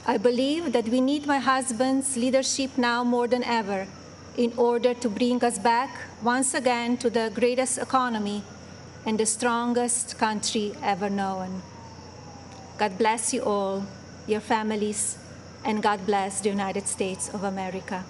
I believe that we need my husband's leadership now more than ever in order to bring us back once again to the greatest economy and the strongest country ever known. God bless you all, your families, and God bless the United States of America.